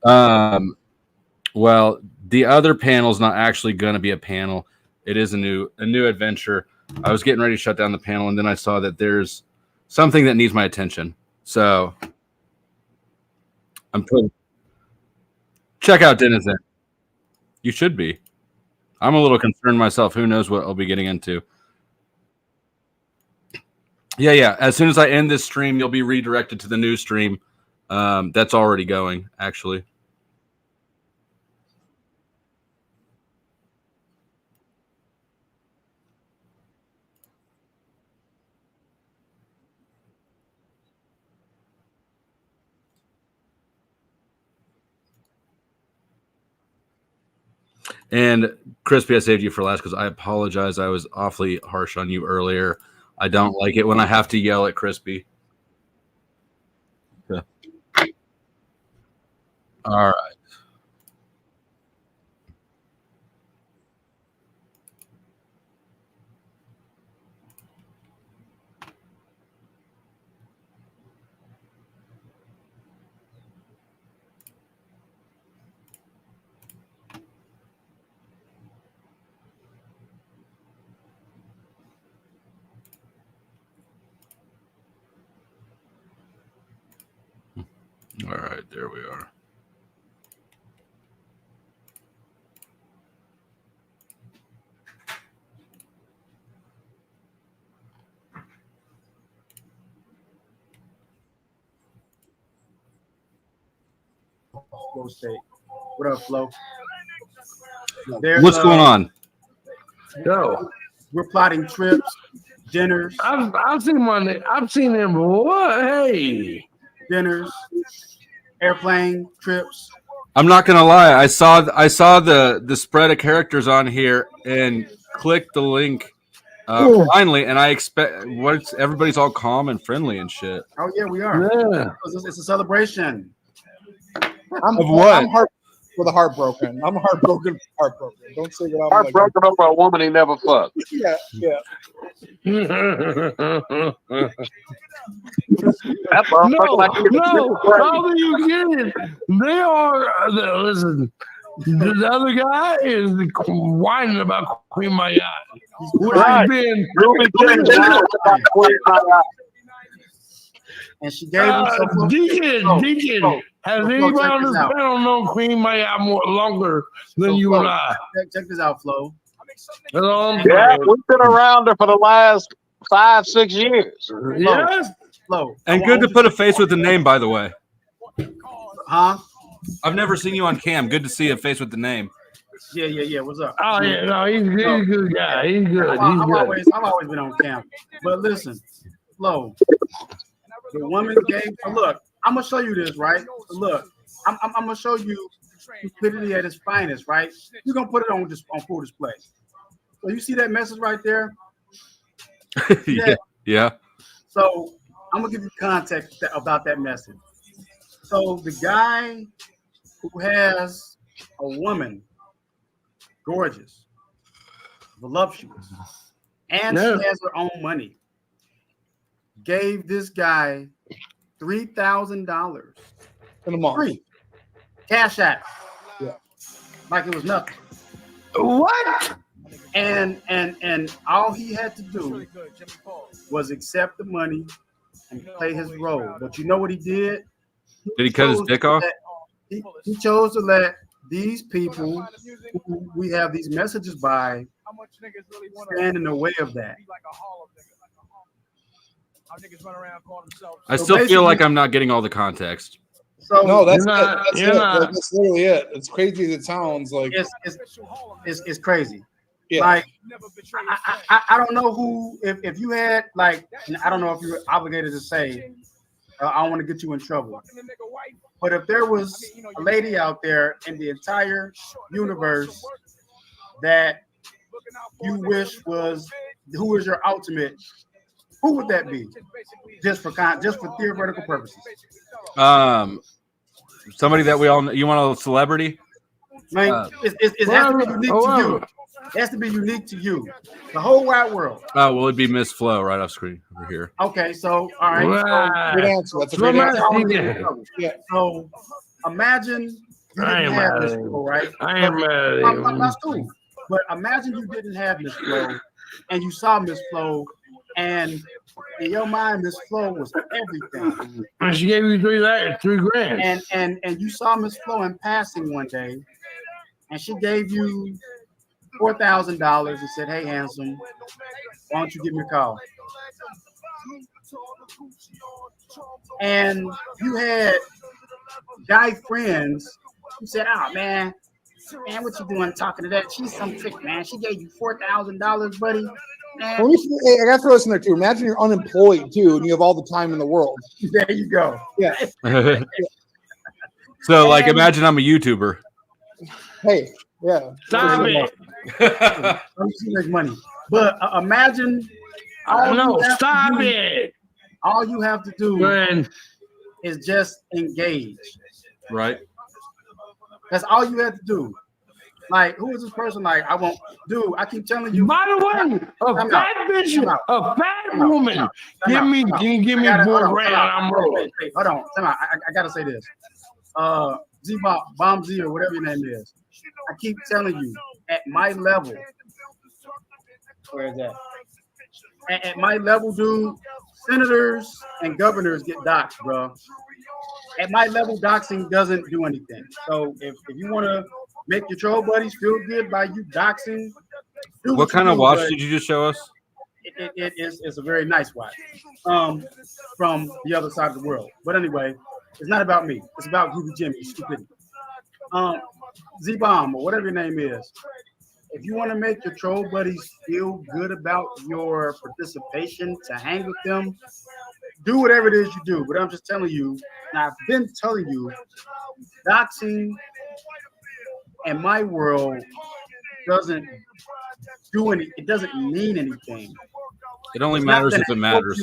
Um, well, the other panel's not actually going to be a panel. It is a new adventure. I was getting ready to shut down the panel, and then I saw that there's something that needs my attention. So I'm putting. Check out Denizen. You should be. I'm a little concerned myself. Who knows what I'll be getting into. Yeah. As soon as I end this stream, you'll be redirected to the new stream. That's already going, actually. And Crispy, I saved you for last because I apologize. I was awfully harsh on you earlier. I don't like it when I have to yell at Crispy. Yeah. All right. All right, there we are. What up, Flo? What's going on? Yo, we're plotting trips, dinners. I've seen him. What? Hey, dinners, airplane trips. I'm not gonna lie. I saw the spread of characters on here and clicked the link finally, and I expect everybody's all calm and friendly and shit. Oh yeah, we are. Yeah, it's a celebration. Of what? I'm heartbroken. I'm heartbroken. Don't say that. I'm heartbroken over a woman he never fucked. Yeah. No, how do you get it? They are. Listen, the other guy is whining about Queen Maya. Right. And she gave him some. Deacon. Has anybody on this panel known Queen Maya more longer than you and I? Check this out, Flo. Yeah, we've been around her for the last 5-6 years. Yes. Flo. And good to put a face with the name, by the way. Huh? I've never seen you on cam. Good to see a face with the name. Yeah. What's up? Oh yeah, no, he's a good guy. He's good. I've always been on cam. But listen, Flo, the woman gave. Look, I'm gonna show you this, right? Look, I'm gonna show you stupidity at its finest, right? You're gonna put it on full display. So you see that message right there? Yeah. So I'm gonna give you context about that message. So the guy who has a woman, gorgeous, voluptuous, and she has her own money, gave this guy $3,000 in a month. Free. Cash app. Yeah. Like it was nothing. What? And all he had to do was accept the money and play his role. But you know what he did? Did he cut his dick off? He chose to let these people who we have these messages by stand in the way of that. I still feel like I'm not getting all the context. So no, that's it. Not. That's literally it. It's crazy as it sounds. Like it's crazy. Yeah. Like I don't know who if you had like I don't know if you were obligated to say I don't want to get you in trouble. But if there was a lady out there in the entire universe that you wish was who is your ultimate, who would that be? Just for theoretical purposes. Somebody that we all know. You want a celebrity? Man, it has to be unique to you. It has to be unique to you. The whole wide world. Oh, well, it'd be Miss Flo right off screen over here. Okay, so all right. good answer. That's a great answer. Yeah. So imagine You I didn't ain't have mad Miss at him. Flo, right? I ain't mad at him. That's cool. But imagine you didn't have Miss Flo, and you saw Miss Flo, and in your mind, Miss Flo was everything. And she gave you $3,000. And you saw Miss Flo in passing one day, and she gave you $4,000 and said, "Hey, handsome, why don't you give me a call?" And you had guy friends who said, "Oh man, what you doing talking to that? She's some trick, man. She gave you $4,000, buddy." Man, Well, hey, I got to throw this in there too. Imagine you're unemployed too, and you have all the time in the world. there you go. Yeah. So, like, imagine I'm a YouTuber. Hey. Yeah. Stop it. I'm just make money. But imagine. Stop it. All you have to do Man. is just engage. Right. That's all you have to do. Like, who is this person? Like, I won't do. I keep telling you. By the way, a fat bitch, a fat woman. Can you give me $4,000? I'm rolling. Hold on. I gotta say this. Bomb Z or whatever your name is. I keep telling you, at my level, where is that? At my level, dude, senators and governors get doxxed, bro. At my level, doxing doesn't do anything. So if you want to make your troll buddies feel good by you doxing, what kind of watch did you just show us? It's a very nice watch from the other side of the world. But anyway, it's not about me. It's about Groovy Jimmy, stupidity. Z-Bomb or whatever your name is. If you want to make your troll buddies feel good about your participation to hang with them, do whatever it is you do. But I'm just telling you, and I've been telling you, doxing in my world doesn't do any. It doesn't mean anything. It only matters if it matters.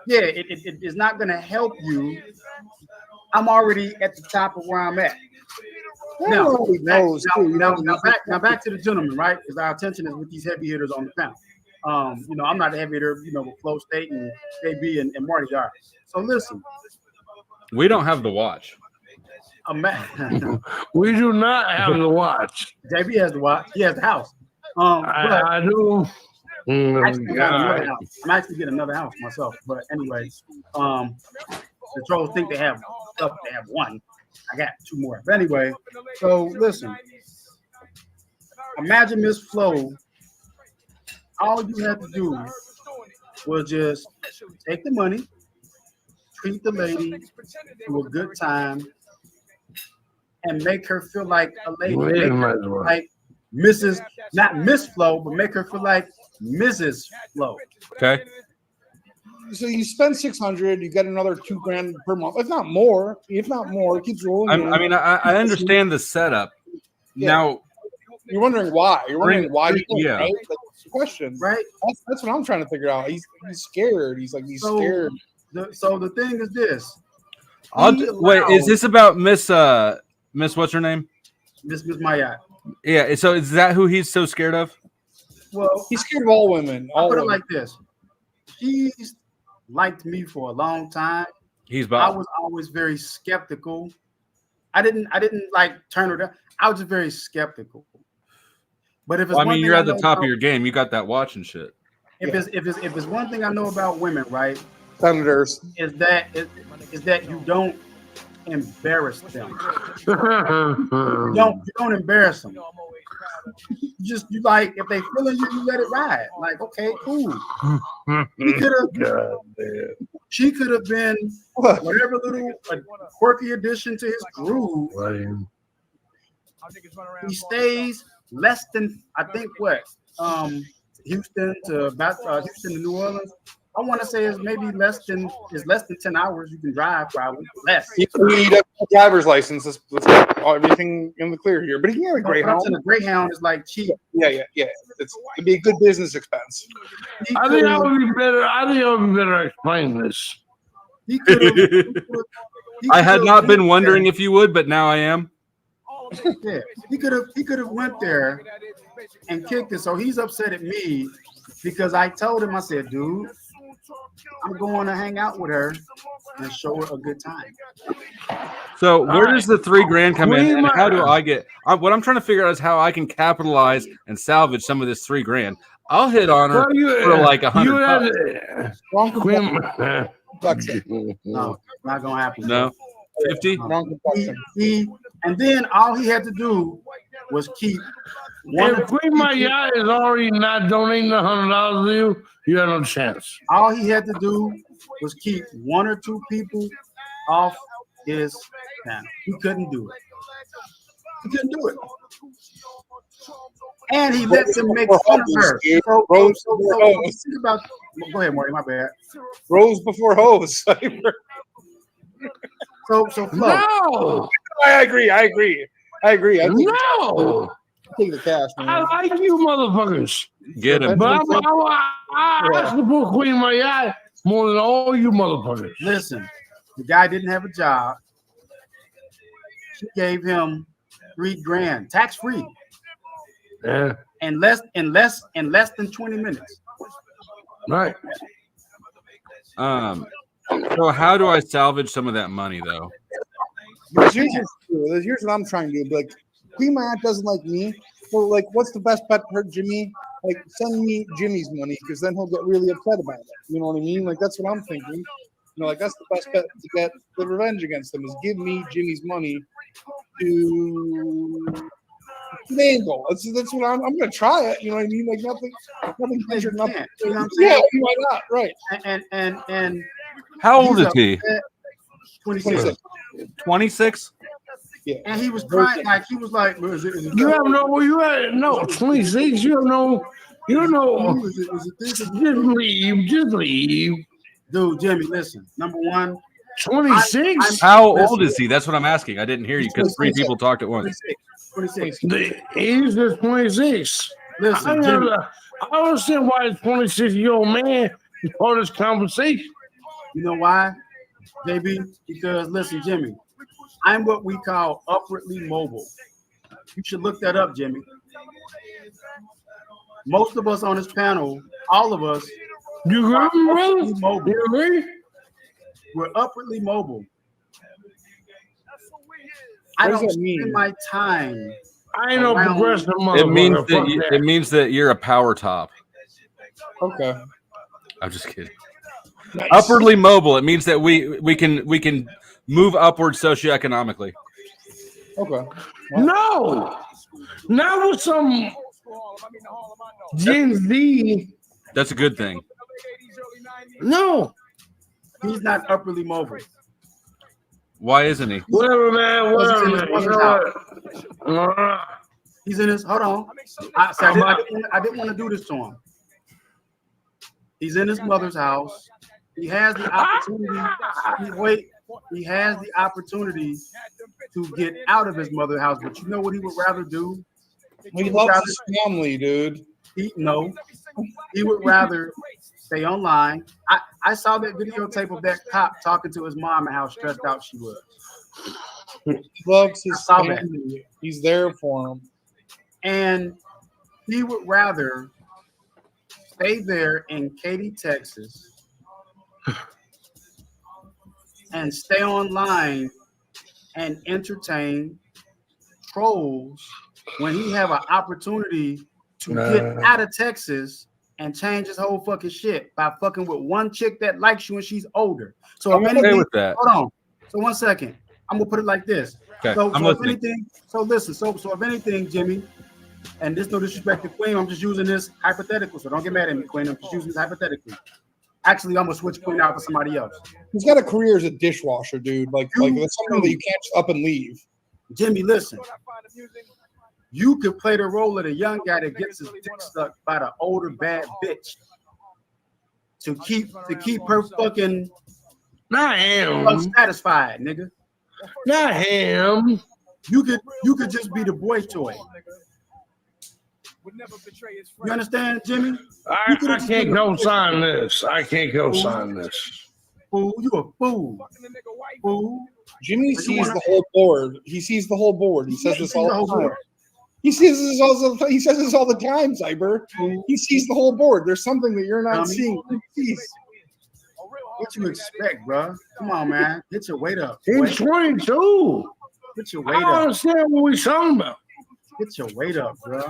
Yeah, it is not going to help you. I'm already at the top of where I'm at. Now back to the gentleman, right? Because our attention is with these heavy hitters on the panel. I'm not a heavy hitter, with Flow State and KB and Marty are. So listen. We don't have the watch. We do not have the watch. JB has the watch. He has the house. I do. I'm actually getting another house myself. But anyway, the trolls think they have stuff. They have one. I got two more. But anyway, so listen. Imagine Miss Flo. All you had to do was just take the money, treat the lady to a good time, and make her feel like a lady. Like Mrs. Not Miss Flo, but make her feel like Mrs. Flo. Okay. So you spend $600, you get another $2,000 per month, if not more. It keeps rolling. I understand the setup. Yeah. Now you're wondering why. You're wondering why. Yeah. Right? That's the question. Right. That's what I'm trying to figure out. He's scared. He's scared. So the thing is this. Wait, is this about Miss what's her name? Miss Mayat. Yeah. So is that who he's so scared of? Well, he's scared of all women. I'll put it like this. He's liked me for a long time. I was always very skeptical. I didn't like turn her down. I was just very skeptical. But if it's you're at the top of your game. You got that watch and shit. If it's one thing I know about women, right? Senators is that you don't embarrass them. You don't embarrass them. You like if they feeling you let it ride. Like, okay, cool. She could have been whatever little quirky addition to his groove. He stays less than Houston to New Orleans. I want to say it's maybe less than 10 hours you can drive, probably less. You need a driver's license. Let's get everything in the clear here. But he can get a Greyhound. The Greyhound is like cheap. Yeah. It'd be a good business expense. I think I would be better explain this. I had not been wondering if you would, but now I am. Yeah, he could have went there and kicked it. So he's upset at me because I told him, I said, dude, I'm going to hang out with her and show her a good time. So where does the $3,000 come in, and how do Queen, I get? What I'm trying to figure out is how I can capitalize and salvage some of this $3,000. I'll hit on her for like $100. Wrong Queen, complexion. No, not gonna happen. No, 50. Wrong complexion. And then all he had to do was keep one. if Queen Maya is already not donating $100 to you, you have no chance. All he had to do was keep one or two people off his panel. He couldn't do it. He couldn't do it. And he let them make fun of her. Think about. Go ahead, Marty. My bad. Rose before hose. So Flo, No, I agree. I no. take the cash, I man. like you motherfuckers. Get him. But I support Queen Maya more than all you motherfuckers. listen. The guy didn't have a job. She gave him $3,000, tax free, Yeah, in less than 20 minutes. right. So how do I salvage some of that money though? Here's what I'm trying to do. Like, Queen Maya doesn't like me. Well, like, what's the best bet for Jimmy? Like, send me Jimmy's money, because then he'll get really upset about it. You know what I mean? Like, that's what I'm thinking. You know, like, that's the best bet to get the revenge against them, is give me Jimmy's money to Mangle. That's what I'm gonna try it. You know what I mean? Like, nothing injured, nothing. You know what I'm Yeah, saying? why not? Right. And How old is he? 26. 26. Yeah. And he was crying like he was like, is it You have no, you have no 26. You have no, you don't know. is it this? Just leave. Dude, Jimmy, listen. Number one, 26. How old is he? That's what I'm asking. I didn't hear you because 3 people talked at once. 26. He's just 26. Listen, Jimmy, I understand why a 26-year-old man is part of this conversation. you know why, JB? Because listen, Jimmy, I'm what we call upwardly mobile. You should look that up, Jimmy. Most of us on this panel, all of us, You are agree, brother? upwardly mobile. You agree? We're upwardly mobile. What I does don't that mean? spend my time. I ain't no Around- progressive motherfucker. It means Fuck that that. it means that you're a power top. Okay. I'm just kidding. Upwardly mobile. It means that we can move upward socioeconomically. Okay. No, not with some Gen Z. That's a good thing. No, He's not upwardly mobile. Why isn't he? whatever, man. Whatever, man. You know what? He's in his. Hold on. I didn't want to do this to him. He's in his mother's house. He has the opportunity. He has the opportunity to get out of his mother's house. But you know what he would rather do? He loves his family, dude. He would rather stay online. I saw that videotape of that cop talking to his mom and how stressed out she was. He loves his I saw that. family. He's there for him. And he would rather stay there in Katy, Texas, and stay online and entertain trolls when he have an opportunity to get out of Texas and change his whole fucking shit by fucking with one chick that likes you and she's older. So I'm if okay anything, with that. hold on. So 1 second. I'm gonna put it like this. Okay, So I'm if listening. anything, so listen. So if anything, Jimmy, and this no disrespect to Queen, I'm just using this hypothetical. So don't get mad at me, Queen. I'm just using this hypothetically. Actually, I'm gonna switch Queen out for somebody else. He's got a career as a dishwasher, dude. Like that's something that you can't just up and leave. Jimmy, listen. You could play the role of the young guy that gets his dick sucked by the older bad bitch to keep her fucking Not him. satisfied, nigga. Not him. You could just be the boy toy. You understand, Jimmy? I can't co-sign this. I can't co-sign this. Fool, you a fool. Fool. Jimmy sees the whole board. He sees the whole board. He says this all the time. board. He says this all the time, Cyber. He sees the whole board. There's something that you're not seeing. He sees. What you expect, bro? Come on, man. Get your weight up. Boy. He's 22. Get your I weight don't up. understand what we're talking about. Get your weight up, bro.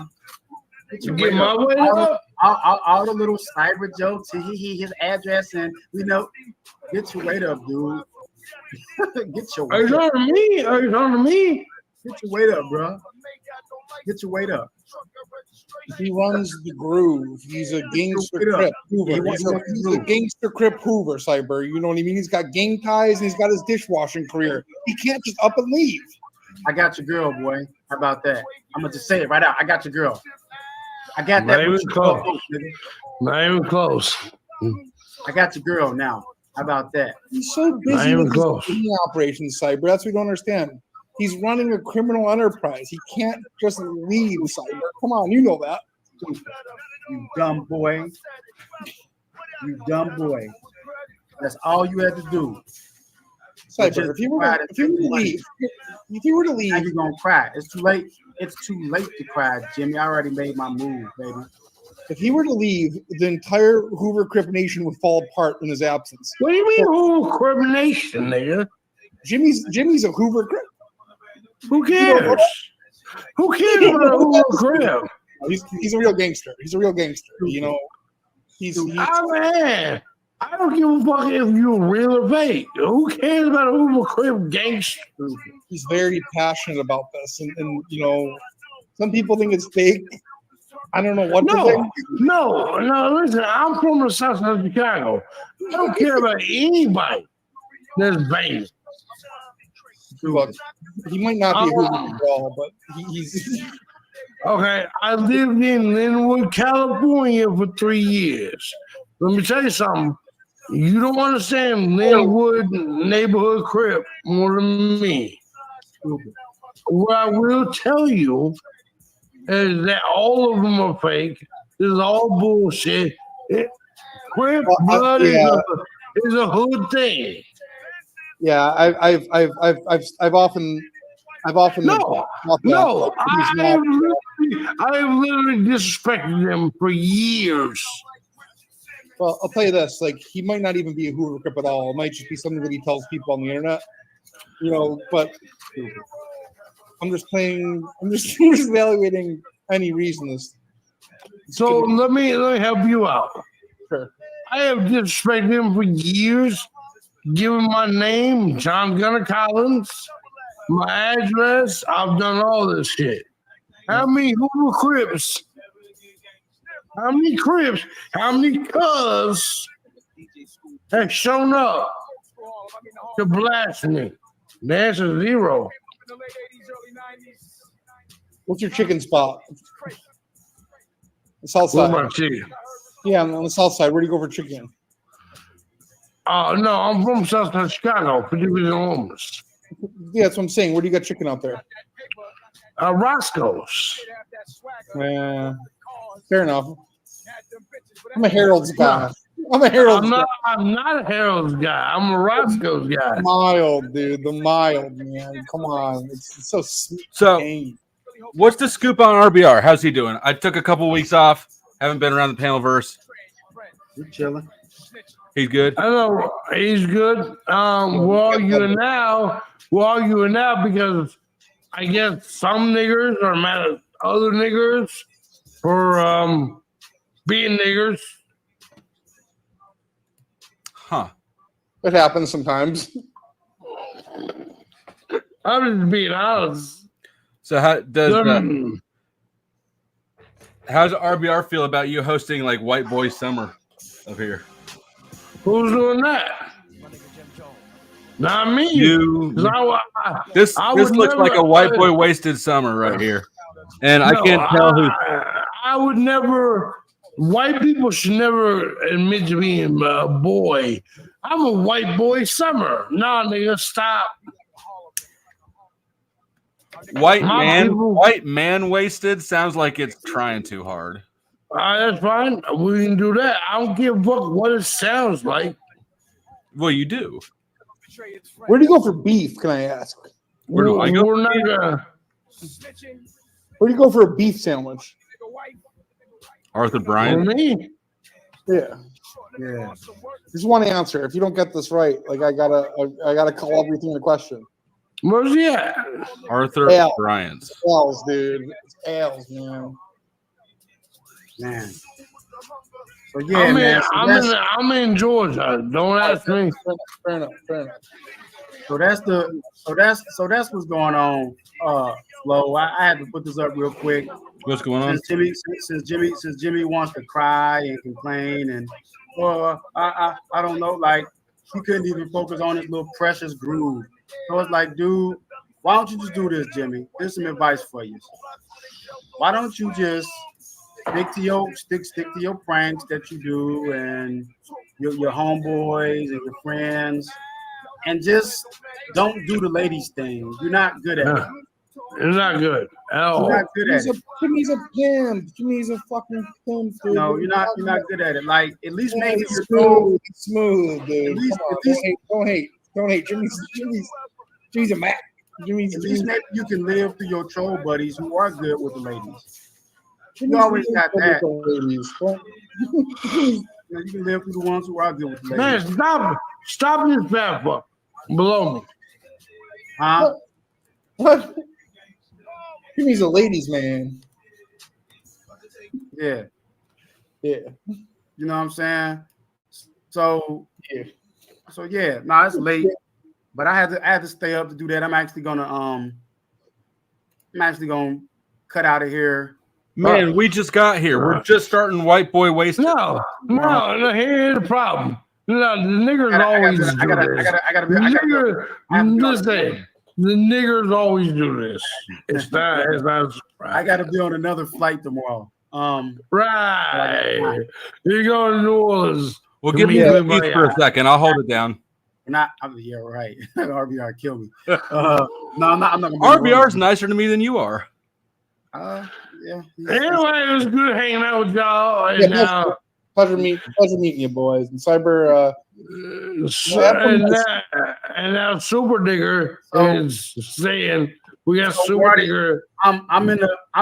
Get your Get weight my up. weight up. All the little cyber jokes. His address, and we know. Get your weight up, dude. Get your Are you weight up. talking to me? Are you talking to me? Get your weight up, bro. Get your weight up. He runs the groove. He's a gangster Get up. crip Hoover. He wants He's to a groove. gangster crip Hoover, Cyber. You know what I mean? He's got gang ties and he's got his dishwashing career. He can't just up and leave. I got your girl, boy. How about that? I'm gonna just say it right out. I got your girl. I got Not that. even with you, close. nigga. Not even close. I got your girl now. How about that? He's so Not busy even with close. his gang operations, Cyber. That's what we don't understand. He's running a criminal enterprise. He can't just leave, Cyber. Come on, you know that. You dumb boy. You dumb boy. That's all you had to do. Cyber, if you were to leave, Now you're gonna cry. It's too late. It's too late to cry, Jimmy. I already made my move, baby. if he were to leave, the entire Hoover Crip Nation would fall apart in his absence. What do you mean Hoover crimination, nigga? Jimmy's a Hoover Crip. Who cares? Who cares about a Hoover crib? He's a real gangster. He's a real gangster. You know, he's Man, I don't give a fuck if you're real or fake. Who cares about a Hoover crib gangster? he's very passionate about this, and you know, some people think it's fake. I don't know what to think. No. Listen, I'm from the south side of Chicago. I don't care about anybody that's famous. Look, he might not be a Hoover at all, but he's Okay, I lived in Linwood, California for 3 years. Let me tell you something. You don't understand Linwood neighborhood crib more than me. What I will tell you is that all of them are fake. This is all bullshit. Crip blood is a hood thing. yeah. I've often No, thought that he's not. I have literally disrespected them for years. Well, I'll tell you this: like, he might not even be a Hoover Crip at all. It might just be something that he tells people on the internet. You know, but I'm just evaluating any reason this. So let me help you out. Sure. I have disrespected him for years, given my name, John Gunnar Collins, my address. I've done all this shit. How many Hoover Crips? How many Crips? How many cuz have shown up to blast me? The answer is 0. What's your chicken spot? The south Where's side. my chicken? Yeah, on the south side. Where do you go for chicken? No, I'm from Southside Chicago, 50 homeless. Yeah, that's what I'm saying. Where do you got chicken out there? Roscoe's. Yeah, fair enough. I'm a Harold's guy. I'm a Harold's guy. I'm not a Harold's guy. I'm a Roscoe's guy. Mild, dude. The mild, man. Come on. It's so sweet. So, Dang. what's the scoop on RBR? How's he doing? I took a couple weeks off. Haven't been around the panel verse. We're chilling. He's good. I know he's good. We're arguing now because I guess some niggers are mad at other niggers for being niggers. Huh. It happens sometimes. I'm just being honest. So how does how's RBR feel about you hosting like White Boy Summer up here? Who's doing that? Not me. You. 'Cause This would looks never- like a white boy wasted summer right here, and I can't tell who. I would never. White people should never admit to being a boy. I'm a white boy summer. Nah, nigga, stop. White My man wasted sounds like it's trying too hard. That's fine. We can do that. I don't give a fuck what it sounds like. Well, you do. Where do you go for beef, can I ask? Where do I go? We're not gonna. Where do you go for a beef sandwich? Arthur For Bryant. me, Yeah. Yeah. Just one answer. If you don't get this right, like I gotta call everything in question. Where's he at? Arthur Al. Bryant's. L's, dude. It's L's, man. Man. So yeah, man. So I'm in Georgia. Don't ask me. Fair enough. So that's what's going on. Flo, I had to put this up real quick. What's going on? Since Jimmy wants to cry and complain and I don't know, like he couldn't even focus on his little precious groove. So it's like, dude, why don't you just do this, Jimmy? Here's some advice for you. Why don't you just stick to your pranks that you do and your homeboys and your friends, and just don't do the ladies thing. You're not good at it. It's not good at all. You're not good at it. Jimmy's a pimp. Jimmy's a fucking pimp. Dude. No, you're not good at it. Like at least Yeah, maybe it's you're smooth, dude. At least- Come at on, least- don't hate. Jimmy's a Mac. at least maybe you can live through your troll buddies who are good with the ladies. Jimmy's You always got that. ladies. You can live through the ones who are good with the Man, ladies. stop this fat fuck below me. Huh? What? Jimmy's a ladies man. Yeah. Yeah. You know what I'm saying? So Yeah. it's late, but I had to stay up to do that. I'm actually gonna cut out of here. Man, we just got here. We're just starting White Boy Wasted. No, here's the problem. No, the niggers always do this. The niggers always do this. It's not a surprise. I gotta be on another flight tomorrow. Right. You're going to New Orleans. Well, give me the beat for a second. I'll hold it down. Yeah, right. RBR kill me. No, I'm not gonna be RBR's nicer to me than you are. Yeah. Anyway, it was good hanging out with y'all. And Yeah, pleasure meeting you, boys. And Cyber, and now Super Digger is saying we got Super Marty, Digger. I'm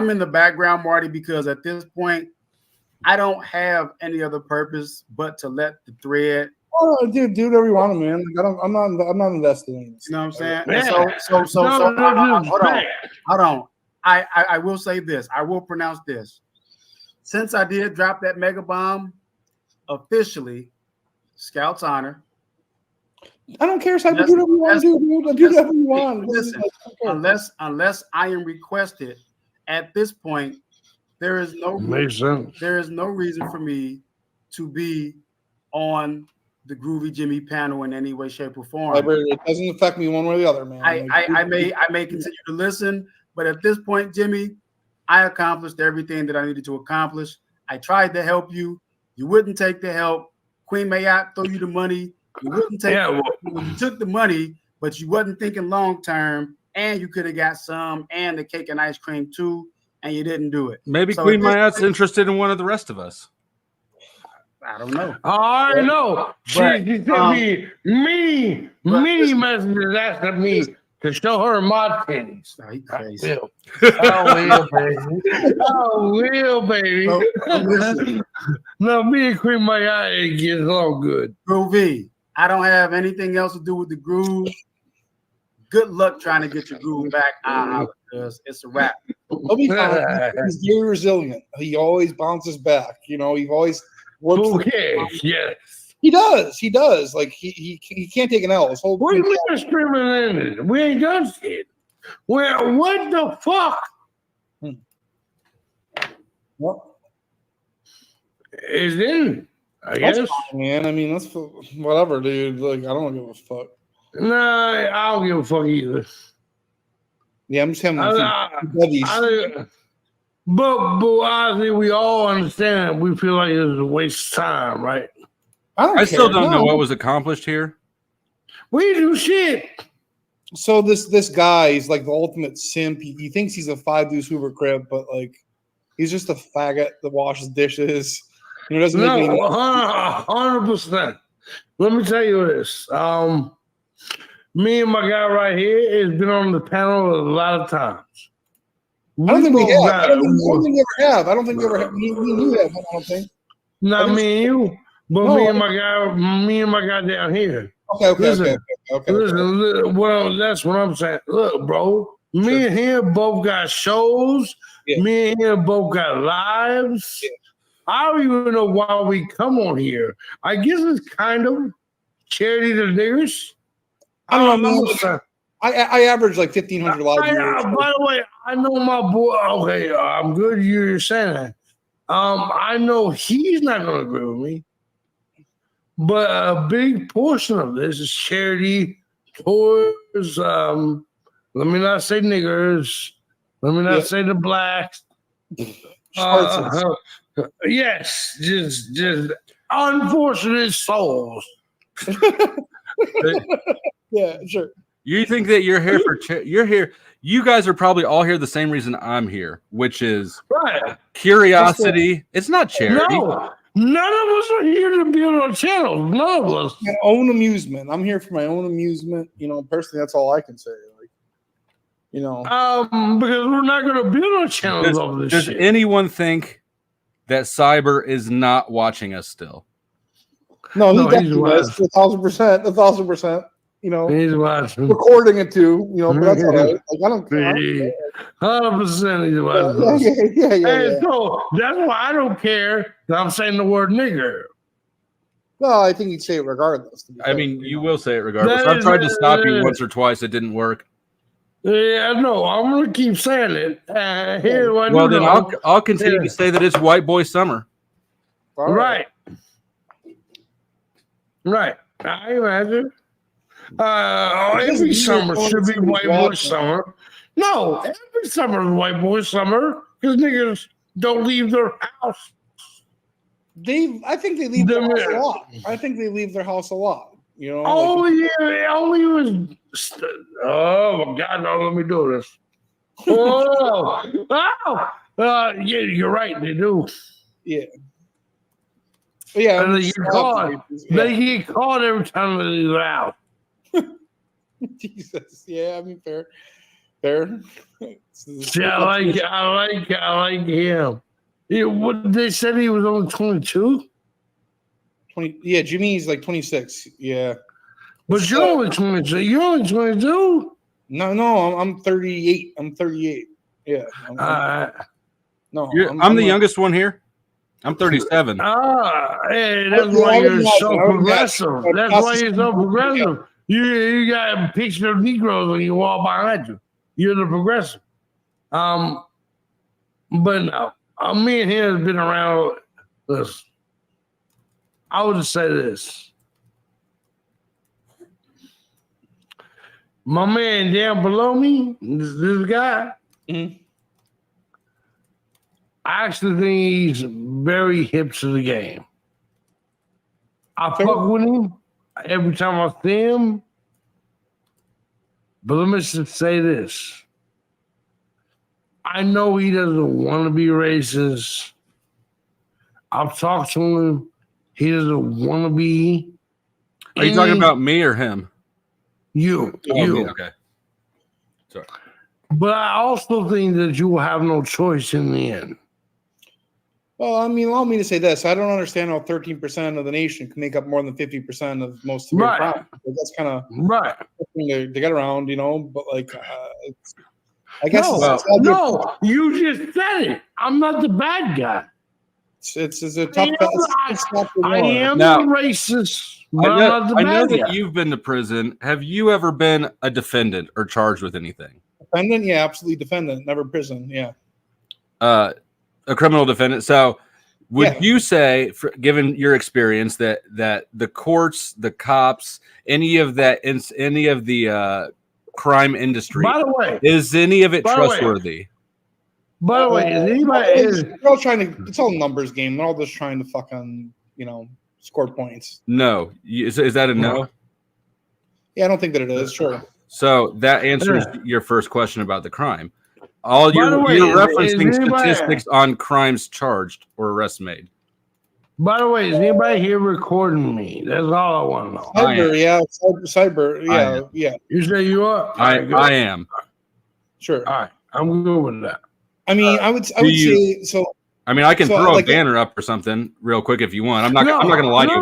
in the background, Marty, because at this point I don't have any other purpose but to let the thread. oh, dude, do whatever you want, man. Like, I'm not invested in this. You know what I'm saying? Yeah. Hold on. I will say this. I will pronounce this. Since I did drop that mega bomb, officially, Scout's honor. I don't care, Cyber. Do whatever you want to do, dude. Do whatever you want. Listen, unless I am requested, at this point, there is no reason for me to be on the Groovy Jimmy panel in any way, shape, or form. Cyber, it doesn't affect me one way or the other, man. I may continue to listen, but at this point, Jimmy, I accomplished everything that I needed to accomplish. I tried to help you. You wouldn't take the help. Queen Mayat throw you the money. You wouldn't take you took the money, but you wasn't thinking long term, and you could have got some and the cake and ice cream too, and you didn't do it. Maybe so Queen Mayat's interested in one of the rest of us. I don't know. I know. She sent me many messages asking me to show her my titties. Oh, he crazy. I will, baby. Listen. No, me and Queen Mayat gets all good. Groovy, I don't have anything else to do with the groove. Good luck trying to get your groove back. Because it's a wrap. He'll be fine. He's very resilient. He always bounces back. You know, he always works. Okay, yes. He does. Like he can't take an L. His whole What do you mean screaming? We ain't done shit. Well, what the fuck? Well, is in? I guess. fine, man. I mean, that's whatever, dude. Like, I don't give a fuck. Nah, I don't give a fuck either. Yeah, I'm just having buddies. But honestly, we all understand. We feel like it's a waste of time, right? I still don't know what was accomplished here. We do shit. So this guy, he's like the ultimate simp. He thinks he's a 5-deuce Hoover crib, but like he's just a faggot that washes dishes. You know, doesn't make any 100%. Let me tell you this. Me and my guy right here has been on the panel a lot of times. I don't think we have. I don't think we ever have. I don't think we ever have. We have. I don't think. Not me and you. But No, me and my guy down here. Okay. Listen, that's what I'm saying. Look, bro, me and him both got shows. Yeah. Me and him both got lives. Yeah. I don't even know why we come on here. I guess it's kind of charity to niggers. I don't know, I'm man. saying. I average like 1,500 live viewers. By the way, I know my boy. Okay, I'm good. You're saying that. I know he's not going to agree with me, but a big portion of this is charity towards. Let me not say niggers. Let me not say the blacks. Yes, just unfortunate souls. Yeah, sure. You think that you're here for you're here? You guys are probably all here the same reason I'm here, which is Right. curiosity. It's not charity. No, none of us are here to build our channels. None of us. My own amusement. I'm here for my own amusement. You know, personally, that's all I can say. Like, you know, Because we're not going to build our channels over this Does shit. anyone think that Cyber is not watching us still? no, he he's definitely does. 1,000%. 1,000%. You know, He's watching. recording it too. You know, but that's all right. Like, I don't care. 100% he's watching. Yeah. And so that's why I don't care that I'm saying the word nigger. Well, I think he'd say it regardless. I mean, you will say it regardless. That I've tried to is- stop you once or twice. It didn't work. Yeah, no, I'm going to keep saying it. Here's what Well, you then know. I'll continue to say that it's white boy summer. All right. Right. I imagine. Every summer should be white boy summer. No, every summer is white boy summer because niggas don't leave their house. I think they leave their house a lot. I think they leave their house a lot. You know. Oh yeah, only was. Oh my God! No, let me do this. Yeah, you're right. They do. Yeah. But yeah. And they get caught. They get caught every time they leave their house. Jesus. Yeah, I mean, fair. See, I like him. What they said he was only 22. 20. Yeah, Jimmy's like 26. Yeah. But you're only 22. You're only 22. No, I'm 38. I'm 38. Yeah. I'm the youngest one here. I'm 37. Hey, that's why you're so progressive. That's why you're so progressive. You got a picture of Negroes on your wall behind you. You're the progressive. But no, me and him has been around. Listen, I would just say this. My man down below me, this guy, I actually think he's very hip to the game. I fuck with him every time I see him. But let me just say this. I know he doesn't want to be racist. I've talked to him. He doesn't want to be. Are you talking about me or him? You. Me, okay. Sorry. But I also think that you will have no choice in the end. Well, I mean, allow me to say this. I don't understand how 13% of the nation can make up more than 50% of most severe crimes. That's kind of right to get around, you know. But like, I guess no, you just said it. I'm not the bad guy. It's a tough. I am the racist. But I'm not the I know bad that guy. you've been to prison. Have you ever been a defendant or charged with anything? Defendant, yeah, absolutely defendant, never prison, yeah. A criminal defendant. So, would you say, given your experience, that the courts, the cops, any of the crime industry, By the way, is any of it trustworthy? By the way, is anybody? They're all trying to. It's all a numbers game. They're all just trying to fucking, score points. No, is that a no? Yeah, I don't think that it is. Sure. So that answers your first question about the crime. All you're referencing statistics on crimes charged or arrests made. By the way, is anybody here recording me? That's all I want to know. Cyber, yeah. You say you are? I am. Sure. All right, I'm good with that. I mean, I would say so. I mean, I can So, throw like, a banner up or something real quick if you want. I'm not going to lie to you.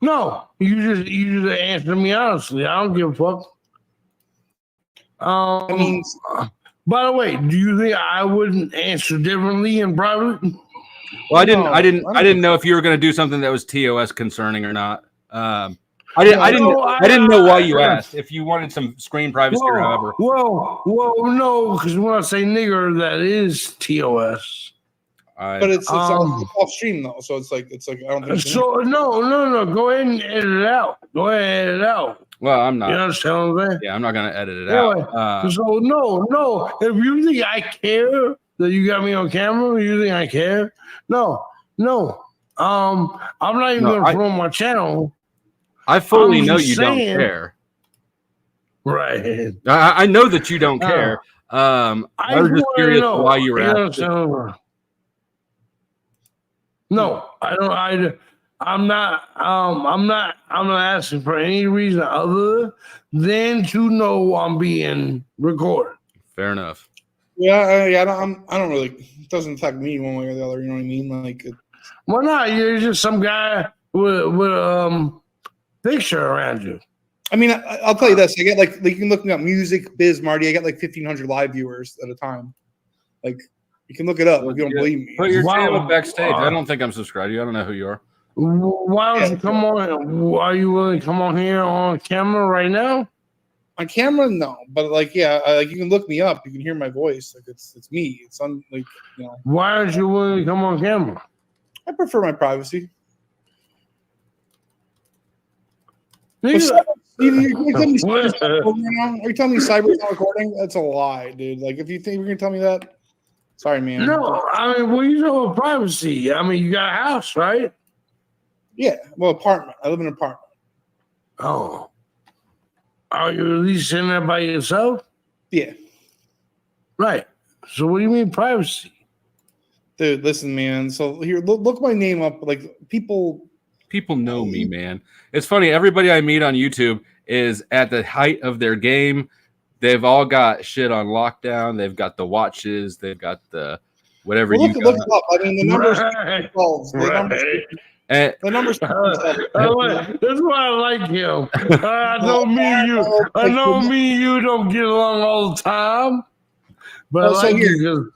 No. You just answer me honestly. I don't give a fuck. I mean, by the way, do you think I wouldn't answer differently in private? Well, I No, didn't know if you were going to do something that was TOS concerning or not. I didn't know why you asked. If you wanted some screen privacy or however. Well, no, because when I say nigger, that is TOS. But it's off stream though, so it's like I don't think. So no. Go ahead and edit it out. Well, I'm not. You understand what I'm saying? Yeah, I'm not going to edit it Anyway, out. So no. If you think I care that you got me on camera, you think I care? No. I'm not even going to promote my channel. I fully know you don't care. Right. I know that you don't care. I was just curious why you were asking. No, I don't. I'm not asking for any reason other than to know I'm being recorded. Fair enough. Yeah. I don't really. It doesn't affect me one way or the other. You know what I mean? Like, Why not? You're just some guy with picture around you. I mean, I'll tell you this. I get like you can look me up, Music Biz Marty. I get like 1,500 live viewers at a time. Like, you can look it up if you don't believe me. Put your channel backstage. I don't think I'm subscribed to you. I don't know who you are. Why don't you come on? Are you willing to come on here on camera right now? On camera, no. But like, yeah, like you can look me up. You can hear my voice. Like it's me. It's like, you know. Why aren't you willing to come on camera? I prefer my privacy. Are you telling me Cyber's not recording? That's a lie, dude. Like, if you think you're gonna tell me that, sorry, man. No, I mean, what are you talking about privacy? I mean, you got a house, right? Yeah, well, apartment. I live in an apartment. Oh, are you at least in there by yourself? Yeah. Right. So, what do you mean privacy? Dude, listen, man. So here, look my name up. Like people know me, man. It's funny. Everybody I meet on YouTube is at the height of their game. They've all got shit on lockdown. They've got the watches. They've got the whatever you got. Look it up. I mean, the numbers. The numbers. That's why I like him. I know me and you. I know me and you don't get along all the time. But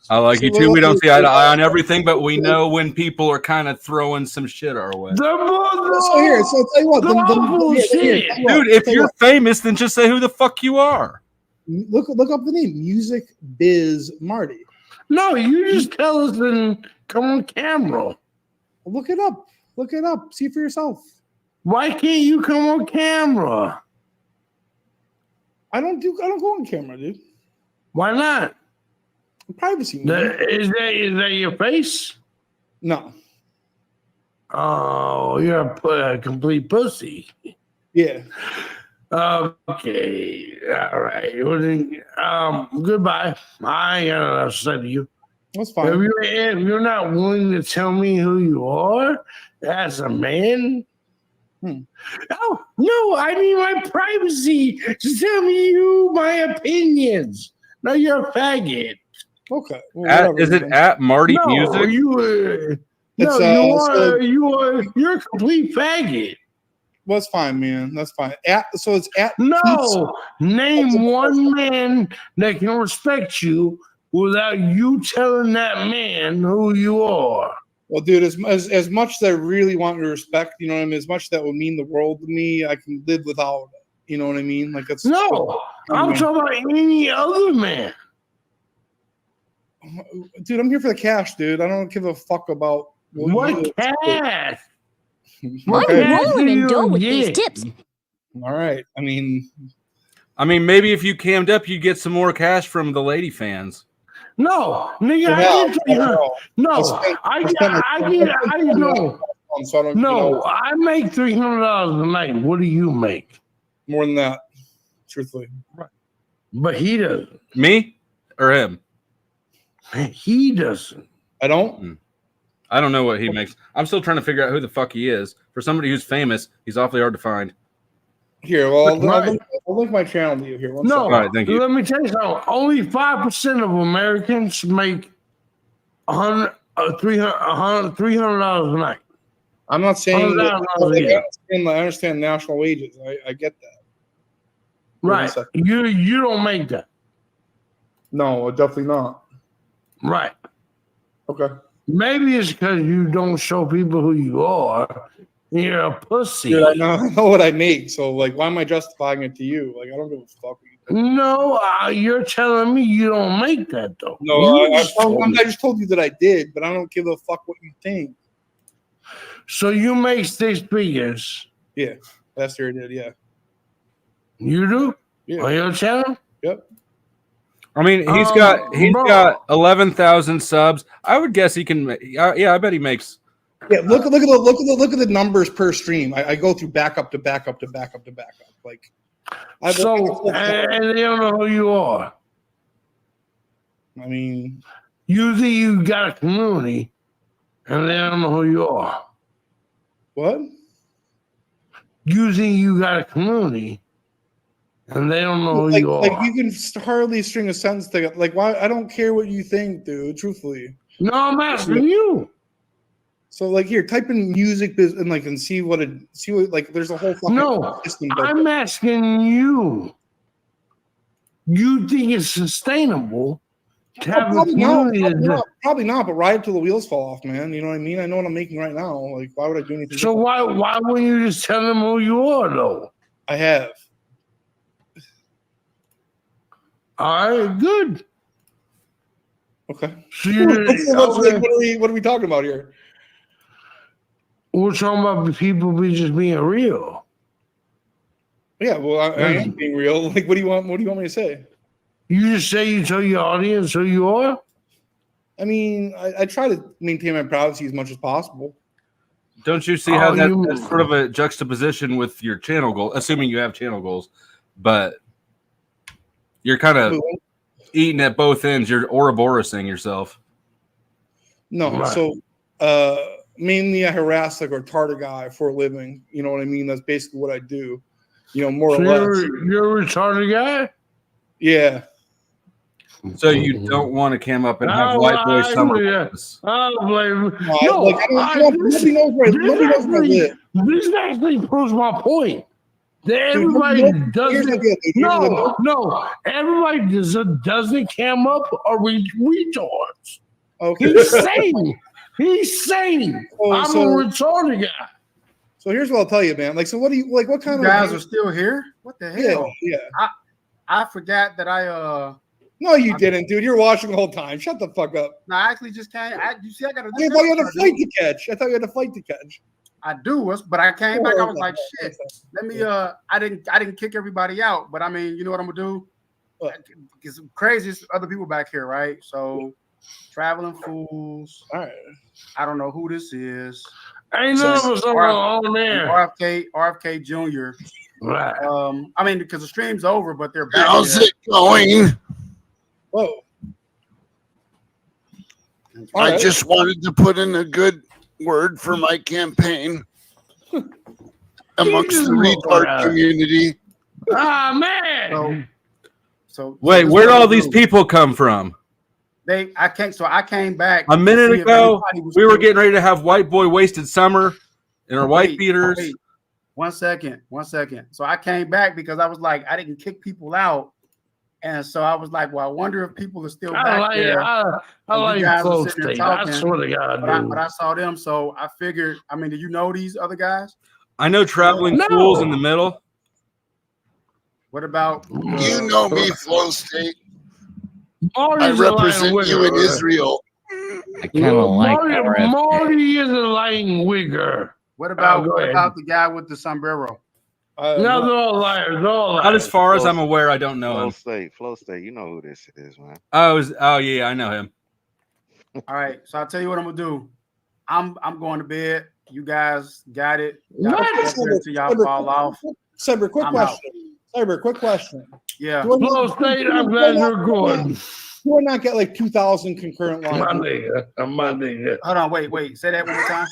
I like you too. We don't see eye to eye on everything, but we know when people are kind of throwing some shit our way. So I'll tell you what. Dude, if you're famous, then just say who the fuck you are. Look up the name, Music Biz Marty. No, you just tell us and come on camera. Look it up. See for yourself. Why can't you come on camera? I don't go on camera, dude. Why not? Privacy. Is that your face? No. Oh, you're a complete pussy. Yeah. Okay. All right. Well, then, goodbye. I ain't got enough to say to you. That's fine. If you're not willing to tell me who you are as a man. Oh, no, I need my privacy to tell me my opinions. No, you're a faggot. Okay. Well, is it at Marty Music? You're a complete faggot. Well, that's fine, man. That's fine. It's at name one man that can respect you without you telling that man who you are. Well, dude, as much as I really want your respect, you know what I mean? As much as that would mean the world to me, I can live without it. You know what I mean? Like it's I'm talking about any other man. Dude, I'm here for the cash, dude. I don't give a fuck about what cash. I'm rolling in dough with these tips. All right. I mean, maybe if you cammed up, you'd get some more cash from the lady fans. No, nigga, I make $300 a night. What do you make? More than that, truthfully. Right. But he doesn't. Me or him? He doesn't. I don't. I don't know what he makes. I'm still trying to figure out who the fuck he is. For somebody who's famous, he's awfully hard to find. Here, well, I'll link my channel to you here. All right, thank you. Let me tell you something. Only 5% of Americans make $100 $300 a night. I'm not saying that, $100 I understand national wages. I get that. Right. You don't make that. No, definitely not. Right. Okay. Maybe it's because you don't show people who you are. You're a pussy. Dude, I know what I make. So, like, why am I justifying it to you? Like, I don't give a fuck. No, you're telling me you don't make that, though. No, I just told you that I did, but I don't give a fuck what you think. So you make 6 figures. Yeah, last year I did, yeah. You do? Yeah. On your channel? Yep. I mean, he's got 11,000 subs. I would guess he can. Yeah, I bet he makes. Yeah, look at the numbers per stream. I go through backup to backup to backup to backup. Like, and they don't know who you are. I mean, usually you got a community, and they don't know who you are. What? Usually you got a community, and they don't know who you are. Like, you can hardly string a sentence together. Like, why? I don't care what you think, dude. Truthfully. No, I'm asking you. So, like, here, type in music business and see what like. There's a whole fucking system. I'm asking you. You think it's sustainable to have a community? Probably not. But ride till the wheels fall off, man. You know what I mean? I know what I'm making right now. Like, why would I do anything? So why wouldn't you just tell them who you are, though? I have. All right, good. Okay. So what are we talking about here? We're talking about people just being real. Yeah, well, I am being real. Like, what do you want? What do you want me to say? You just say you tell your audience who you are. I mean, I try to maintain my privacy as much as possible. Don't you see how that's sort of a juxtaposition with your channel goal? Assuming you have channel goals, but you're kind of eating at both ends. You're Ouroborosing yourself. No, right. So mainly I harass like a retarded guy for a living. You know what I mean? That's basically what I do. You know, more or less. You're a retarded guy? Yeah. So you don't want to cam up and have white boy summer. I don't blame nobody knows where I live. This actually proves my point. That everybody doesn't. No. Everybody doesn't cam up or retards. Okay. He's saying I'm a retarded guy. So here's what I'll tell you, man. Like, so what do you like? What kind of guys are still here? What the hell? Yeah. I forgot that I No, you didn't, dude. You're watching the whole time. Shut the fuck up. No, I actually just came. You see, I got a. I thought you had a flight to catch. I thought you had a flight to catch. I do, but I came back. I was like, shit. Let me. I didn't kick everybody out, but I mean, you know what I'm gonna do? It's crazy. It's other people back here, right? So, traveling fools. All right. I don't know who this is. Ain't none of us on there. RFK Jr. Right. I mean, because the stream's over, but they're back. How's it going? Whoa. I just wanted to put in a good word for my campaign amongst the retard community. Ah, man. So wait, where'd all these people come from? I came back a minute ago. We were getting ready to have white boy wasted summer in our white beaters. Wait. 1 second. So I came back because I was like, I didn't kick people out. And so I was like, well, I wonder if people are still back there. I like close state. I swear to God, but I saw them. So I figured, I mean, do you know these other guys? I know Traveling Fools in the middle. What about? You know me, Flow State. I represent you in Israel. I kind of like Marty is a lying wigger. What about the guy with the sombrero? No, they're all liars. Not as far as I'm aware. I don't know him. Flow State, you know who this is, man. Oh yeah, I know him. All right, so I'll tell you what I'm gonna do. I'm going to bed. You guys got it. Y'all fall off. Cyber, quick question. Yeah. Flow State, I'm glad you're good. Do I not get like 2,000 concurrent lines? My nigga. Hold on, wait. Say that one more time.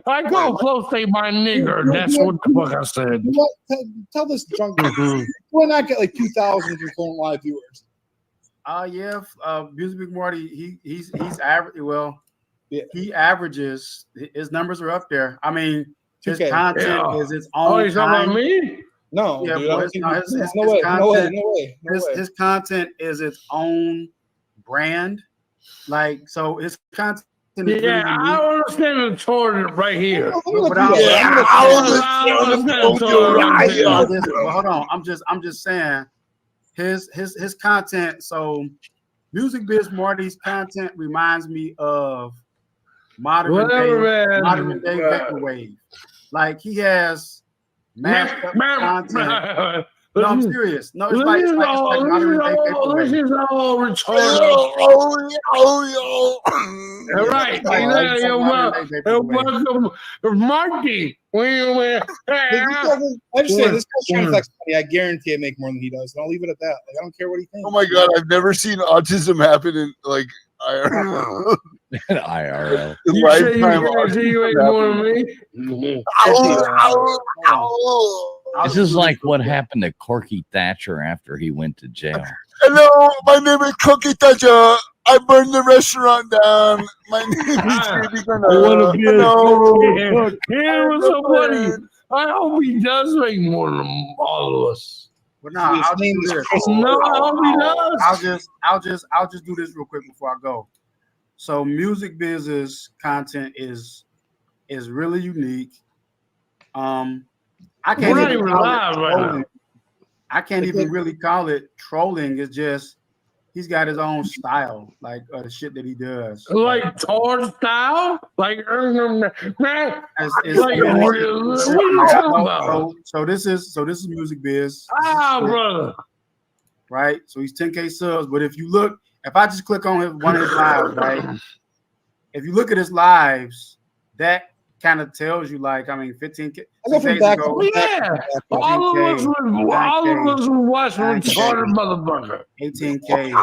I go Flow State, my nigger. That's what the fuck I said. Tell this drunk. Do I not get like 2,000 concurrent live viewers? Yeah. Music Big Marty. He's average. Well, Yeah. he averages. His numbers are up there. I mean, his 2K. content Yeah. is its Oh, own you talking about kind. me? No, Yeah, dude. boy, I don't it's think not- you- his no way. No way. content- No way. No way. His content is its own brand. Like, so his content is really Yeah, unique. I don't understand the toilet right here. Let me look But you I'm- up. Yeah, I'm gonna- I don't understand the toilet right here. well, hold on. I'm just saying his content. So Music Biz Marty's content reminds me of modern day vaporwave. Like he has mashed up content. No, I'm serious. No, it's like modern day vaporwave. This is all retarded. All right, welcome, Marty. I just say this guy's trying to flex money. I guarantee I make more than he does. And I'll leave it at that. Like, I don't care what he thinks. Oh my god, I've never seen autism happen in like IRL. IRL. You say you guarantee you ain't more than me? This is like what happened to Corky Thatcher after he went to jail. Hello, my name is Cookie Thatcher. I burned the restaurant down. My name is Baby Hello. Here was somebody. I hope he does make more than all of us. But no, I'll do this. No, I hope he does. I'll just do this real quick before I go. So Music Biz's content is really unique. I can't We're not even even call live it right trolling. now. I can't even really call it trolling. It's just he's got his own style, like the shit that he does. Like Tor style? Like, It's- what are you talking about? So this is Music Biz. Ah, brother. Right? So he's 10K subs. But if I just click on one of his lives, right? If you look at his lives, that kind of tells you, like, I mean, 15K. I go from back. Yeah. All of us would watch retarded motherfucker. 18K.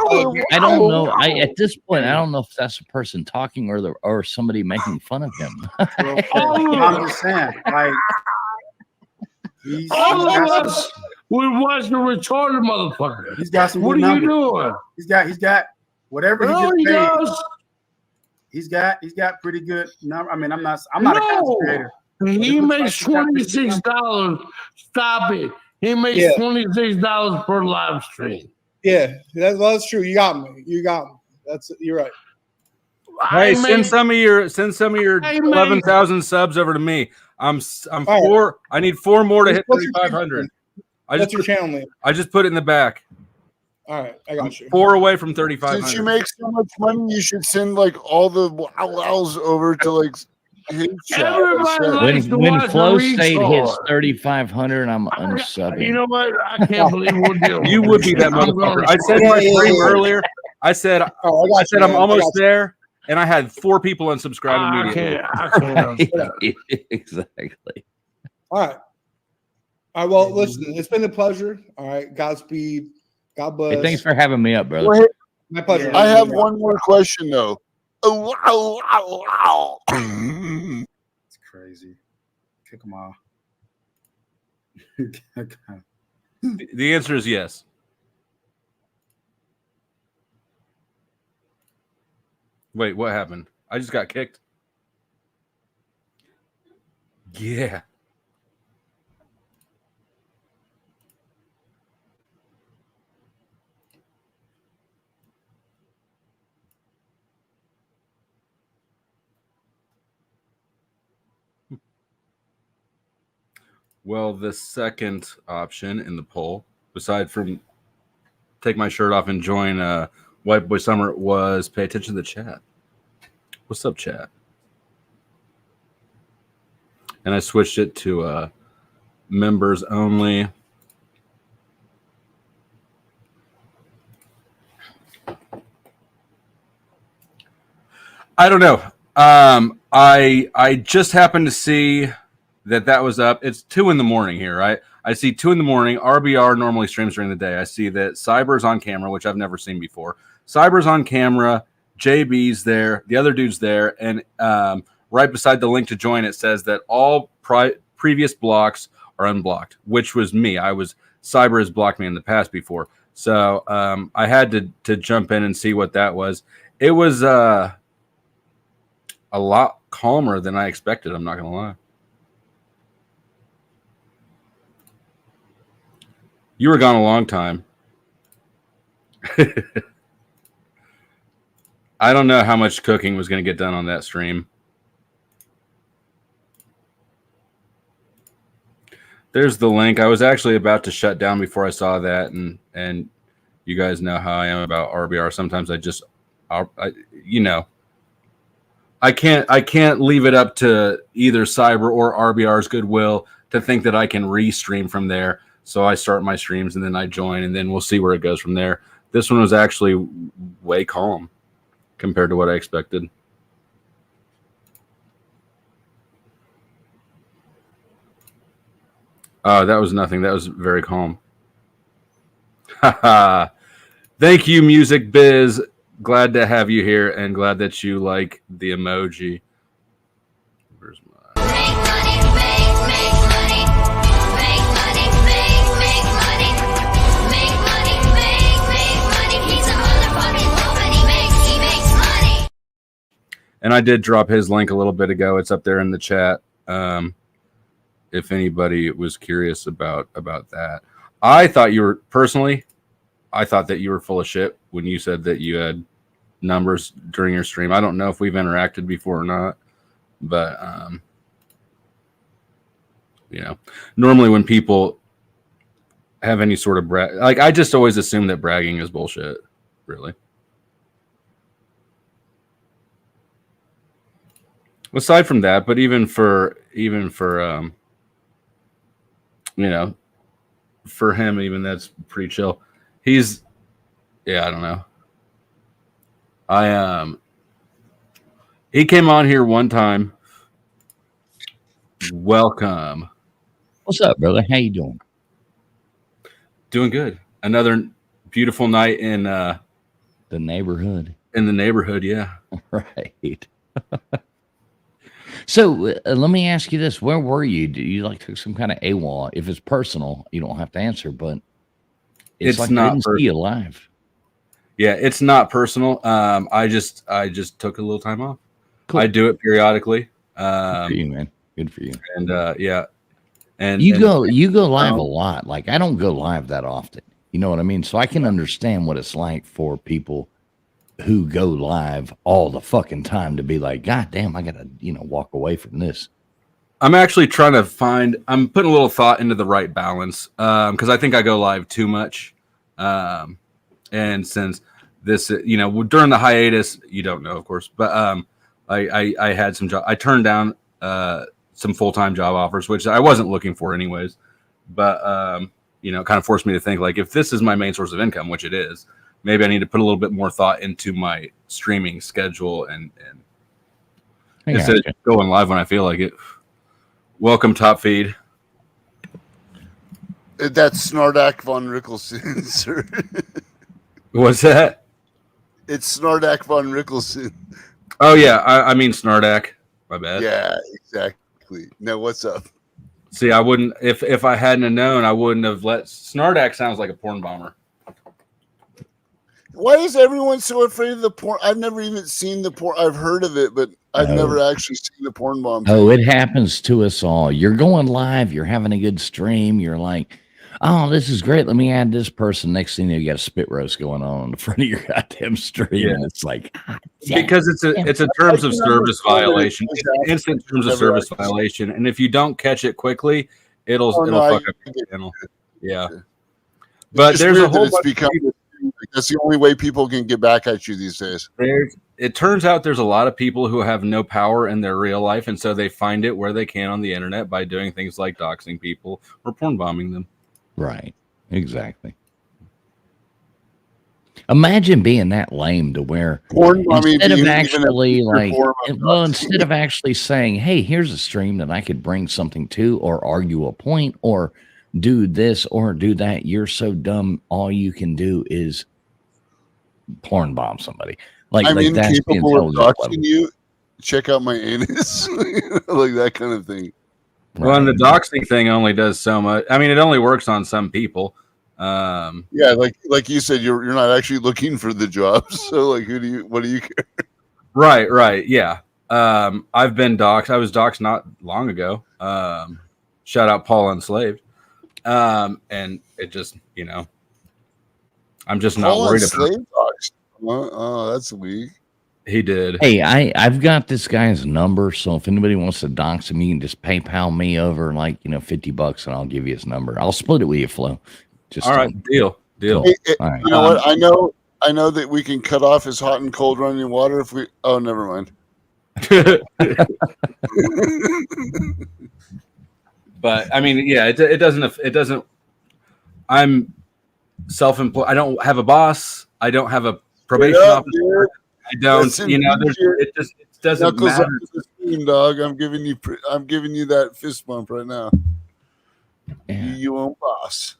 I don't know. At this point, I don't know if that's a person talking or somebody making fun of him. I'm just saying, like, all of us would watch the retarded motherfucker. He's got some. What are you doing? He's got whatever he gets paid. He's got pretty good number. I mean, I'm not a content creator. He makes $26. Stop it. He makes $26 per live stream. Yeah, that's true. You got me. You're right. Hey, send some of your 11,000 subs over to me. I'm four. Right. I need 4 more to hit 3,500. What's your channel name? I just put it in the back. All right, I got you. 4 away from 3,500. Since you make so much money, you should send like all the wows over to like his chat. When Flow State hits 3,500, I'm unsubbing. You know what? I can't believe we're doing. You would be that motherfucker. I said in my stream earlier. I said I'm almost there, and I had 4 people unsubscribe immediately. I can't. Exactly. All right. Well, listen, it's been a pleasure. All right, Godspeed. God bless. Hey, thanks for having me up, brother. My pleasure. I have one more question though. It's crazy. Kick him off. The answer is yes. Wait, what happened? I just got kicked. Yeah. Well, the second option in the poll, aside from take my shirt off and join White Boy Summer, was pay attention to the chat. What's up, chat? And I switched it to members only. I don't know. I just happened to see that was up. It's 2 in the morning here, right? I see 2 in the morning. RBR normally streams during the day. I see that Cyber's on camera, which I've never seen before. Cyber's on camera. JB's there. The other dude's there. And right beside the link to join, it says that all previous blocks are unblocked, which was me. Cyber has blocked me in the past before. So I had to jump in and see what that was. It was a lot calmer than I expected. I'm not gonna lie. You were gone a long time. I don't know how much cooking was going to get done on that stream. There's the link. I was actually about to shut down before I saw that, and you guys know how I am about RBR. Sometimes I can't leave it up to either Cyber or RBR's goodwill to think that I can restream from there. So I start my streams and then I join, and then we'll see where it goes from there. This one was actually way calm compared to what I expected. That was nothing. That was very calm. Thank you, Music Biz. Glad to have you here and glad that you like the emoji. Where's my... And I did drop his link a little bit ago. It's up there in the chat. If anybody was curious about that. I thought you were I thought that you were full of shit when you said that you had numbers during your stream. I don't know if we've interacted before or not, but normally when people have any sort of I just always assume that bragging is bullshit, really. Aside from that, but even for for him, even that's pretty chill. I don't know. He came on here one time. Welcome. What's up, brother? How you doing? Doing good. Another beautiful night in the neighborhood. In the neighborhood, yeah. Right. So let me ask you this: where were you? Do you took some kind of AWOL? If it's personal, you don't have to answer, but it's like not I didn't see you live. Yeah, it's not personal. I just took a little time off. Cool. I do it periodically. Good for you, man. Good for you. And yeah, and you go live a lot. Like I don't go live that often. You know what I mean? So I can understand what it's like for people who go live all the fucking time to be like, God damn, I gotta walk away from this. I'm actually trying to I'm putting a little thought into the right balance because I think I go live too much. And since this, during the hiatus, you don't know, of course, but I had some I turned down some full-time job offers, which I wasn't looking for anyways, but it kind of forced me to think if this is my main source of income, which it is, maybe I need to put a little bit more thought into my streaming schedule and instead of going live when I feel like it. Welcome, Top Feed. That's Snardak von Rickelson, sir. What's that? It's Snardak von Rickelson. Oh yeah, I mean Snardak. My bad. Yeah, exactly. Now what's up? See, I wouldn't if I hadn't have known, I wouldn't have let Snardak sounds like a porn bomber. Why is everyone so afraid of the porn? I've never even seen the porn. I've heard of it, but I've never actually seen the porn bomb. Oh, it happens to us all. You're going live. You're having a good stream. You're like, oh, this is great. Let me add this person. Next thing you got a spit roast going on the front of your goddamn stream. Yeah. And it's like, because it's a terms of service violation. It's instant terms of service violation. And if you don't catch it quickly, it'll fuck up your channel. Yeah. But there's a whole bunch of people. That's the only way people can get back at you these days. It turns out there's a lot of people who have no power in their real life, and so they find it where they can on the internet by doing things like doxing people or porn bombing them. Right. Exactly. Imagine being that lame to where instead of actually instead of actually saying, hey, here's a stream that I could bring something to or argue a point or do this or do that, you're so dumb all you can do is porn bomb somebody. Like that's capable of doxing you. Check out my anus. Like that kind of thing. Well, and the doxing thing only does so much. I mean, it only works on some people. Yeah, like you said, you're not actually looking for the jobs. So like, what do you care? Right. Yeah. I've been doxxed. I was doxxed not long ago. Shout out Paul Enslaved. And it just, I'm just not worried about it. Oh, that's weak. He did. Hey, I've got this guy's number, so if anybody wants to dox him, you can just PayPal me over like $50 and I'll give you his number. I'll split it with you, Flo. Just all right, deal. Cool. All right. You know what? I know that we can cut off his hot and cold running water if we. Oh, never mind. But I mean, yeah, it doesn't. I'm self-employed. I don't have a boss. I don't have a probation officer. I don't. It doesn't Knuckles matter. up to the screen, dog. I'm giving you that fist bump right now. Yeah. You own boss.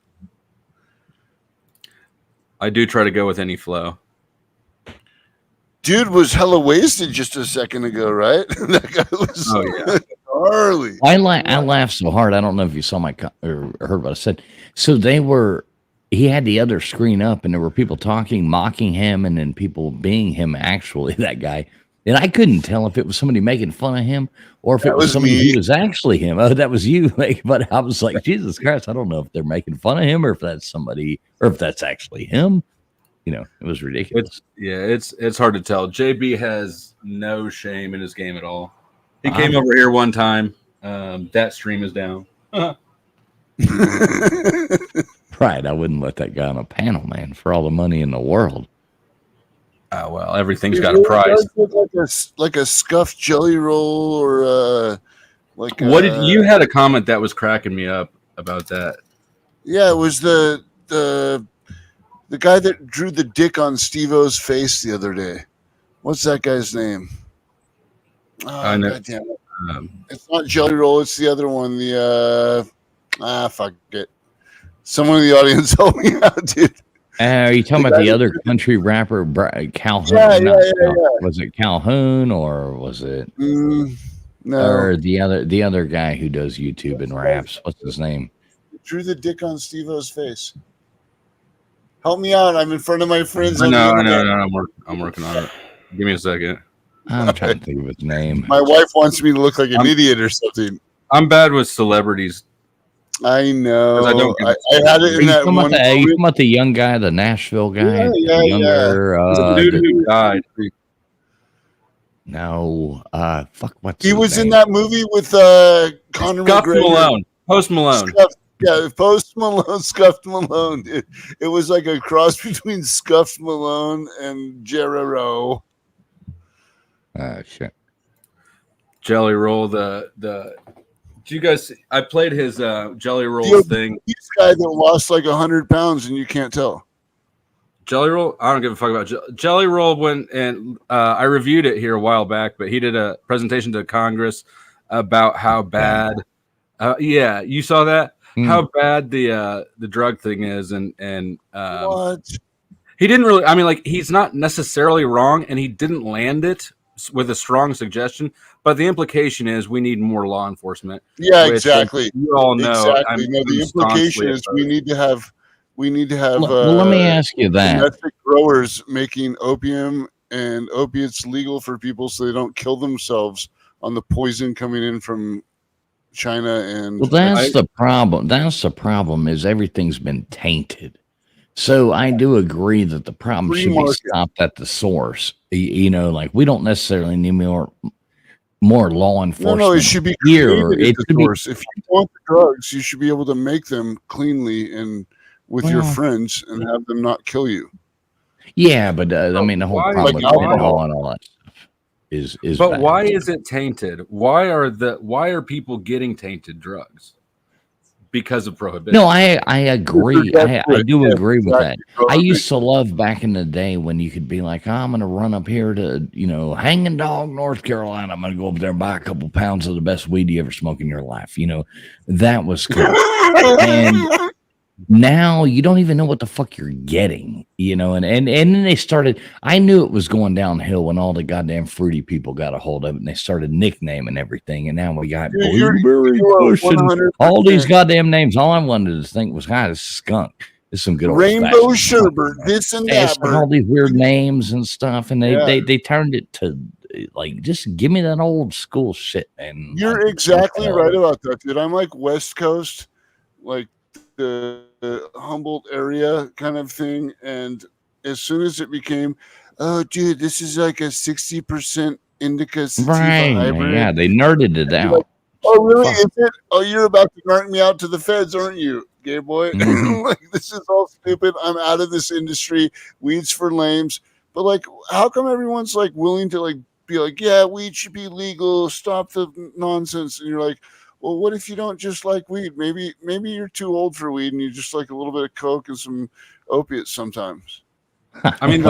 I do try to go with any flow. Dude was hella wasted just a second ago, right? That guy was gnarly. I laughed so hard. I don't know if you saw or heard what I said. So he had the other screen up and there were people talking, mocking him, and then people being him, actually, that guy. And I couldn't tell if it was somebody making fun of him or if it was somebody who was actually him. Oh, that was you. But I was like, Jesus Christ, I don't know if they're making fun of him or if that's somebody or if that's actually him. It was ridiculous. It's hard to tell. JB has no shame in his game at all. He came over here one time. That stream is down. Right. I wouldn't let that guy on a panel, man, for all the money in the world. Oh, well, everything's got a price. Like a scuffed jelly roll or like what did you had a comment that was cracking me up about that? Yeah, it was the guy that drew the dick on Steve-O's face the other day. What's that guy's name? Oh, I know. God damn it. It's not jelly roll, it's the other one. Fuck it. Someone in the audience help me out, dude. Are you talking about the other country rapper, Calhoun? Yeah. Was it Calhoun or was it? No. Or the other guy who does YouTube and raps. What's his name? Drew the dick on Steve-O's face. Help me out. I'm in front of my friends. I know. I'm working on it. Give me a second. I'm trying to think of his name. My wife wants me to look like an idiot or something. I'm bad with celebrities. I know. I had it in that one. Are you talking about the young guy, the Nashville guy? The dude who died. No. Fuck. What's he his was name? in that movie with Conor McGregor. Post Malone. Post Malone, Scuffed Malone. It was like a cross between Scuffed Malone and Jerero. Shit. Jelly Roll. Do you guys? I played his Jelly Roll thing. This guy that lost like 100 pounds and you can't tell. Jelly Roll. I don't give a fuck about Jelly Roll. I reviewed it here a while back, but he did a presentation to Congress about how bad. Yeah, you saw that. How bad the drug thing is, and what? He didn't really. I mean, like, he's not necessarily wrong, and he didn't land it with a strong suggestion. But the implication is we need more law enforcement. Yeah, exactly. You all know. Exactly. No, the implication is we need to have. Well, let me ask you that. Domestic growers making opium and opiates legal for people so they don't kill themselves on the poison coming in from China. And well, that's the problem. That's the problem is everything's been tainted. So I do agree that the problem should be stopped at the source. Like we don't necessarily need more law enforcement. No, it should be here. If you want the drugs, you should be able to make them cleanly and with your friends and have them not kill you. Yeah, but I mean the whole problem with alcohol and all that stuff is. But bad. why is it tainted? Why are people getting tainted drugs? Because of prohibition. No, I agree. I do agree with that. I used to love back in the day when you could be like, I'm going to run up here to, Hanging Dog, North Carolina. I'm going to go up there and buy a couple pounds of the best weed you ever smoke in your life. That was cool. And now you don't even know what the fuck you're getting, and then they started, I knew it was going downhill when all the goddamn fruity people got a hold of it and they started nicknaming everything. And now we got Blueberry Kush and all these goddamn names. All I wanted to think was, God, it's skunk. It's some good old Rainbow sherbet, this and that. It's got all these weird names and stuff, and they turned it to like just give me that old school shit. And you're exactly right about that, dude. I'm like West Coast, like the Humboldt area kind of thing, and as soon as it became, oh, dude, this is like a 60% indica sativa hybrid. Yeah, they nerded it out. Like, oh, really? Is it? Oh, you're about to narc me out to the feds, aren't you, gay boy? Like, this is all stupid. I'm out of this industry. Weed's for lames. But like, how come everyone's like willing to like be like, yeah, weed should be legal. Stop the nonsense. And you're like, well, what if you don't just like weed? Maybe you're too old for weed and you just like a little bit of coke and some opiates sometimes. I mean,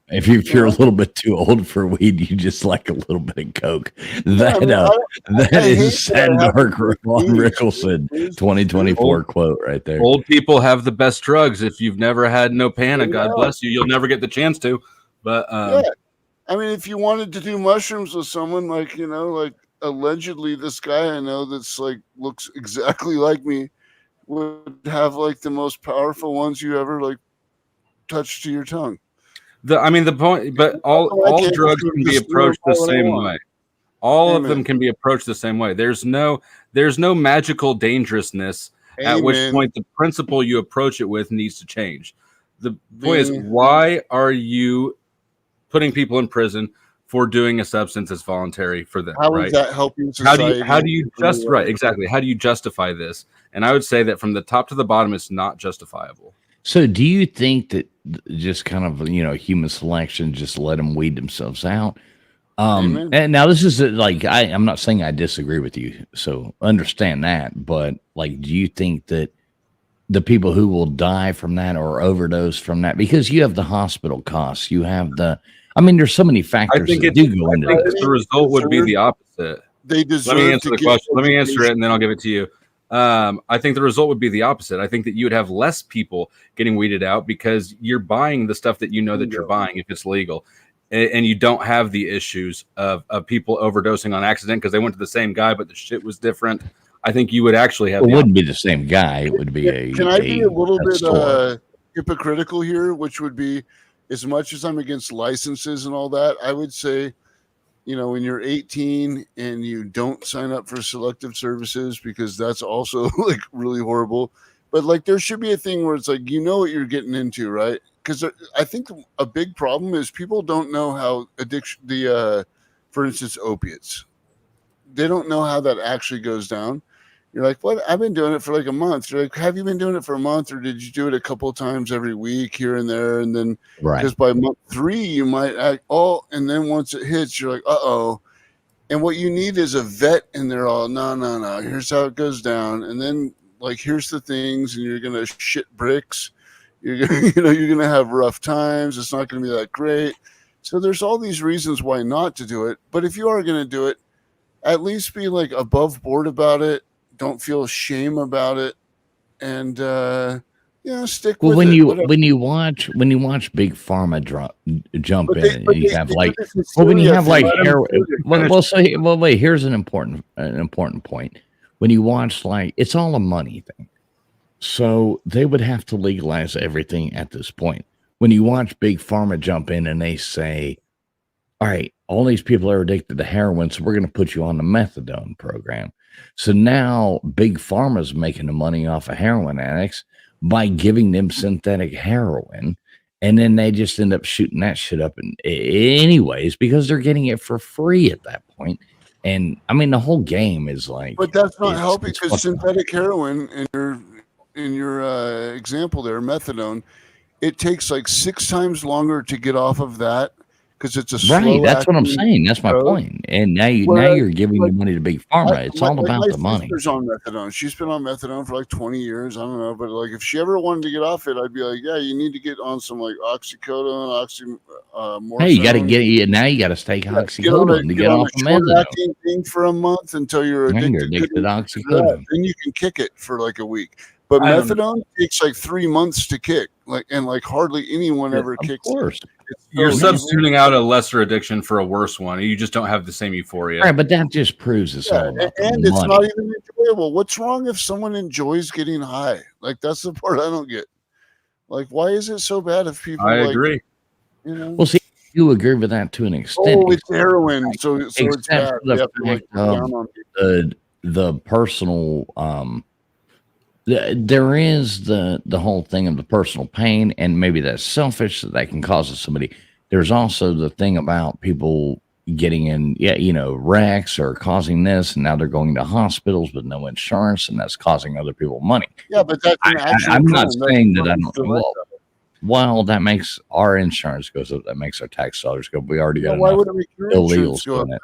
if you're a little bit too old for weed, you just like a little bit of coke. That is Sandor Ron Rickleson 2024 quote right there. Old people have the best drugs. If you've never had no panna, God bless you. You'll never get the chance to. But yeah, I mean, if you wanted to do mushrooms with someone, like, you know, like allegedly this guy I know that's like looks exactly like me would have like the most powerful ones you ever like touched to your tongue. The point, but all drugs can be approached the same way. All of them can be approached the same way. There's no magical dangerousness at which point the principle you approach it with needs to change. The point is, why are you putting people in prison for doing a substance that's voluntary for them? How is that helping society? How do you just exactly? How do you justify this? And I would say that from the top to the bottom, it's not justifiable. So do you think that just kind of, you know, human selection, just let them weed themselves out? And now this is like, I'm not saying I disagree with you, so understand that. But like, do you think that the people who will die from that or overdose from that, because you have the hospital costs, you have there's so many factors that do go into this. The result would be the opposite. They deserve. Let me answer the question. Let me answer it, and then I'll give it to you. I think the result would be the opposite. I think that you would have less people getting weeded out because you're buying the stuff that you know that you're buying if it's legal, and you don't have the issues of people overdosing on accident because they went to the same guy, but the shit was different. I think you would actually have. It wouldn't be the same guy. It would be a. Can I be a little bit hypocritical here? Which would be, as much as I'm against licenses and all that, I would say, you know, when you're 18 and you don't sign up for selective services, because that's also like really horrible. But like, there should be a thing where it's like, you know what you're getting into, right? Because I think a big problem is people don't know how addiction, for instance, opiates, they don't know how that actually goes down. You're like, what? I've been doing it for like a month. You're like, have you been doing it for a month, or did you do it a couple of times every week here and there? And then because by month 3, you might act, and then once it hits, you're like, uh-oh. And what you need is a vet, and they're all, no, here's how it goes down. And then like, here's the things, and you're going to shit bricks. You're going to, you're going to have rough times. It's not going to be that great. So there's all these reasons why not to do it. But if you are going to do it, at least be like above board about it. Don't feel shame about it, and stick with it. When you watch Big Pharma jump in, and you have like, when you have like heroin. Wait. Here's an important point. When you watch, like, it's all a money thing, so they would have to legalize everything at this point. When you watch Big Pharma jump in and they say, all right, all these people are addicted to heroin, so we're going to put you on the methadone program. So now Big Pharma's making the money off of heroin addicts by giving them synthetic heroin. And then they just end up shooting that shit up anyways, because they're getting it for free at that point. And I mean, the whole game is like, but that's not helping, because synthetic heroin in your example there, methadone, it takes like 6 times longer to get off of that. Because it's a slow that's what I'm saying. That's my point. And now you're giving the money to Big Pharma. It's all about the money. My sister's on methadone. She's been on methadone for like 20 years. I don't know, but like, if she ever wanted to get off it, I'd be like, yeah, you need to get on some like oxycodone, morphine. Hey, you got to you got to take oxycodone to get off the methadone thing for a month until you're addicted to oxycodone. Then you can kick it for like a week. But methadone takes like 3 months to kick, and hardly anyone ever kicks. Of course. You're substituting out a lesser addiction for a worse one. You just don't have the same euphoria. Right, but that just proves it's all about and it's not even enjoyable. What's wrong if someone enjoys getting high? Like, that's the part I don't get. Like, why is it so bad if people? I like, agree. You know? Well, see, you agree with that to an extent. Oh, it's heroin, so it's except bad. for We the have to like fact go of down on people. the personal. There is the whole thing of the personal pain, and maybe that's selfish that can cause somebody. There's also the thing about people getting in, wrecks or causing this, and now they're going to hospitals with no insurance, and that's costing other people money. Yeah, but that's an actual I'm crime. not That's saying that I not don't. Well, that makes our insurance goes up. That makes our tax dollars go up. We already got why enough would it make your illegals insurance go up? doing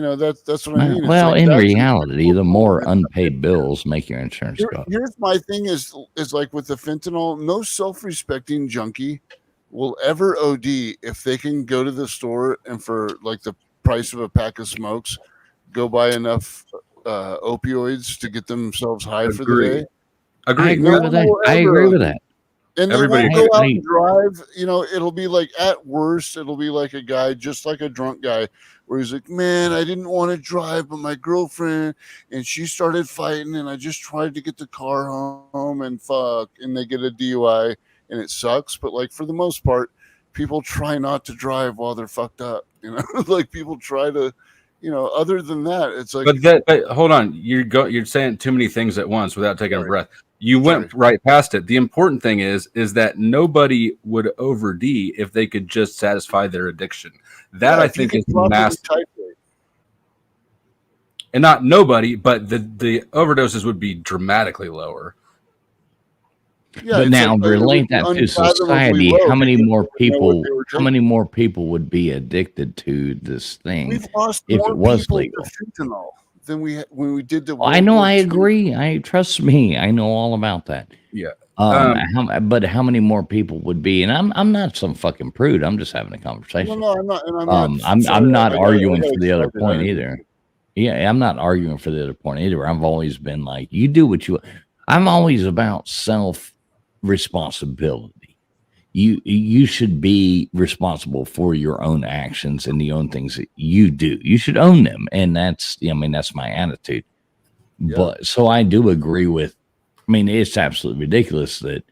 it. That's what I mean. It's Well, like, in that's reality, the more unpaid bills make your insurance go up. Here's my thing is like with the fentanyl, no self-respecting junkie will ever OD if they can go to the store and for like the price of a pack of smokes, go buy enough opioids to get themselves high for the day. I agree with that. I agree with that. And they won't go out and drive. It'll be like, at worst, it'll be like a guy, just like a drunk guy, where he's like, man, I didn't want to drive, but my girlfriend, and she started fighting, and I just tried to get the car home, and fuck, and they get a DUI, and it sucks. But like, for the most part, people try not to drive while they're fucked up. Like people try to, other than that, it's like. But hold on, you're saying too many things at once without taking a breath. You went right past it. The important thing is that nobody would over D if they could just satisfy their addiction. That I think is massive. And not nobody, but the overdoses would be dramatically lower. Yeah, but now relate that to society. How many more people? How many more people would be addicted to this thing if it was legal? Than when we did the. I know. I agree. Trust me. I know all about that. Yeah. But how many more people would be? And I'm not some fucking prude. I'm just having a conversation. No, I'm not. And I'm not arguing for the other point either. Yeah, I'm not arguing for the other point either. I've always been like, you do what you. I'm always about self responsibility. You should be responsible for your own actions and the own things that you do. You should own them, and that's my attitude. Yeah. But so I do agree with. I mean, it's absolutely ridiculous that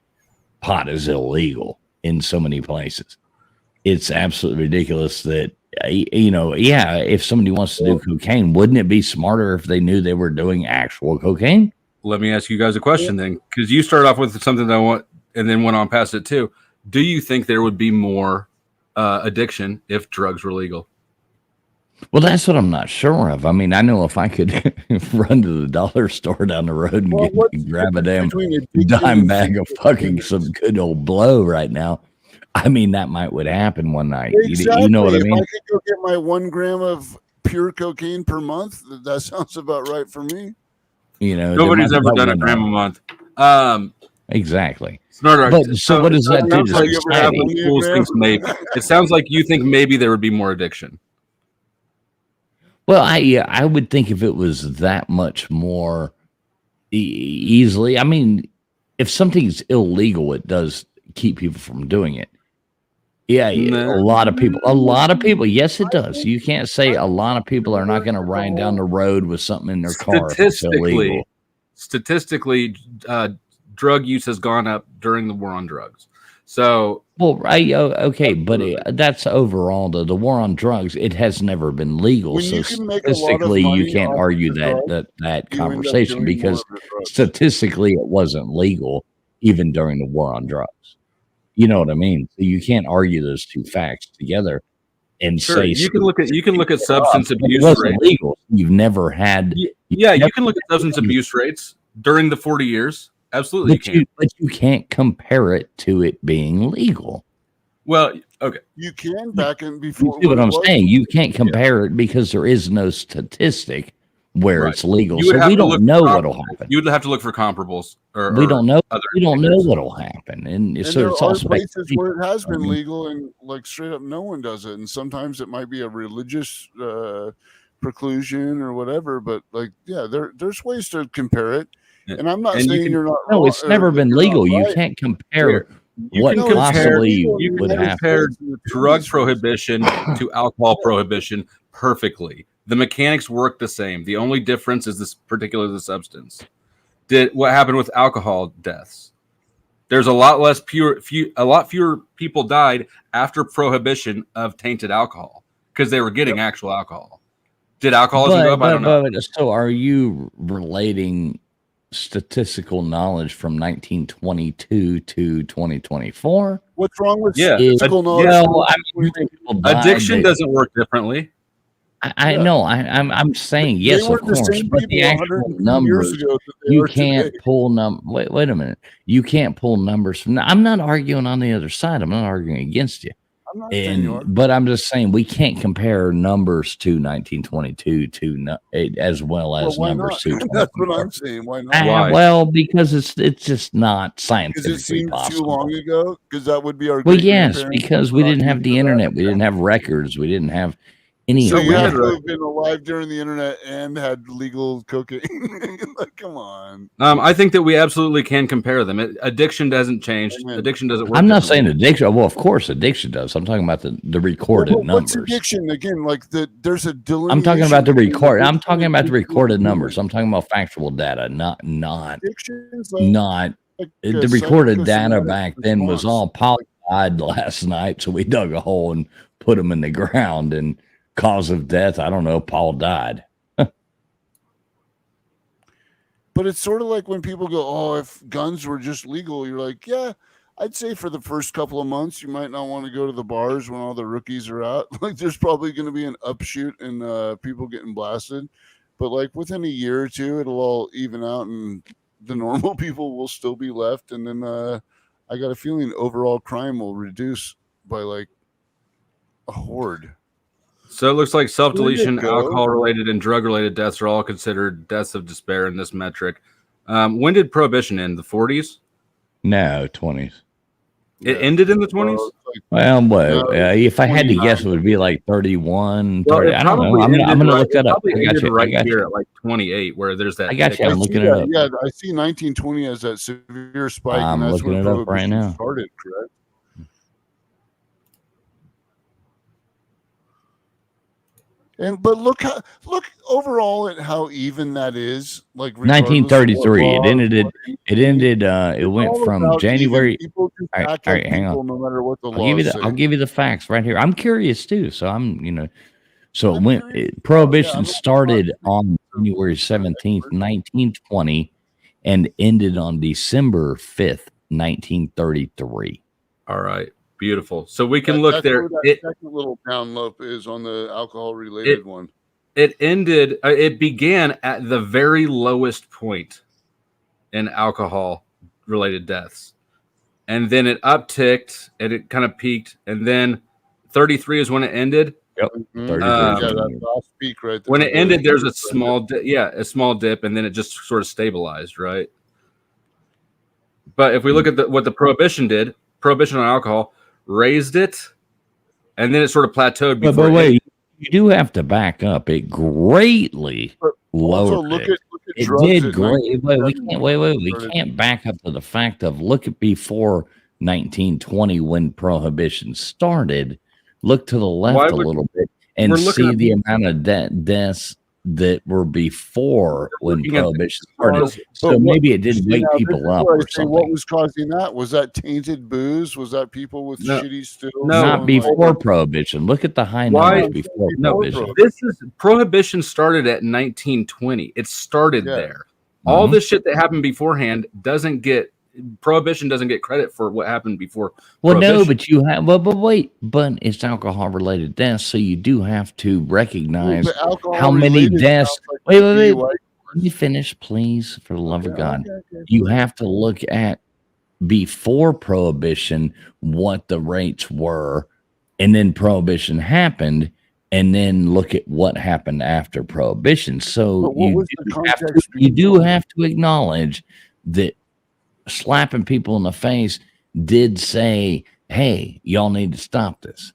pot is illegal in so many places. It's absolutely ridiculous that if somebody wants to do cocaine, wouldn't it be smarter if they knew they were doing actual cocaine? Let me ask you guys a question then, because you started off with something that I want, and then went on past it too. Do you think there would be more addiction if drugs were legal? Well, that's what I'm not sure of. I mean, I know if I could run to the dollar store down the road and grab a damn dime bag of fucking some good old blow right now, I mean, that would happen one night. Exactly. You know what I mean? If I could go get my 1 gram of pure cocaine per month, that sounds about right for me. Nobody's ever done a gram a month. Exactly. But so what does that do to society? It sounds like you think maybe there would be more addiction. Well, I would think if it was that much more easily. I mean, if something's illegal, it does keep people from doing it. Yeah, a lot of people. Yes, it does. You can't say a lot of people are not going to ride down the road with something in their car. Statistically, drug use has gone up during the war on drugs. So, well, okay, but that's overall the war on drugs. It has never been legal, so statistically, you can't argue that conversation because statistically, it wasn't legal even during the war on drugs. You know what I mean? So you can't argue those two facts together and say you can look at substance abuse rates. Legal. You've never had. You can look at substance abuse rates during the 40 years. Absolutely, but you can't compare it to it being legal. Well, okay, you can back in before. You see what I'm saying? You can't compare it because there is no statistic where it's legal, so we don't know what'll happen. You'd have to look for comparables, we don't know. We don't know what'll happen, and so it's all places where it has been legal, and like straight up, no one does it. And sometimes it might be a religious preclusion or whatever, but like, there's ways to compare it. And I'm not saying you're not. No, it's never been legal. You can't compare what possibly would happen. Drug prohibition to alcohol prohibition perfectly. The mechanics work the same. The only difference is the substance. What happened with alcohol deaths? There's a lot less a lot fewer people died after prohibition of tainted alcohol because they were getting actual alcohol. Did alcoholism go up? I don't know. So are you relating statistical knowledge from 1922 to 2024? What's wrong with Yeah. statistical knowledge? No, I mean, people died, addiction doesn't work differently. I know. I'm saying yes, They were of course, the same but the people actual 100 numbers, years ago that they you are can't today. pull Wait a minute. You can't pull numbers from. I'm not arguing on the other side. I'm not arguing against you. I'm not saying you are. But I'm just saying we can't compare numbers to 1922 as well as why numbers not? to. That's what I'm saying. Why not? Why? Well, because it's just not Because scientifically it seems possible. too long ago. Because that would be our. Well, yes, great-grandparents because we not didn't have used the to internet, that. we didn't have records, we didn't have any So of you have that. to have been alive during the internet and had legal cocaine. Like, come on. I think that we absolutely can compare them. Addiction doesn't change. Amen. Addiction doesn't work. I'm not differently. saying addiction. Well, of course, addiction does. I'm talking about the recorded What's numbers. addiction again? Like there's a delineation. I'm talking about the between record. I'm addiction talking and about the recorded addiction. numbers. I'm talking about factual data, not Addiction's not like the a recorded data psychosomatic back then was response. all Paul died last night, so we dug a hole and put him in the ground. And cause of death, I don't know. Paul died. But it's sort of like when people go, "Oh, if guns were just legal," you're like, "Yeah, I'd say for the first couple of months, you might not want to go to the bars when all the rookies are out. Like, there's probably going to be an upshoot and people getting blasted. But like within a year or two, it'll all even out, and the normal people will still be left. And then I got a feeling overall crime will reduce by like a horde. So it looks like self-deletion, There you go. alcohol-related, and drug-related deaths are all considered deaths of despair in this metric. When did Prohibition end? The 40s? No, 20s. It ended in the 20s? Well, if I had to guess, it would be like 31, 30. I don't know. I'm going to look that up. I got you. Right here at like 28, where there's that. I got you. I'm looking it up. Yeah, I see 1920 as that severe spike. I'm and that's looking when it up right now. started, correct? But look overall at how even that is. Like 1933. It went from January. People just All right, act all like right, hang people on. no matter what the I'll laws say. give you the facts right here. I'm curious too, so so Prohibition started on January 17th, 1920, and ended on December 5th, 1933. All right, beautiful. So we can look there. That second little downlope is on the alcohol-related one. It ended. It began at the very lowest point in alcohol-related deaths, and then it upticked and it kind of peaked, and then 33 is when it ended. Yep. That last peak right there. When it ended, there's a small dip, and then it just sort of stabilized, right? But if we look at what the Prohibition did, Prohibition on alcohol raised it, and then it sort of plateaued. But wait, you do have to back up. It greatly lowered look it. at It drugs did at great. Wait, we can't. Wait. We started. can't back up to the fact of look at before 1920 when Prohibition started. Look to the left a little bit and see the amount of deaths that were before when Prohibition started. So maybe it did wake people up or something. What was causing that? Was that tainted booze? Was that people with shitty stills? Not before Prohibition. Look at the high numbers before Prohibition. Prohibition started at 1920. It started there. All this shit that happened beforehand Prohibition doesn't get credit for what happened before. Well, no, but you have. But wait, but it's alcohol-related deaths, so you do have to recognize how many deaths. Wait. Let me finish, please, for the love of God. You have to look at before Prohibition what the rates were, and then Prohibition happened, and then look at what happened after Prohibition. So you do have to acknowledge that slapping people in the face did say, hey, y'all need to stop this.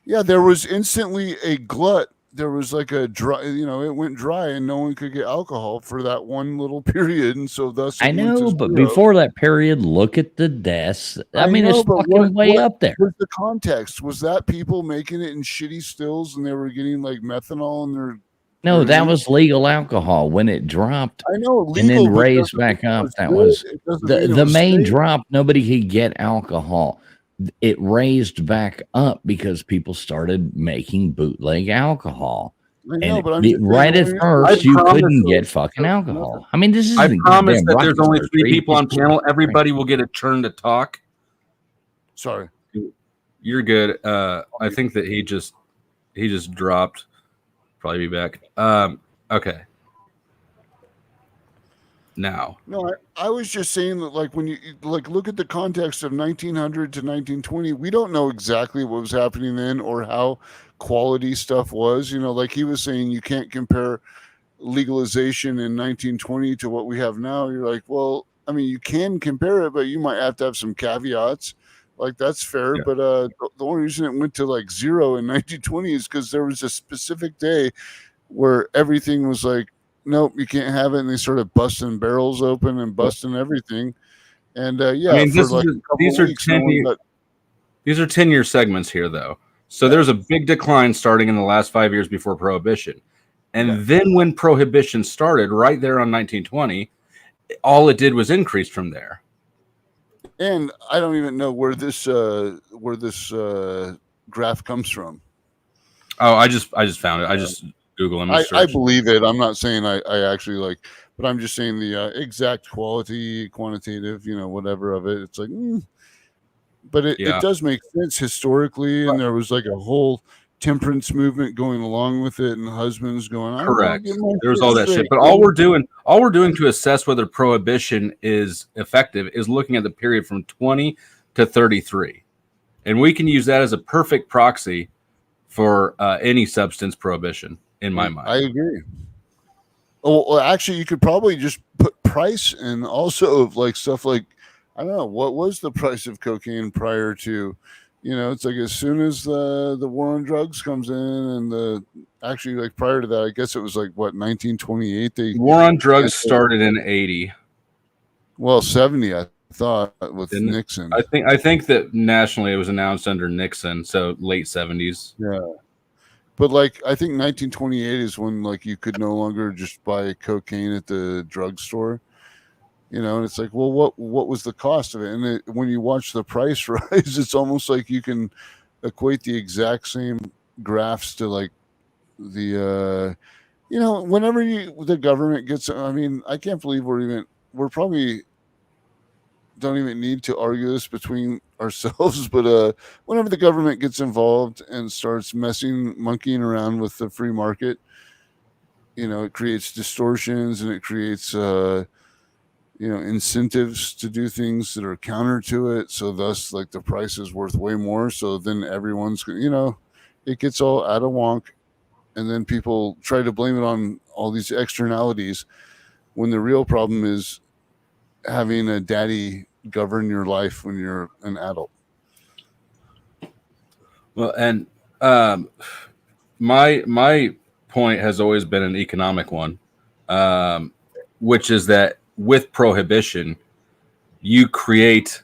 Yeah, there was instantly a glut. There was like a dry, it went dry and no one could get alcohol for that one little period. And so thus I know, but before that period, look at the deaths. I mean, know, it's fucking way up there. What's the context? Was that people making it in shitty stills and they were getting like methanol in their No, that was legal alcohol. When it dropped I know and legal, then but raised doesn't mean back it up, was that good. was It doesn't mean it the was main safe. drop. Nobody could get alcohol. It raised back up because people started making bootleg alcohol. I know, And but I'm just right saying, at first, I you promise- couldn't get fucking alcohol. I mean, this I isn't promise goddamn that there's rocket only 3 surgery. people on It's panel. just- Everybody will get a turn to talk. Sorry. You're good. I think that he just dropped. Probably be back. Okay. Now. No, I was just saying that, like, when you like look at the context of 1900 to 1920, we don't know exactly what was happening then or how quality stuff was. You know, like he was saying, you can't compare legalization in 1920 to what we have now. You're like, well, I mean, you can compare it, but you might have to have some caveats. Like that's fair, Yeah. but the only reason it went to like 0 in 1920 is because there was a specific day where everything was like, nope, you can't have it, and they started busting barrels open and busting everything. And yeah, I mean, for like a couple these are weeks, no one got. These are 10-year segments here, though. So there's a big decline starting in the last 5 years before Prohibition. And then when Prohibition started, right there on 1920, all it did was increase from there. And I don't even know where this graph comes from. Oh, I just found it. I just Google image search. I believe it. I'm not saying I actually like, but I'm just saying the exact quality, quantitative, whatever of it. It's like, but it does make sense historically, and there was like a whole temperance movement going along with it, and husbands going, correct. There's all that shit, but all we're doing to assess whether Prohibition is effective is looking at the period from 20 to 33, and we can use that as a perfect proxy for any substance prohibition. In my mind, I agree. Oh, well, actually, you could probably just put price and also of like stuff like, I don't know, what was the price of cocaine prior to, it's like as soon as the war on drugs comes in, and actually like prior to that, I guess it was like what 1928. The war on drugs started in 80. Well, 70, I thought, with Nixon. I think that nationally it was announced under Nixon, so late 70s. Yeah. But like, I think 1928 is when like you could no longer just buy cocaine at the drugstore, and it's like, well, what was the cost of it? And when you watch the price rise, it's almost like you can equate the exact same graphs to like the, whenever the government gets, I mean, I can't believe we're probably don't even need to argue this between ourselves, but whenever the government gets involved and starts monkeying around with the free market, it creates distortions, and it creates incentives to do things that are counter to it, so thus like the price is worth way more, so then everyone's it gets all out of wonk, and then people try to blame it on all these externalities when the real problem is having a daddy govern your life when you're an adult. Well, and my point has always been an economic one, which is that with prohibition, you create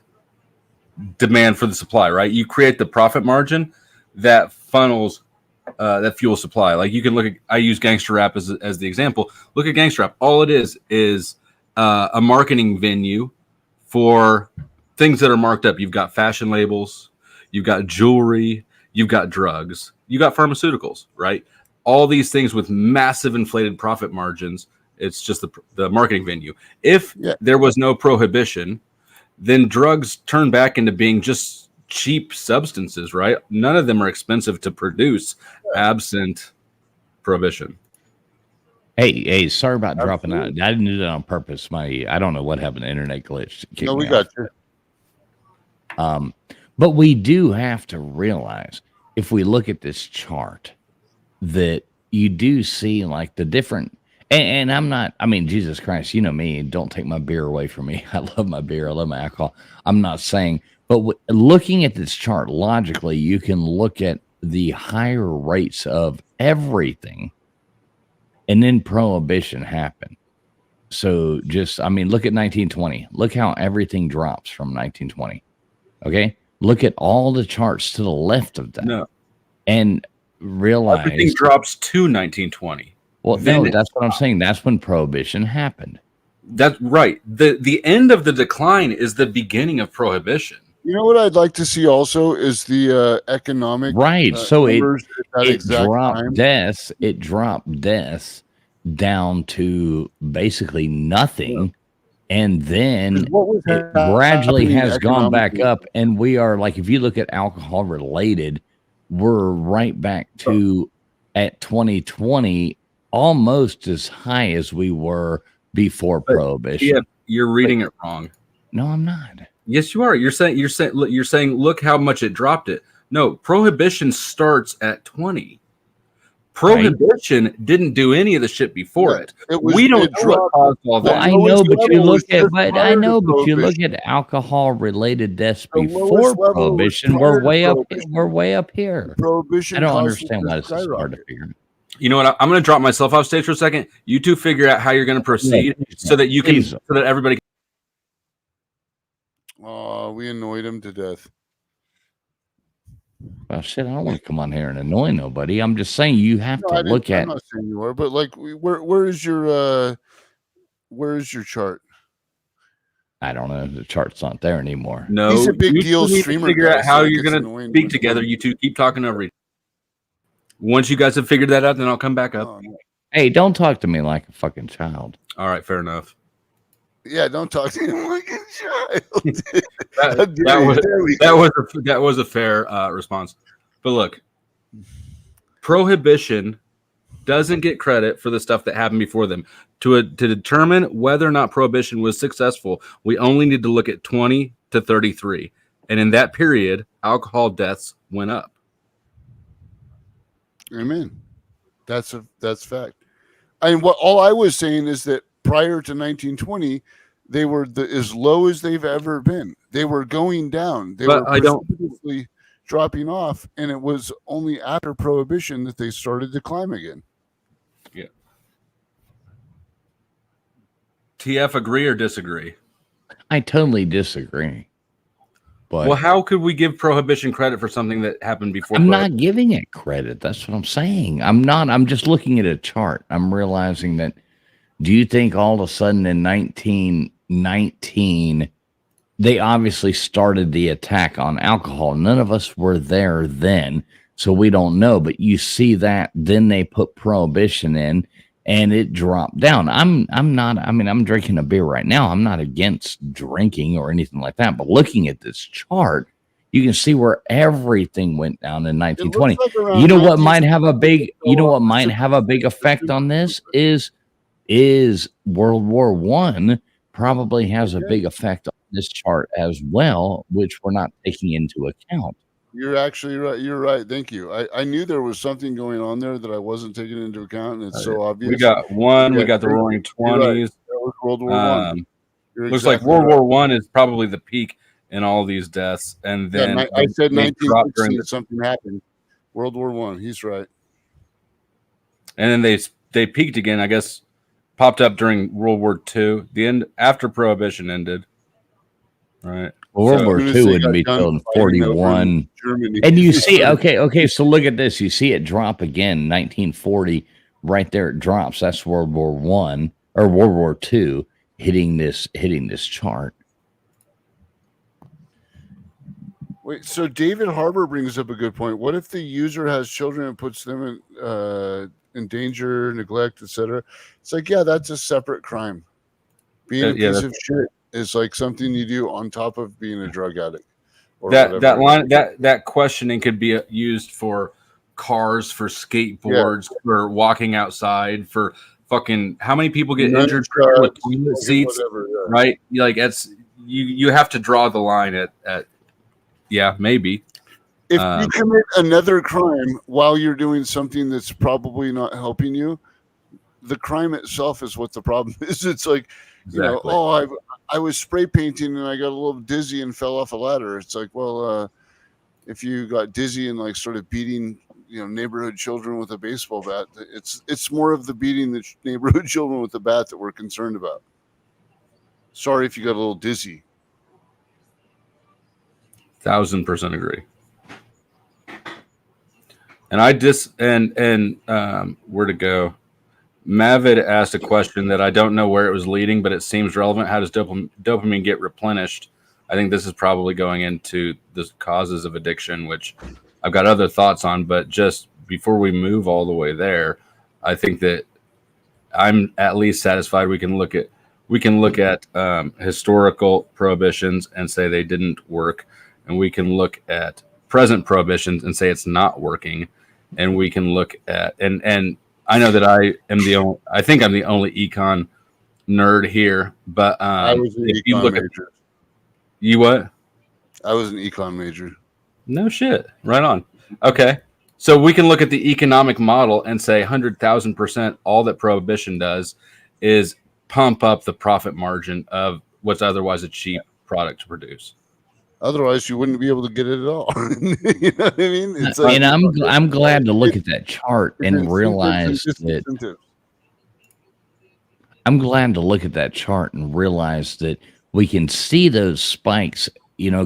demand for the supply, right? You create the profit margin that funnels that fuel supply. Like you can look at, I use gangster rap as the example. Look at gangster rap. All it is a marketing venue for things that are marked up. You've got fashion labels, you've got jewelry, you've got drugs, you got pharmaceuticals, right? All these things with massive inflated profit margins. It's just the marketing venue. If there was no prohibition, then drugs turn back into being just cheap substances, right? None of them are expensive to produce absent prohibition. Hey, sorry about dropping out. I didn't do that on purpose. I don't know what happened. The internet glitched. No, we got you. But we do have to realize, if we look at this chart, that you do see like the different, and I'm not, I mean, Jesus Christ, you know me, don't take my beer away from me. I love my beer. I love my alcohol. I'm not saying, but looking at this chart logically, you can look at the higher rates of everything, and then prohibition happened. So just, I mean, look at 1920. Look how everything drops from 1920. Okay. Look at all the charts to the left of that. No. And realize everything drops to 1920. Well, no, that's what I'm saying. That's when prohibition happened. That's right. The end of the decline is the beginning of prohibition. You know what I'd like to see also is the economic So numbers at that it exact dropped time. deaths. It dropped deaths down to basically nothing, and then it gradually has gone back up. And we are like, if you look at alcohol related, we're right back to at 2020, almost as high as we were before prohibition. Yeah, you're reading it wrong. No, I'm not. Yes, you are. You're saying look how much it dropped it. No, prohibition starts at 20. Prohibition didn't do any of the shit before it. We don't know what caused all that. Well, I know, but you look at you look at alcohol related deaths before prohibition. We're way up. We're way up here. Prohibition. I don't understand why this is hard to figure. You know what? I'm going to drop myself off stage for a second. You two figure out how you're going to proceed so that you can, so that everybody. Oh, we annoyed him to death. Well, shit, I don't want to come on here and annoy nobody. I'm just saying you have to look at. I'm not saying you are, but like, where is your chart? I don't know. The chart's not there anymore. No, he's a big deal streamer. Figure out how you're going to speak together. You two keep talking over each other. Once you guys have figured that out, then I'll come back up. Hey, don't talk to me like a fucking child. All right, fair enough. Yeah, don't talk to him like a child. that was a fair response. But look, prohibition doesn't get credit for the stuff that happened before them. To determine whether or not prohibition was successful, we only need to look at 20 to 33. And in that period, alcohol deaths went up. Amen. That's fact. I mean, all I was saying is that prior to 1920, they were as low as they've ever been. They were going down. They were precipitously dropping off, and it was only after prohibition that they started to climb again. Yeah. TF, agree or disagree? I totally disagree. But well, how could we give prohibition credit for something that happened before? I'm not giving it credit. That's what I'm saying. I'm not. I'm just looking at a chart. I'm realizing that. Do you think all of a sudden in 1919, they obviously started the attack on alcohol? None of us were there then, so we don't know. But you see that then they put prohibition in, and it dropped down. I'm not. I mean, I'm drinking a beer right now. I'm not against drinking or anything like that. But looking at this chart, you can see where everything went down in 1920. Like you know what might have a big. You know what might have a big effect on this is World War I probably has a big effect on this chart as well, which we're not taking into account. You're actually right. You're right. Thank you. I knew there was something going on there that I wasn't taking into account, and it's so obvious. We got one. We got the Roaring 20s. Right. That was World War I. Looks like World War I is probably the peak in all these deaths, and then I said 1916 something happened. World War I. He's right. And then they peaked again, I guess. Popped up during World War II, the end after Prohibition ended. Right. World War II wouldn't be till in 41. And you see, okay, so look at this. You see it drop again, 1940, right there it drops. That's World War I or World War II hitting this chart. Wait, so David Harbour brings up a good point. What if the user has children and puts them in danger, neglect, etc.? It's like, yeah, that's a separate crime. Being a piece of shit is like something you do on top of being a drug addict. Or that questioning could be used for cars, for skateboards, for walking outside, for fucking how many people get injured with toilet seats, right? Like you have to draw the line at maybe. If you commit another crime while you're doing something that's probably not helping you, the crime itself is what the problem is. It's like, exactly. I was spray painting and I got a little dizzy and fell off a ladder. It's like, well, if you got dizzy and like started beating, neighborhood children with a baseball bat, it's more of the beating the neighborhood children with the bat that we're concerned about. Sorry if you got a little dizzy. 1000% agree. And where to go? Mavid asked a question that I don't know where it was leading, but it seems relevant. How does dopamine get replenished? I think this is probably going into the causes of addiction, which I've got other thoughts on. But just before we move all the way there, I think that I'm at least satisfied we can look at historical prohibitions and say they didn't work, and we can look at present prohibitions and say it's not working, and we can look at and I know that I think I'm the only econ nerd here, but I was an if you econ look major. you what? I was an econ major. No shit. Right on. Okay. So we can look at the economic model and say 100,000% all that prohibition does is pump up the profit margin of what's otherwise a cheap product to produce. Otherwise, you wouldn't be able to get it at all. You know what I mean? It's like, and I'm glad to look at that chart and realize that. I'm glad to look at that chart and realize that we can see those spikes,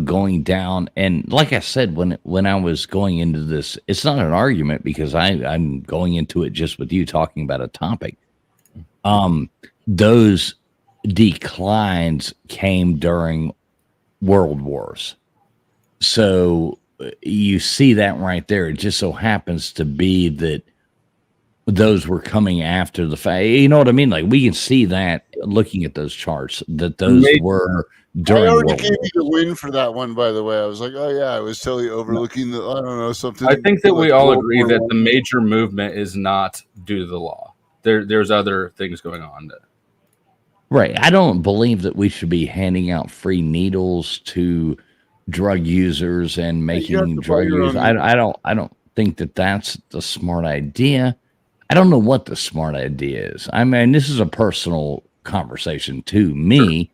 going down. And like I said, when I was going into this, it's not an argument because I'm going into it just with you talking about a topic. Those declines came during world wars. So you see that right there. It just so happens to be that those were coming after the fact. You know what I mean? Like we can see that looking at those charts that those were during. I already gave you the win for that one, by the way. I was like, oh yeah, I was totally overlooking the. I don't know something. I think that like we all World agree War that I. the major movement is not due to the law. There's other things going on. Right. I don't believe that we should be handing out free needles to drug users and making drug use. I don't think that that's the smart idea. I don't know what the smart idea is. I mean, this is a personal conversation to me.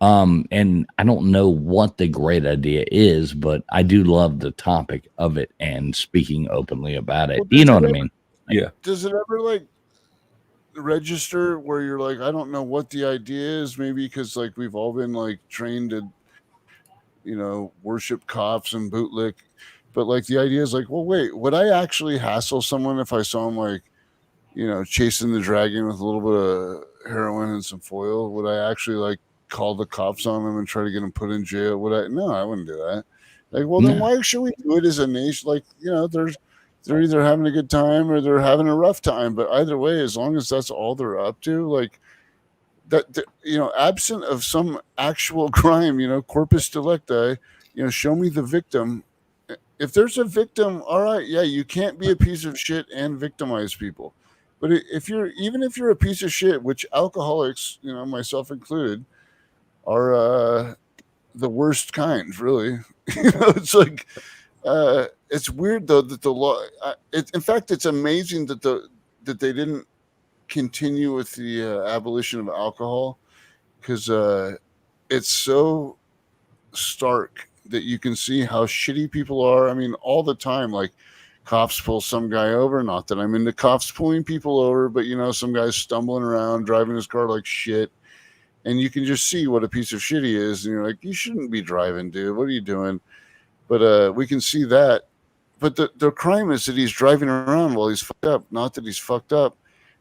And I don't know what the great idea is, but I do love the topic of it and speaking openly about it. Well, You know what I mean? Yeah. Does it ever like register where you're like, I don't know what the idea is? Maybe because like we've all been like trained to, worship cops and bootlick, but like the idea is like, well, wait, would I actually hassle someone if I saw him like, chasing the dragon with a little bit of heroin and some foil? Would I actually like call the cops on him and try to get him put in jail? No, I wouldn't do that. Like, well, then why should we do it as a nation? Like, they're either having a good time or they're having a rough time. But either way, as long as that's all they're up to, like that, absent of some actual crime, corpus delicti, show me the victim. If there's a victim, all right, yeah, you can't be a piece of shit and victimize people. But if you're a piece of shit, which alcoholics, myself included, are the worst kind, really. It's like it's weird though that the law. In fact, it's amazing that they didn't continue with the abolition of alcohol because it's so stark that you can see how shitty people are. I mean, all the time, like. Cops pull some guy over. Not that I'm into cops pulling people over, but some guy's stumbling around, driving his car like shit. And you can just see what a piece of shit he is. And you're like, you shouldn't be driving, dude. What are you doing? But we can see that. But the crime is that he's driving around while he's fucked up. Not that he's fucked up.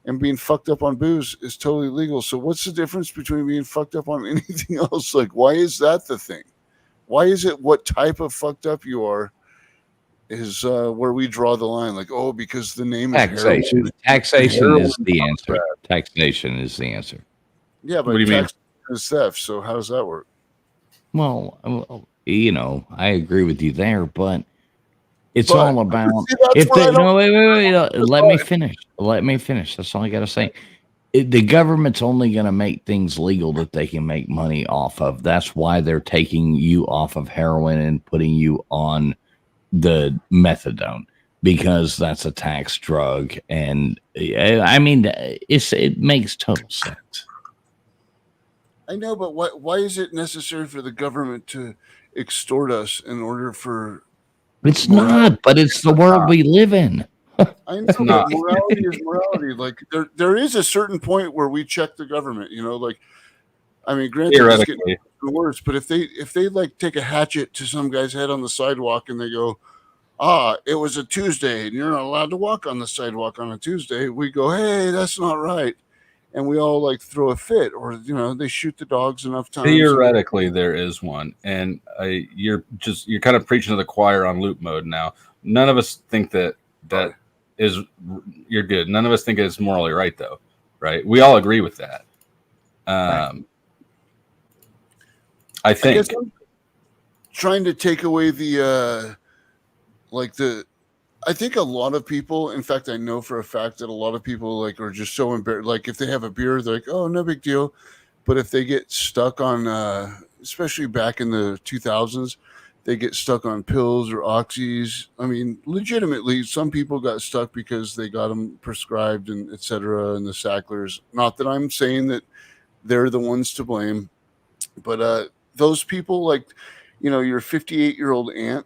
And being fucked up on booze is totally legal. So what's the difference between being fucked up on anything else? Like, why is that the thing? Why is it what type of fucked up you are? Is where we draw the line, like, oh, because the name taxation. Is taxation is the answer. Taxation is the answer. Yeah, but tax is theft. So how does that work? Well, I agree with you there, but it's all about if they no wait. Let me finish. Let me finish. That's all I got to say. The government's only going to make things legal that they can make money off of. That's why they're taking you off of heroin and putting you on the methadone because that's a tax drug, and I mean it makes total sense. I know, but why is it necessary for the government to extort us in order for? It's not, but it's the world we live in. I know, but morality is morality. Like there is a certain point where we check the government. Like, I mean, granted, it's getting worse, but if they like take a hatchet to some guy's head on the sidewalk and they go, it was a Tuesday and you're not allowed to walk on the sidewalk on a Tuesday, we go, hey, that's not right. And we all like throw a fit, or they shoot the dogs enough times. Theoretically, there is one, and you're kind of preaching to the choir on loop mode now. None of us think that is you're good. None of us think it's morally right, though, right? We all agree with that. Right. I think I guess I'm trying to take away the I think a lot of people, in fact, I know for a fact that a lot of people like are just so embarrassed. Like if they have a beer, they're like, oh, no big deal. But if they get stuck on, especially back in the 2000s, they get stuck on pills or oxys. I mean, legitimately, some people got stuck because they got them prescribed and et cetera, and the Sacklers. Not that I'm saying that they're the ones to blame, but those people, like, your 58-year-old aunt,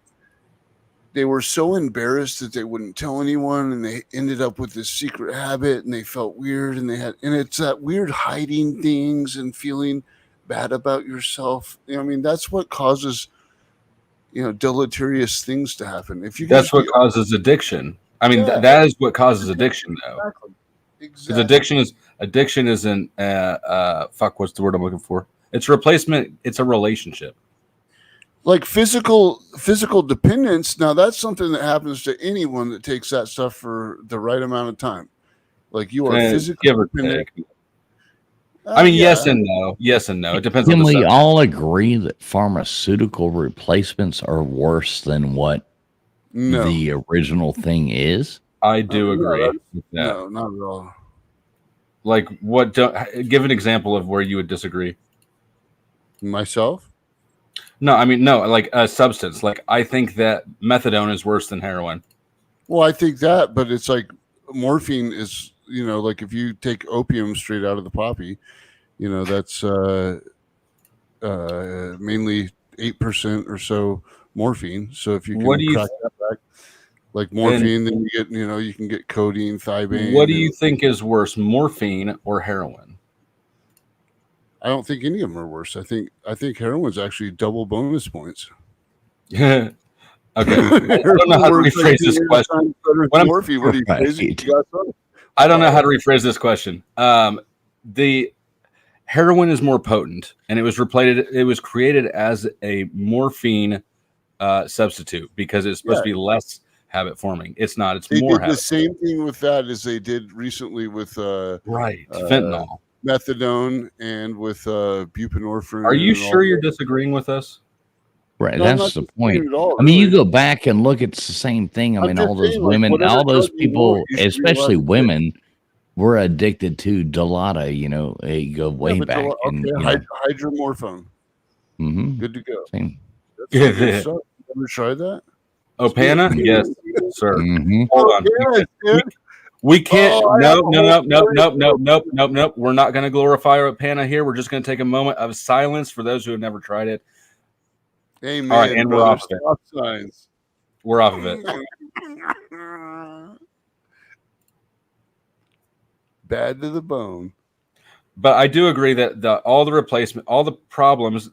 they were so embarrassed that they wouldn't tell anyone, and they ended up with this secret habit, and they felt weird, and it's that weird hiding things and feeling bad about yourself. I mean, that's what causes deleterious things to happen. That's what causes addiction. I mean, that is what causes addiction, though. Exactly. Because addiction isn't fuck. What's the word I'm looking for? It's replacement. It's a relationship. Like physical dependence. Now that's something that happens to anyone that takes that stuff for the right amount of time. Like you are physically dependent. I mean, yes and no. Yes and no. It depends. Can we all agree that pharmaceutical replacements are worse than what the original thing is? I do agree with that. No, not at all. Like, give an example of where you would disagree. Myself? No, I mean, no, like a substance. Like, I think that methadone is worse than heroin. Well, I think that, but it's like morphine is, like if you take opium straight out of the poppy, that's mainly 8% or so morphine. So if you can crack that back, like morphine, then you get, you can get codeine, thibane. What do you think is worse, morphine or heroin? I don't think any of them are worse. I think heroin's actually double bonus points. Okay. I don't know how to rephrase this question. I don't know how to rephrase this question. The heroin is more potent, and it was created as a morphine substitute because it's supposed to be less habit forming. It's not. It's more. They did the same thing with that as they did recently with fentanyl, methadone, and with buprenorphine. Are you sure you're disagreeing with us? Right, no, that's the point. I mean, you go back and look, it's the same thing. I mean, all those women, all those people, especially women, were addicted to Dilaudid. You go way back. Hydromorphone. Mm-hmm. Good to go. Same. You ever tried that? Opana? Yes, sir. Mm-hmm. Hold on. We can't. Nope. We're not going to glorify Opana here. We're just going to take a moment of silence for those who have never tried it. Amen. All right, and we're off of it. Signs. We're off of it. Bad to the bone. But I do agree that all the replacement, all the problems.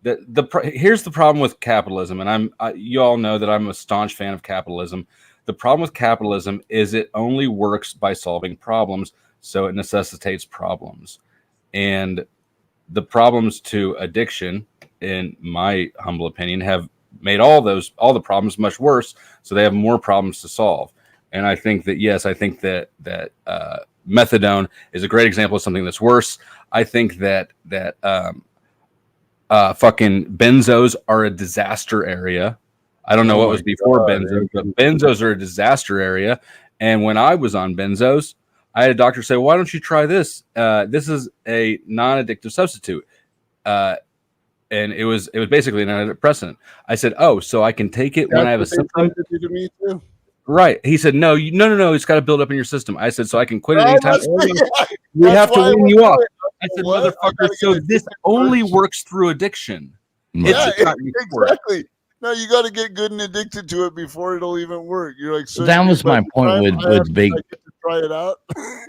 Here's the problem with capitalism, and you all know that I'm a staunch fan of capitalism. The problem with capitalism is it only works by solving problems, so it necessitates problems. And the problems to addiction, in my humble opinion, have made all the problems much worse, so they have more problems to solve. And I think that, yes, methadone is a great example of something that's worse. I think that fucking benzos are a disaster area. I don't know what was before benzos, but benzos are a disaster area. And when I was on benzos, I had a doctor say, "Why don't you try this? This is a non-addictive substitute." And it was basically an antidepressant. I said, "Oh, so I can take it when I have a symptom?" To me too. Right. He said, no. It's got to build up in your system. I said, so I can quit at any time. We have to wean you off. I said, motherfucker, so this only works through addiction. Yeah, exactly. No, you got to get good and addicted to it before it'll even work. You're like, so that was my point with big. I get to try it out.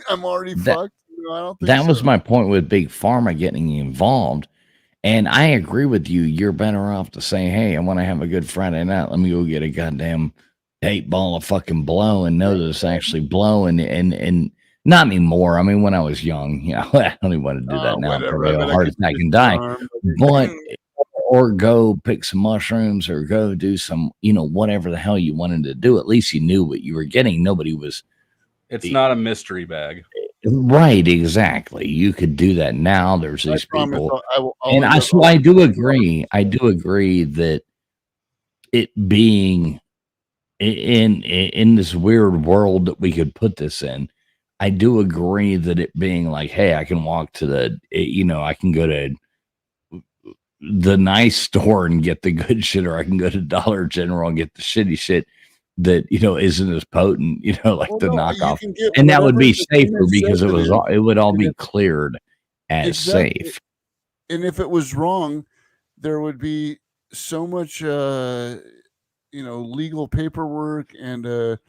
I'm already fucked. I don't think that was my point with big pharma getting involved. And I agree with you. You're better off to say, hey, I want to have a good Friday night. Let me go get a goddamn 8 ball of fucking blow and know that it's actually blow and not anymore. I mean, when I was young, you know, I don't even want to do that now. Probably have a heart attack and die. But or go pick some mushrooms or go do some, you know, whatever the hell you wanted to do. At least you knew what you were getting. Nobody was. It's not a mystery bag. Right, exactly. You could do that now. There's these people. So I do agree. I do agree that it being in this weird world that we could put this in, I do agree that it being like, hey, I can walk to I can go to the nice store and get the good shit, or I can go to Dollar General and get the shitty shit that, you know, isn't as potent, you know, like the knockoff. And that would be safer because it would all be cleared as safe. And if it was wrong, there would be so much legal paperwork and a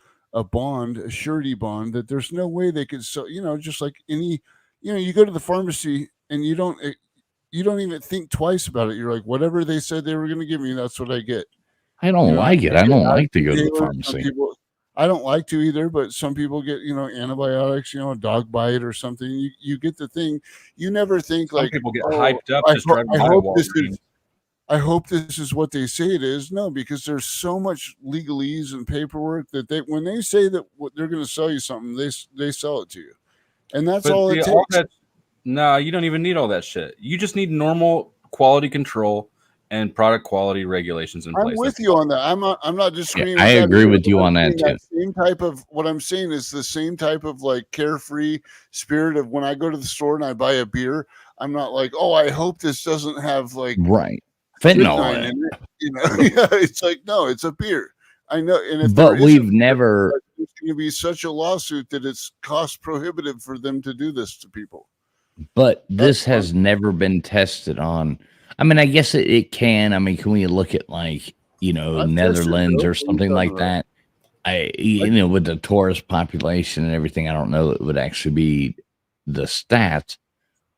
bond, a surety bond, that there's no way they could sell, just like any, you go to the pharmacy and you don't even think twice about it. You're like, whatever they said they were going to give me, that's what I get. I don't like it. I don't like to go to the pharmacy. I don't like to either, but some people get, antibiotics, a dog bite or something. You get the thing. You never think some like people get hyped up. I hope this is what they say it is. No, because there's so much legalese and paperwork that when they say that they're going to sell you something, they sell it to you, and that's all it takes. No, you don't even need all that shit. You just need normal quality control and product quality regulations in place. I'm with you on that. I'm not disagreeing. I agree with you on that too. Same type of what I'm saying is the same type of like carefree spirit of when I go to the store and I buy a beer. I'm not like, oh, I hope this doesn't have like fentanyl in it. Yeah, it's like, no, it's a beer. I know, and but we've never. It's going to be such a lawsuit that it's cost prohibitive for them to do this to people. But this has never been tested on. I mean, I guess it can. I mean, can we look at like, Netherlands or something like that? With the tourist population and everything, I don't know it would actually be the stats,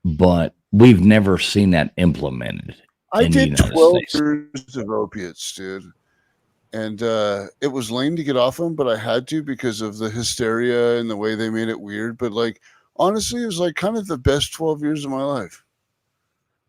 but we've never seen that implemented. I did 12 years of opiates, dude. And it was lame to get off them, but I had to because of the hysteria and the way they made it weird. But like, honestly, it was like kind of the best 12 years of my life.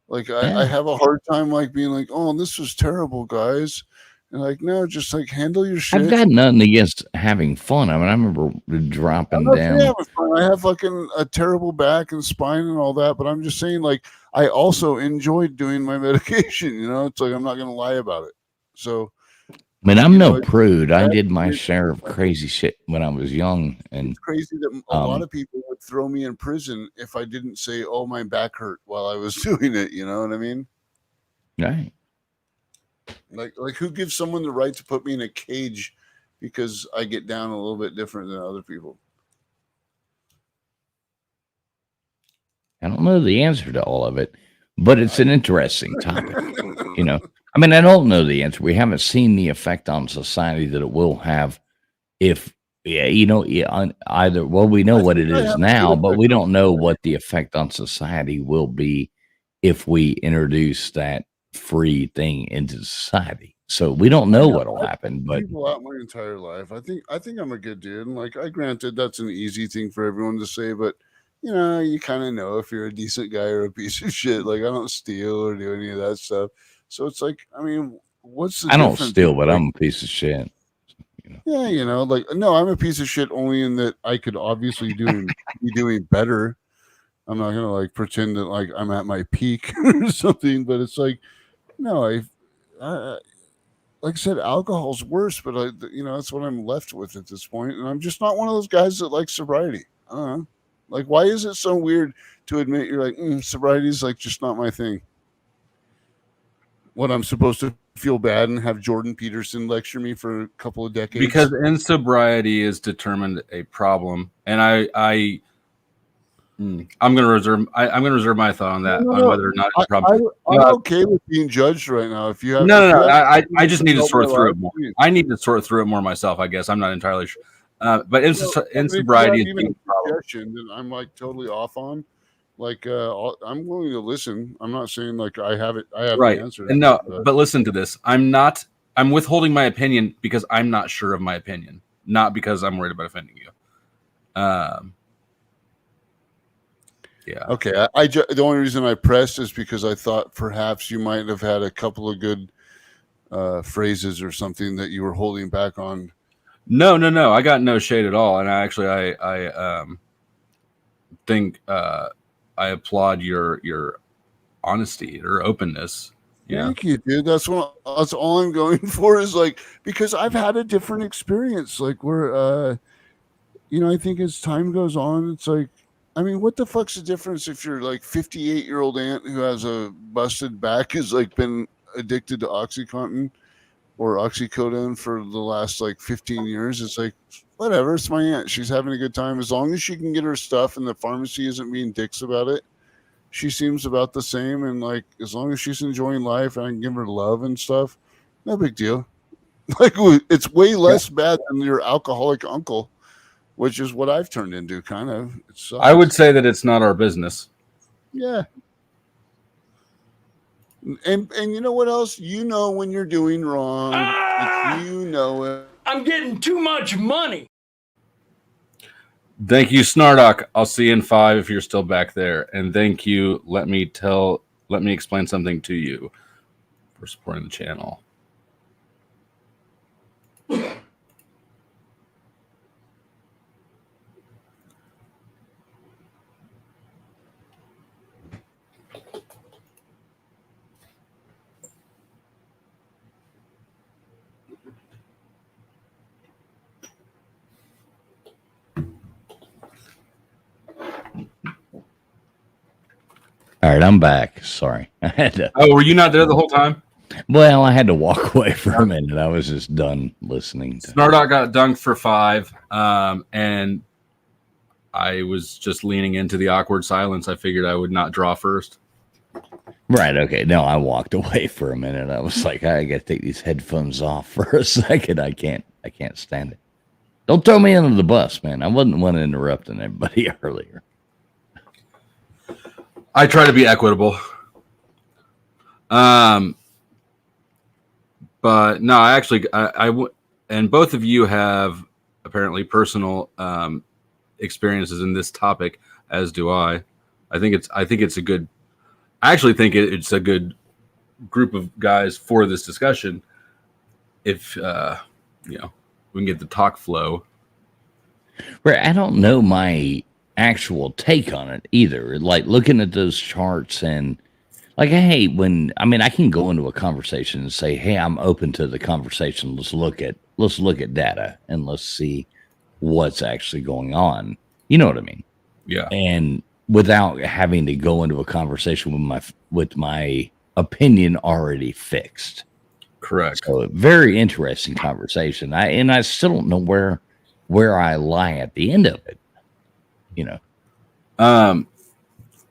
Like I have a hard time like being like, oh, this was terrible, guys. And like, no, just like handle your shit. I've got nothing against having fun. I mean, I remember dropping down. I have fucking a terrible back and spine and all that, but I'm just saying, like, I also enjoyed doing my medication. It's like I'm not gonna lie about it. So I mean, I'm no prude. I did my share of crazy shit when I was young. And it's crazy that a lot of people would throw me in prison if I didn't say, oh, my back hurt while I was doing it. You know what I mean? Right. Like who gives someone the right to put me in a cage because I get down a little bit different than other people? I don't know the answer to all of it, but it's an interesting topic. I mean, I don't know the answer. We haven't seen the effect on society that it will have if, on either. Well, we know what it is now, but we don't know what the effect on society will be if we introduce that free thing into society. So we don't know what'll happen. But people out my entire life, I think I'm a good dude. And like, granted, that's an easy thing for everyone to say, but you kind of know if you're a decent guy or a piece of shit. Like, I don't steal or do any of that stuff. So it's like, I mean, what's the difference? I don't steal, but I'm a piece of shit. Yeah, like, no, I'm a piece of shit only in that I could obviously be doing better. I'm not gonna like pretend that like I'm at my peak or something, but it's like, no, I like I said, alcohol's worse, but that's what I'm left with at this point, and I'm just not one of those guys that likes sobriety. I don't know. Like, why is it so weird to admit you're like, sobriety is like just not my thing? What, I'm supposed to feel bad and have Jordan Peterson lecture me for a couple of decades? Because in sobriety is determined a problem, and I'm going to reserve my thought on that, on whether or not it's a problem. I'm okay with being judged right now. If you have I just need to sort through it more. I need to sort through it more myself, I guess. I'm not entirely sure. But in sobriety, even a suggestion that I'm like totally off on. Like, I'm willing to listen. I'm not saying like I have right. the answer. And no, but listen to this. I'm not I'm withholding my opinion because I'm not sure of my opinion, not because I'm worried about offending you. Yeah. Okay. The only reason I pressed is because I thought perhaps you might have had a couple of good phrases or something that you were holding back on. No. I got no shade at all, and I think I applaud your honesty or openness. Thank you, dude. That's all I'm going for is like, because I've had a different experience. Like where, I think as time goes on, it's like, I mean, what the fuck's the difference if your like 58-year-old aunt who has a busted back has like been addicted to OxyContin or oxycodone for the last like 15 years? It's like, whatever. It's my aunt. She's having a good time. As long as she can get her stuff and the pharmacy isn't being dicks about it, she seems about the same. And like, as long as she's enjoying life and I can give her love and stuff, no big deal. Like, it's way less bad than your alcoholic uncle, which is what I've turned into, kind of. I would say that it's not our business. Yeah. And you know what else? You know when you're doing wrong. You know it. I'm getting too much money. Thank you, Snardock. I'll see you in 5 if you're still back there. And thank you. Let me explain something to you for supporting the channel. All right, I'm back. Sorry. I had to. Oh, were you not there the whole time? Well, I had to walk away for a minute. I was just done listening. Snardock got dunked for 5, and I was just leaning into the awkward silence. I figured I would not draw first. Right. Okay. No, I walked away for a minute. I was like, I got to take these headphones off for a second. I can't stand it. Don't throw me under the bus, man. I wasn't one interrupting everybody earlier. I try to be equitable. But no, I actually, and both of you have apparently personal experiences in this topic, as do I. I think it's a good. I actually think it's a good group of guys for this discussion. If we can get the talk flow. Right. I don't know my actual take on it either. Like looking at those charts and like, hey, I can go into a conversation and say, hey, I'm open to the conversation. Let's look at data and let's see what's actually going on. You know what I mean? Yeah. And without having to go into a conversation with my opinion already fixed. Correct. So very interesting conversation. I still don't know where I lie at the end of it.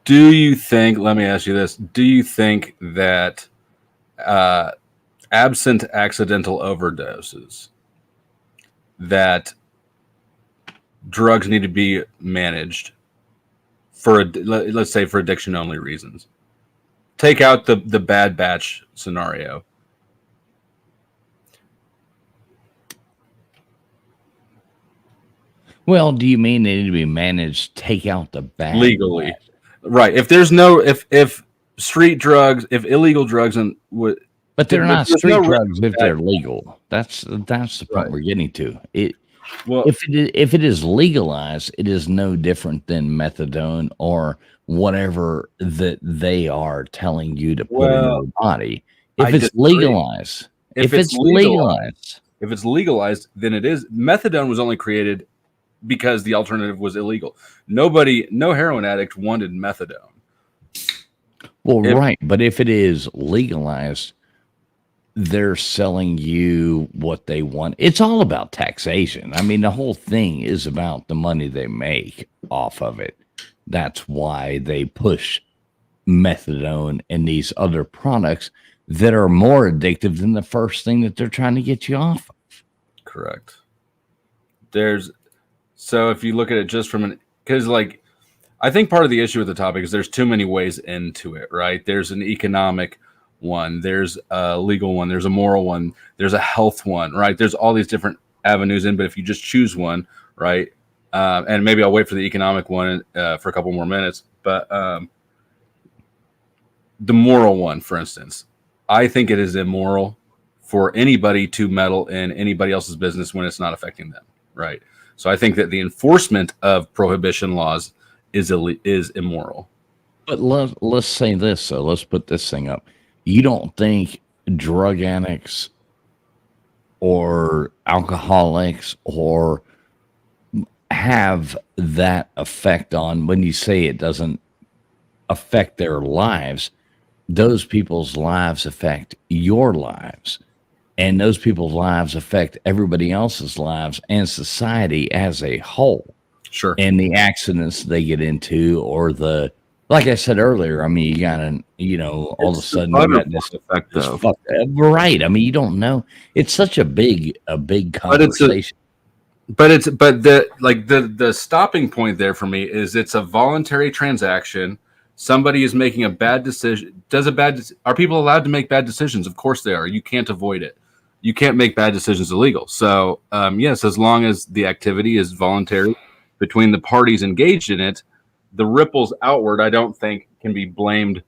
Do you think, let me ask you this, do you think that absent accidental overdoses, that drugs need to be managed for, let's say, for addiction only reasons? Take out the bad batch scenario. Well, do you mean they need to be managed? Take out the bad legally, batch? Right? If there's no, if street drugs, if illegal drugs, but they're not street drugs if they're legal. That's the point we're getting to. If it is legalized, it is no different than methadone or whatever that they are telling you to put in your body. If it's legalized, if it's legalized, then it is. Methadone was only created because the alternative was illegal. No heroin addict wanted methadone. Well, right. But if it is legalized, they're selling you what they want. It's all about taxation. I mean, the whole thing is about the money they make off of it. That's why they push methadone and these other products that are more addictive than the first thing that they're trying to get you off of. Correct. So if you look at it just from because I think part of the issue with the topic is there's too many ways into it, right? There's an economic, one, there's a legal one, there's a moral one, there's a health one, right? There's all these different avenues in, but if you just choose one, right? And maybe I'll wait for the economic one for a couple more minutes, but the moral one, for instance, I think it is immoral for anybody to meddle in anybody else's business when it's not affecting them, right? So I think that the enforcement of prohibition laws is immoral. But let's say this. So let's put this thing up. You don't think drug addicts or alcoholics or have that effect on, when you say it doesn't affect their lives, those people's lives affect your lives, and those people's lives affect everybody else's lives and society as a whole. Sure. And the accidents they get into, or the, like I said earlier, I mean, you got to, all of a sudden you got this effect, though. Right. I mean, you don't know. It's such a big conversation. But the stopping point there for me is it's a voluntary transaction. Somebody is making a bad decision. Are people allowed to make bad decisions? Of course they are. You can't avoid it. You can't make bad decisions illegal. So yes, as long as the activity is voluntary between the parties engaged in it, the ripples outward, I don't think, can be blamed.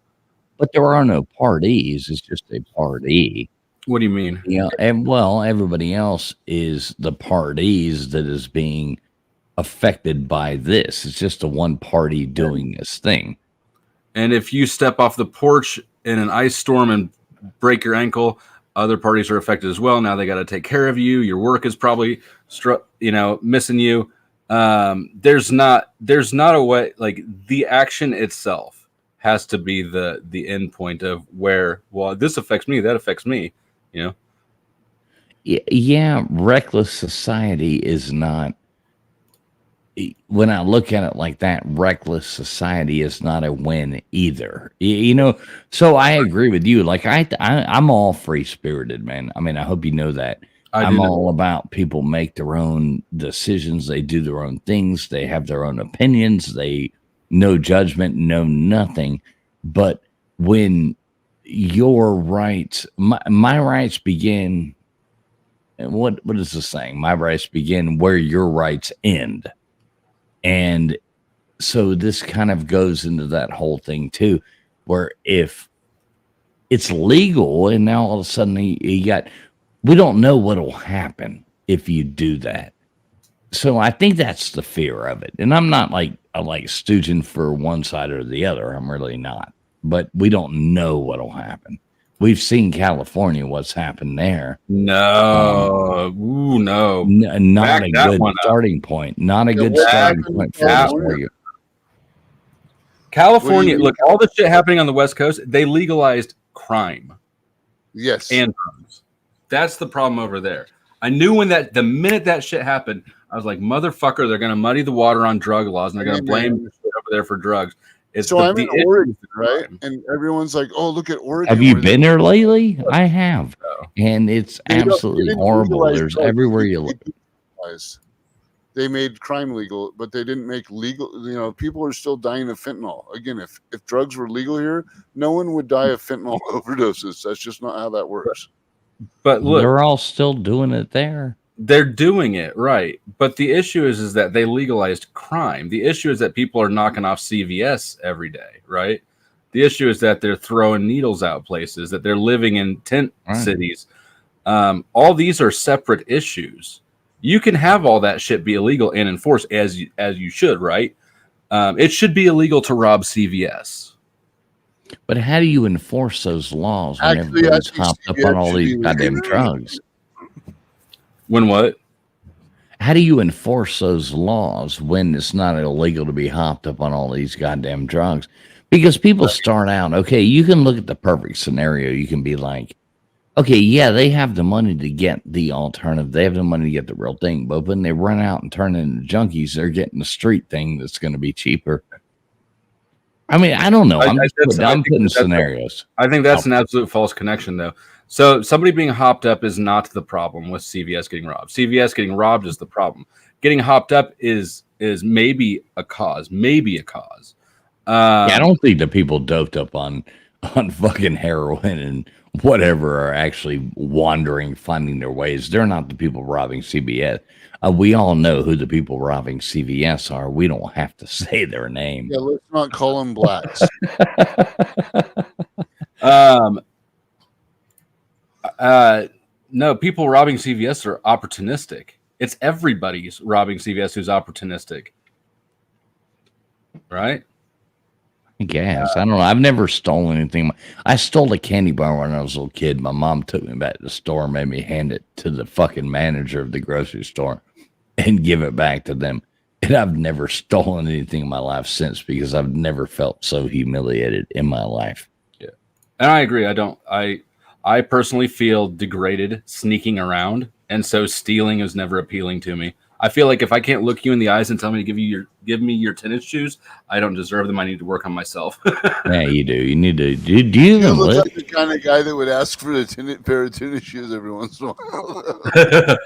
But there are no parties. It's just a party. What do you mean? And everybody else is the parties that is being affected by this. It's just a one party doing this thing. And if you step off the porch in an ice storm and break your ankle, other parties are affected as well. Now they got to take care of you. Your work is probably missing you. There's not a way, like, the action itself has to be the end point of where, well, this affects me, that affects me, Yeah, reckless society is not, when I look at it like that, reckless society is not a win either. So I agree with you. Like I'm all free spirited, man. I mean, I hope you know that. I'm all about people make their own decisions. They do their own things. They have their own opinions. They no judgment, no nothing. But when your rights, my rights begin, what is the saying? My rights begin where your rights end. And so this kind of goes into that whole thing too, where if it's legal and now all of a sudden we don't know what will happen if you do that. So I think that's the fear of it. And I'm not like stooging for one side or the other. I'm really not. But we don't know what will happen. We've seen California, what's happened there. No. No. Not a good starting point. Not a good starting point for us. California, look, all the shit happening on the West Coast, they legalized crime. Yes. And drugs. That's the problem over there. I knew the minute that shit happened, I was like, motherfucker, they're going to muddy the water on drug laws, and they're going to blame over there for drugs. I'm in Oregon, right? And everyone's like, "Oh, look at Oregon." Have you been there lately? I have, and it's absolutely horrible. There's everywhere you look. They made crime legal, but they didn't make legal. People are still dying of fentanyl. Again, if drugs were legal here, no one would die of fentanyl overdoses. That's just not how that works. But look, they're all still doing it there. They're doing it right, but the issue is that they legalized crime. The issue is that people are knocking off CVS every day, right? The issue is that they're throwing needles out places, that they're living in tent cities. All these are separate issues. You can have all that shit be illegal and enforced as you should, right? It should be illegal to rob CVS. But how do you enforce those laws when everybody's hopped up on all these goddamn drugs? When what? How do you enforce those laws when it's not illegal to be hopped up on all these goddamn drugs? Because people start out, okay, you can look at the perfect scenario. You can be like, okay, yeah, they have the money to get the alternative. They have the money to get the real thing. But when they run out and turn into junkies, they're getting the street thing that's going to be cheaper. I mean, I don't know. I'm putting scenarios. I think that's an absolute false connection, though. So somebody being hopped up is not the problem with CVS getting robbed. CVS getting robbed is the problem. Getting hopped up is maybe a cause. I don't think the people doped up on on fucking heroin and whatever are actually wandering, finding their ways. They're not the people robbing CVS. We all know who the people robbing CVS are. We don't have to say their name. Yeah, let's not call them blacks. No, people robbing CVS are opportunistic. It's everybody's robbing CVS who's opportunistic, right? I guess. I don't know. I've never stolen anything. I stole a candy bar when I was a little kid. My mom took me back to the store and made me hand it to the fucking manager of the grocery store and give it back to them. And I've never stolen anything in my life since because I've never felt so humiliated in my life. Yeah. And I agree. I personally feel degraded sneaking around, and so stealing is never appealing to me. I feel like if I can't look you in the eyes and tell me to give me your tennis shoes, I don't deserve them. I need to work on myself. Yeah, you do. You need to. Do you You even look live? like the kind of guy that would ask for a pair of tennis shoes every once in a while.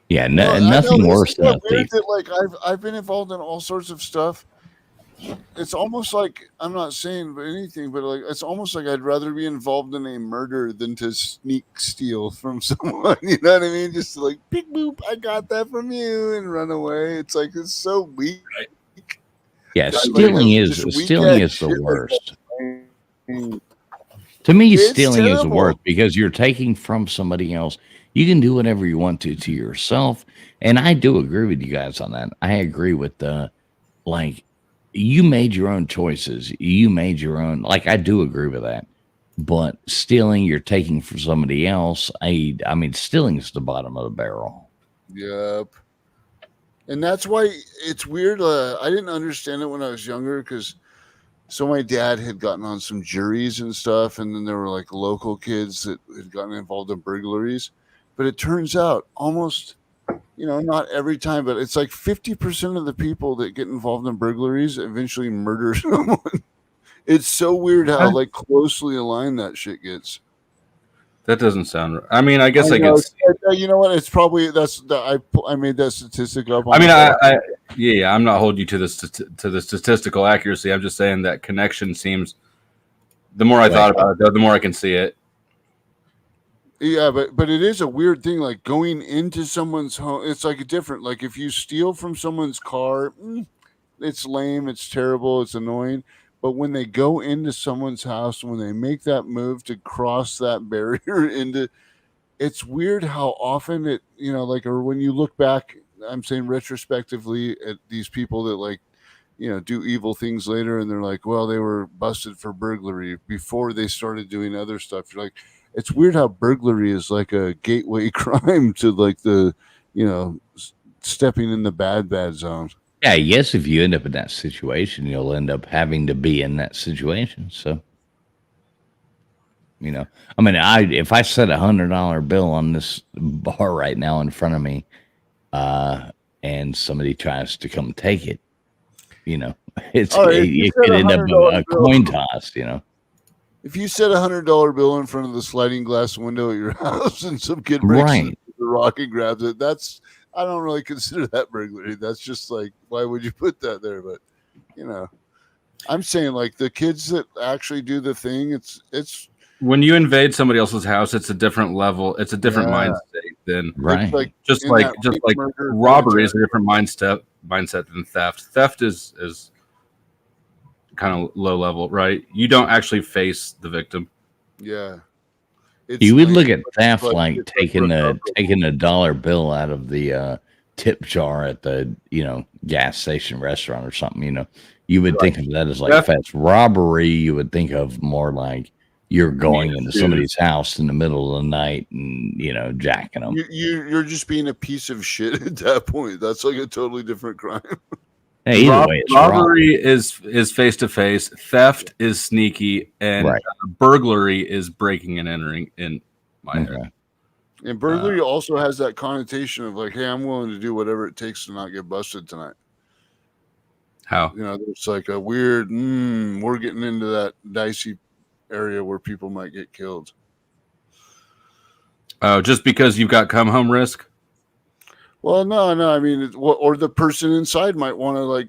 Yeah, No, nothing this worse is than a what weird thief. that, like I've been involved in all sorts of stuff. It's almost like I'm not saying anything, but like it's almost like I'd rather be involved in a murder than to sneak steal from someone. You know what I mean? Just like beep boop, I got that from you, and run away. It's like it's so weak. Yeah, Just stealing like, is just weak stealing ass is the shit like worst. that. To me, It's stealing is the terrible. worst because you're taking from somebody else. You can do whatever you want to yourself, and I do agree with you guys on that. I agree with the like. You made your own choices. You made your own. Like I do agree with that. But stealing, you're taking from somebody else. I mean, stealing is the bottom of the barrel. Yep. And that's why it's weird. I didn't understand it when I was younger because so my dad had gotten on some juries and stuff, and then there were like local kids that had gotten involved in burglaries. But it turns out almost, not every time, but it's like 50% of the people that get involved in burglaries eventually murder someone. It's so weird how like closely aligned that shit gets. That doesn't sound right. I mean, I guess I know, could see. you know what? It's probably I made that statistic up. I mean, yeah, I'm not holding you to the statistical accuracy. I'm just saying that connection seems. The more I thought about it, the more I can see it. Yeah, but it is a weird thing. Like going into someone's home, it's like a different. Like if you steal from someone's car, it's lame, it's terrible, it's annoying. But when they go into someone's house, when they make that move to cross that barrier into, it's weird how often it, or when you look back, I'm saying retrospectively at these people that like, do evil things later, and they're like, well, they were busted for burglary before they started doing other stuff. You're like, it's weird how burglary is like a gateway crime to like the, stepping in the bad zone. Yeah, yes. If you end up in that situation, you'll end up having to be in that situation. So, I mean, if I set $100 bill on this bar right now in front of me, and somebody tries to come take it, it could end up a coin toss. If you set $100 bill in front of the sliding glass window at your house and some kid breaks the rock and grabs it, I don't really consider that burglary. That's just like, why would you put that there? But I'm saying like the kids that actually do the thing, it's when you invade somebody else's house, it's a different level. It's a different mindset than right. Just like robbery is a different mindset than theft. Theft is kind of low level, right? You don't actually face the victim. Yeah. You would look at theft like taking a dollar bill out of the tip jar at the gas station restaurant or something. You would think of that as like theft. Robbery, you would think of more like you're going into somebody's house in the middle of the night and jacking them. You're just being a piece of shit at that point. That's like a totally different crime. Hey, either way, it's robbery is face to face. Theft is sneaky, and burglary is breaking and entering. In my head, and burglary also has that connotation of like, hey, I'm willing to do whatever it takes to not get busted tonight. How it's like a weird. We're getting into that dicey area where people might get killed. Oh, just because you've got come home risk. Well, no. I mean, or the person inside might want to like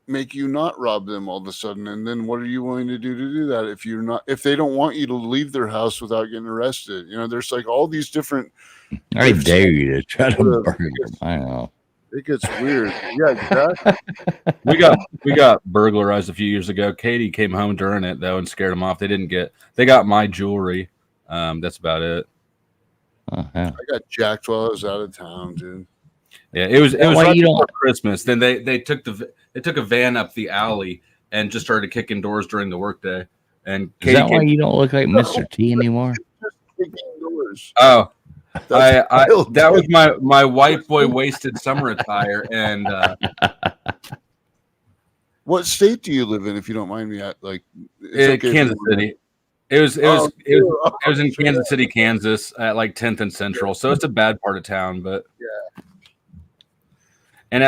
make you not rob them all of a sudden? And then what are you willing to do that if they don't want you to leave their house without getting arrested? You know, there's like all these different. I dare you to try to burgle my house. It gets weird. Yeah, exactly. we got burglarized a few years ago. Katie came home during it though and scared them off. They got my jewelry. That's about it. I got jacked while I was out of town, dude. Yeah, it was right before Christmas. Then they took a van up the alley and just started kicking doors during the workday. And Katie, is that why you don't look like Mr. T anymore? Oh, that was my white boy wasted summer attire. And what state do you live in, if you don't mind me? Kansas City. It was in Kansas City, Kansas, at like 10th and Central. So it's a bad part of town, but yeah. And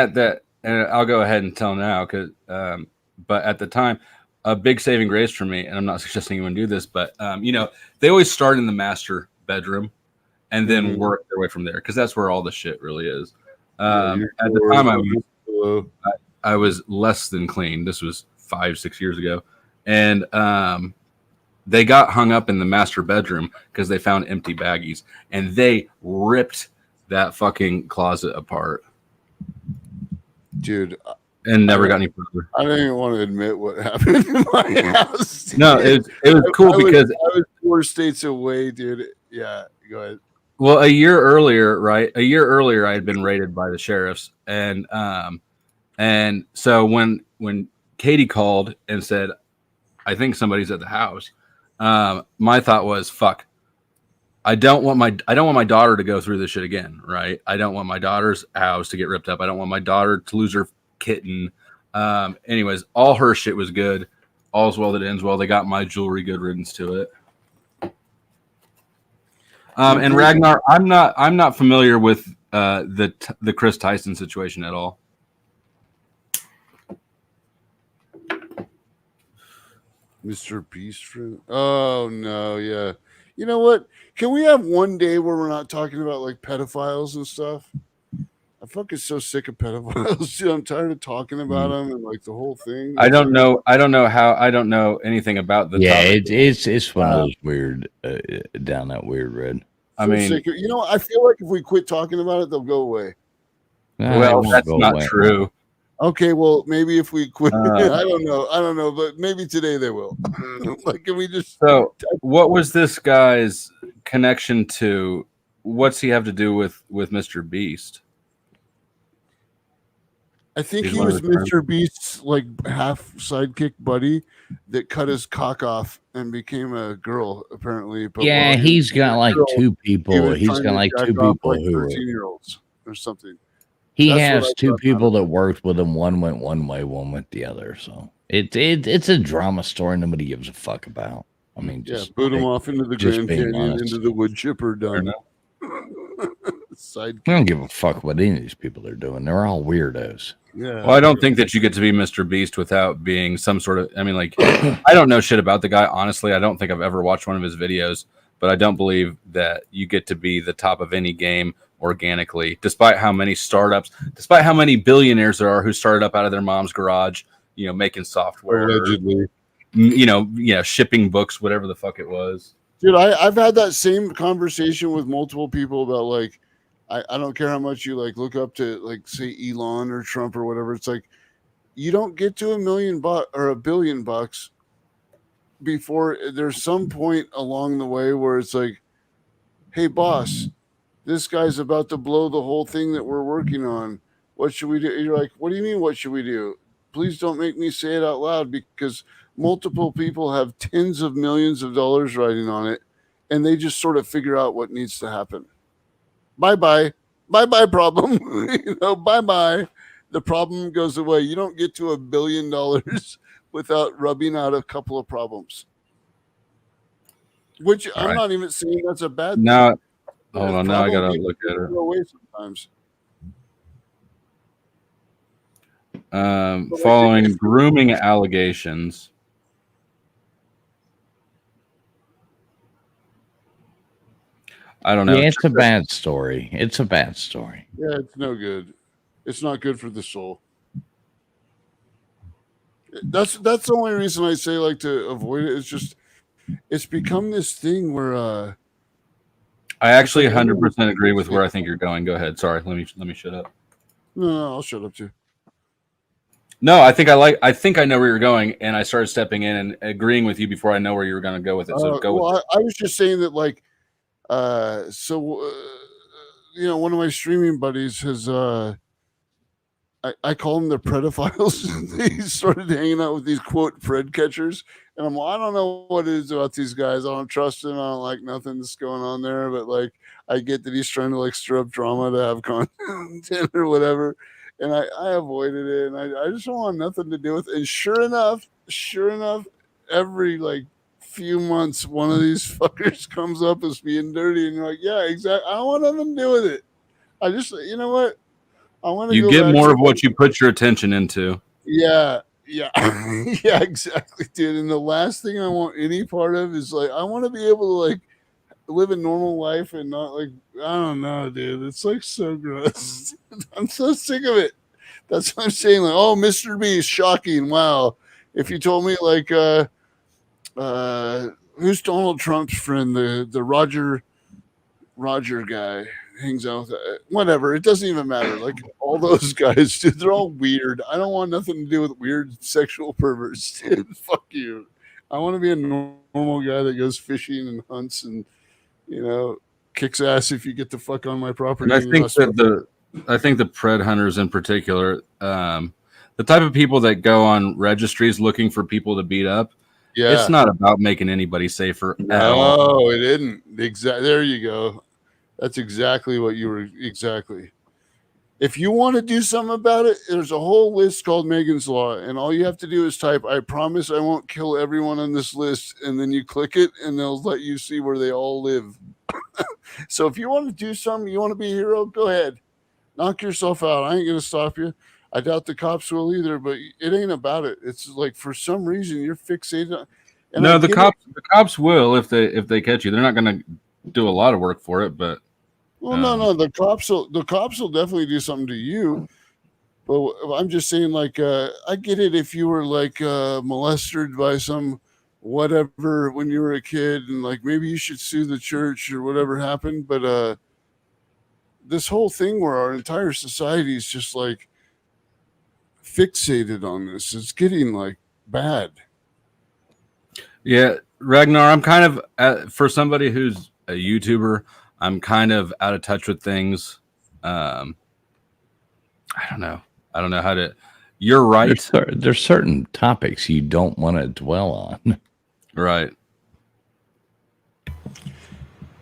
I'll go ahead and tell now but at the time, a big saving grace for me, and I'm not suggesting anyone do this, but they always start in the master bedroom and then work their way from there because that's where all the shit really is. At the time, I was less than clean. This was 5-6 years ago, and they got hung up in the master bedroom because they found empty baggies, and they ripped that fucking closet apart, dude. And never got any further. I don't even want to admit what happened in my house. Dude. No, it was cool because I was 4 states away, dude. Yeah, go ahead. Well, a year earlier, I had been raided by the sheriffs, and so when Katie called and said, "I think somebody's at the house," my thought was, "Fuck, I don't want my daughter to go through this shit again, right? I don't want my daughter's house to get ripped up. I don't want my daughter to lose her kitten." Anyways, all her shit was good. All's well that ends well. They got my jewelry. Good riddance to it. And Ragnar, I'm not familiar with the Chris Tyson situation at all. Mr. Beast fruit. Oh no, yeah. You know what? Can we have one day where we're not talking about like pedophiles and stuff? I'm fucking so sick of pedophiles. Dude, I'm tired of talking about them and like the whole thing. I don't know anything about the topic. It's one of those weird down that weird road. I mean, I feel like if we quit talking about it, they'll go away. Well, that's not true. Okay, well, maybe if we quit, I don't know, but maybe today they will. Like, can we just? So, what was this guy's connection to? What's he have to do with Mr. Beast? I think he was Mr. Beast's like half sidekick buddy that cut his cock off and became a girl, apparently. But yeah, he's got like two people. He's got like 2 people who are 13-year-olds or something. He has 2 people that worked with him. One went one way, one went the other. So it's a drama story nobody gives a fuck about. I mean, just boot him off into the Grand Canyon, into the wood chipper, done. I don't give a fuck what any of these people are doing. They're all weirdos. Yeah. Well, I don't think that you get to be Mr. Beast without being some sort of. I mean, like, I don't know shit about the guy. Honestly, I don't think I've ever watched one of his videos, but I don't believe that you get to be the top of any game organically, despite how many startups, despite how many billionaires there are who started up out of their mom's garage, making software, allegedly, shipping books, whatever the fuck it was. Dude, I've had that same conversation with multiple people about like, I don't care how much you like look up to like say Elon or Trump or whatever. It's like you don't get to $1 million or $1 billion before there's some point along the way where it's like, hey boss, this guy's about to blow the whole thing that we're working on. What should we do? You're like, what do you mean? What should we do? Please don't make me say it out loud because multiple people have tens of millions of dollars riding on it, and they just sort of figure out what needs to happen. Bye-bye problem. Bye-bye. The problem goes away. You don't get to $1 billion without rubbing out a couple of problems. Which all I'm not even saying that's a bad thing. Hold on, now I gotta look at it. Away sometimes. Following grooming allegations. I don't know. Yeah, it's a bad story. Yeah, it's no good. It's not good for the soul. That's the only reason I say like to avoid it. It's just it's become this thing where I actually 100% agree with where I think you're going. Go ahead. Sorry, let me shut up. No, I'll shut up too. No, I think I know where you're going, and I started stepping in and agreeing with you before I know where you were going to go with it. So go with it. I was just saying that, like, you know, one of my streaming buddies has, I call them the predophiles. They started hanging out with these quote Pred catchers, and I'm like, I don't know what it is about these guys. I don't trust them. I don't like nothing that's going on there, but like, I get that he's trying to like stir up drama to have content or whatever. And I avoided it, and I just don't want nothing to do with it. And sure enough, every like few months, one of these fuckers comes up as being dirty, and you're like, yeah, exactly. I don't want nothing to do with it. I just, you know what? I want to. You get more of what you put your attention into. Yeah, yeah, yeah, exactly, dude. And the last thing I want any part of is like, I want to be able to like live a normal life and not like, I don't know, dude. It's like so gross. I'm so sick of it. That's what I'm saying. Like, oh, Mr. Beast, shocking. Wow. If you told me like who's Donald Trump's friend, the Roger guy hangs out with whatever, it doesn't even matter. Like all those guys, dude, they're all weird. I don't want nothing to do with weird sexual perverts, dude. Fuck you. I want to be a normal guy that goes fishing and hunts and, you know, kicks ass if you get the fuck on my property. And I think the pred hunters in particular, the type of people that go on registries looking for people to beat up, it's not about making anybody safer. No, it isn't. Exactly. There you go. That's exactly what you were. Exactly. If you want to do something about it, there's a whole list called Megan's Law, and all you have to do is type, I promise I won't kill everyone on this list, and then you click it, and they'll let you see where they all live. So if you want to do something, you want to be a hero, go ahead. Knock yourself out. I ain't going to stop you. I doubt the cops will either, but it ain't about it. It's like for some reason you're fixated on. No, the cops will if they catch you. They're not going to do a lot of work for it, but no, the cops will definitely do something to you. But I'm just saying, like, I get it if you were like molested by some whatever when you were a kid, and like maybe you should sue the church or whatever happened. But this whole thing where our entire society is just like fixated on this, it's getting like bad. Yeah, Ragnar, I'm kind of for somebody who's a YouTuber, I'm kind of out of touch with things. I don't know how to. You're right. There's certain topics you don't want to dwell on. Right.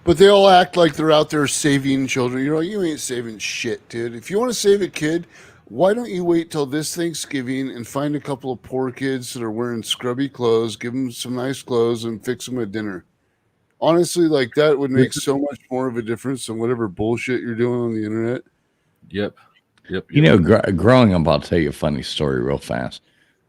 But they all act like they're out there saving children. You know, you ain't saving shit, dude. If you want to save a kid, why don't you wait till this Thanksgiving and find a couple of poor kids that are wearing scrubby clothes, give them some nice clothes, and fix them a dinner? Honestly, like that would make so much more of a difference than whatever bullshit you're doing on the internet. Yep. You know, growing up, I'll tell you a funny story real fast.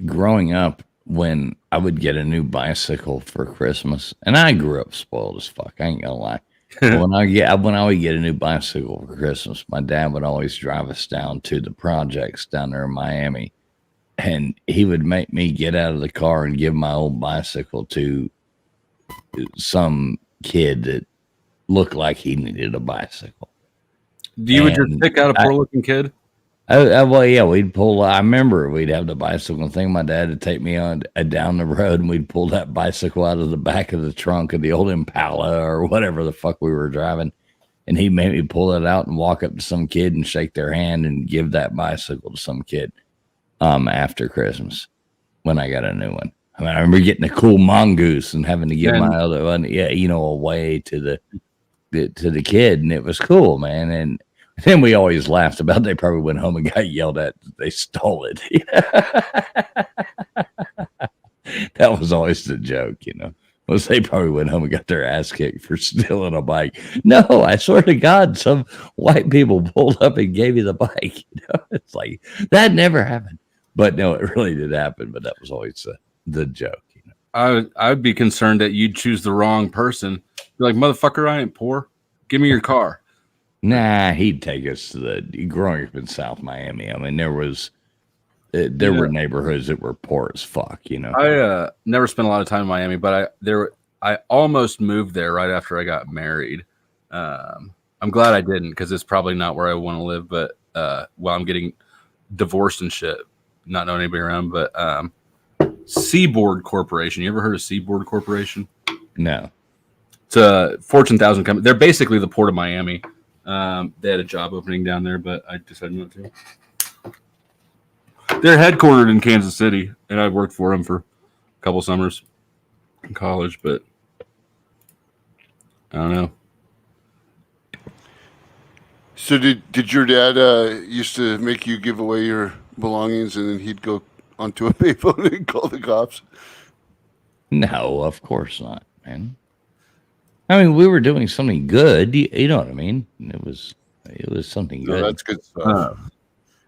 Growing up, when I would get a new bicycle for Christmas, and I grew up spoiled as fuck, I ain't gonna lie. When I would get a new bicycle for Christmas, my dad would always drive us down to the projects down there in Miami, and he would make me get out of the car and give my old bicycle to some kid that looked like he needed a bicyel. You would just pick out a poor looking kid? Well, yeah, we'd pull. I remember we'd have the bicycle thing. My dad would take me on down the road, and we'd pull that bicycle out of the back of the trunk of the old Impala or whatever the fuck we were driving, and he made me pull it out and walk up to some kid and shake their hand and give that bicycle to some kid. After Christmas, when I got a new one, I mean, I remember getting a cool mongoose and having to give my other one, away to the kid, and it was cool, man. And then we always laughed about they probably went home and got yelled at. They stole it. That was always the joke, was they probably went home and got their ass kicked for stealing a bike. No, I swear to God, some white people pulled up and gave you the bike. It's like that never happened. But no, it really did happen. But that was always the joke. I'd be concerned that you'd choose the wrong person. Be like, motherfucker, I ain't poor. Give me your car. Nah, he'd take us to growing up in South Miami. I mean, there was there were neighborhoods that were poor as fuck. I never spent a lot of time in Miami, but I almost moved there right after I got married. I'm glad I didn't, because it's probably not where I want to live. But while I'm getting divorced and shit, not knowing anybody around. But Seaboard Corporation. You ever heard of Seaboard Corporation? No. It's a Fortune 1000 company. They're basically the Port of Miami. They had a job opening down there, but I decided not to. They're headquartered in Kansas City, and I worked for them for a couple summers in college, but I don't know. So did your dad used to make you give away your belongings, and then he'd go onto a payphone and call the cops? No, of course not, man. I mean, we were doing something good. You know what I mean? It was something good. No, that's good stuff.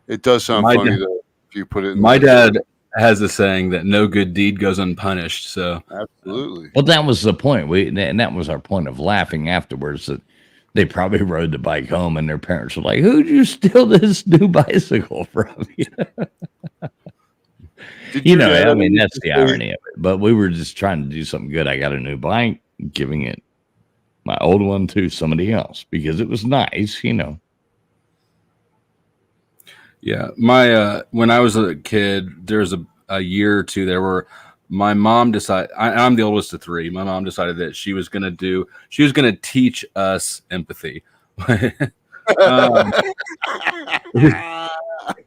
It does sound funny though. You put it in my dad has a saying that no good deed goes unpunished. So absolutely. Well, that was the point. And that was our point of laughing afterwards, that they probably rode the bike home and their parents were like, "Who'd you steal this new bicycle from?" I mean, that's the irony of it. But we were just trying to do something good. I got a new bike, giving it my old one to somebody else because it was nice, Yeah, my when I was a kid, there was a year or two there where my mom decided. I'm the oldest of three. My mom decided that she was going to teach us empathy.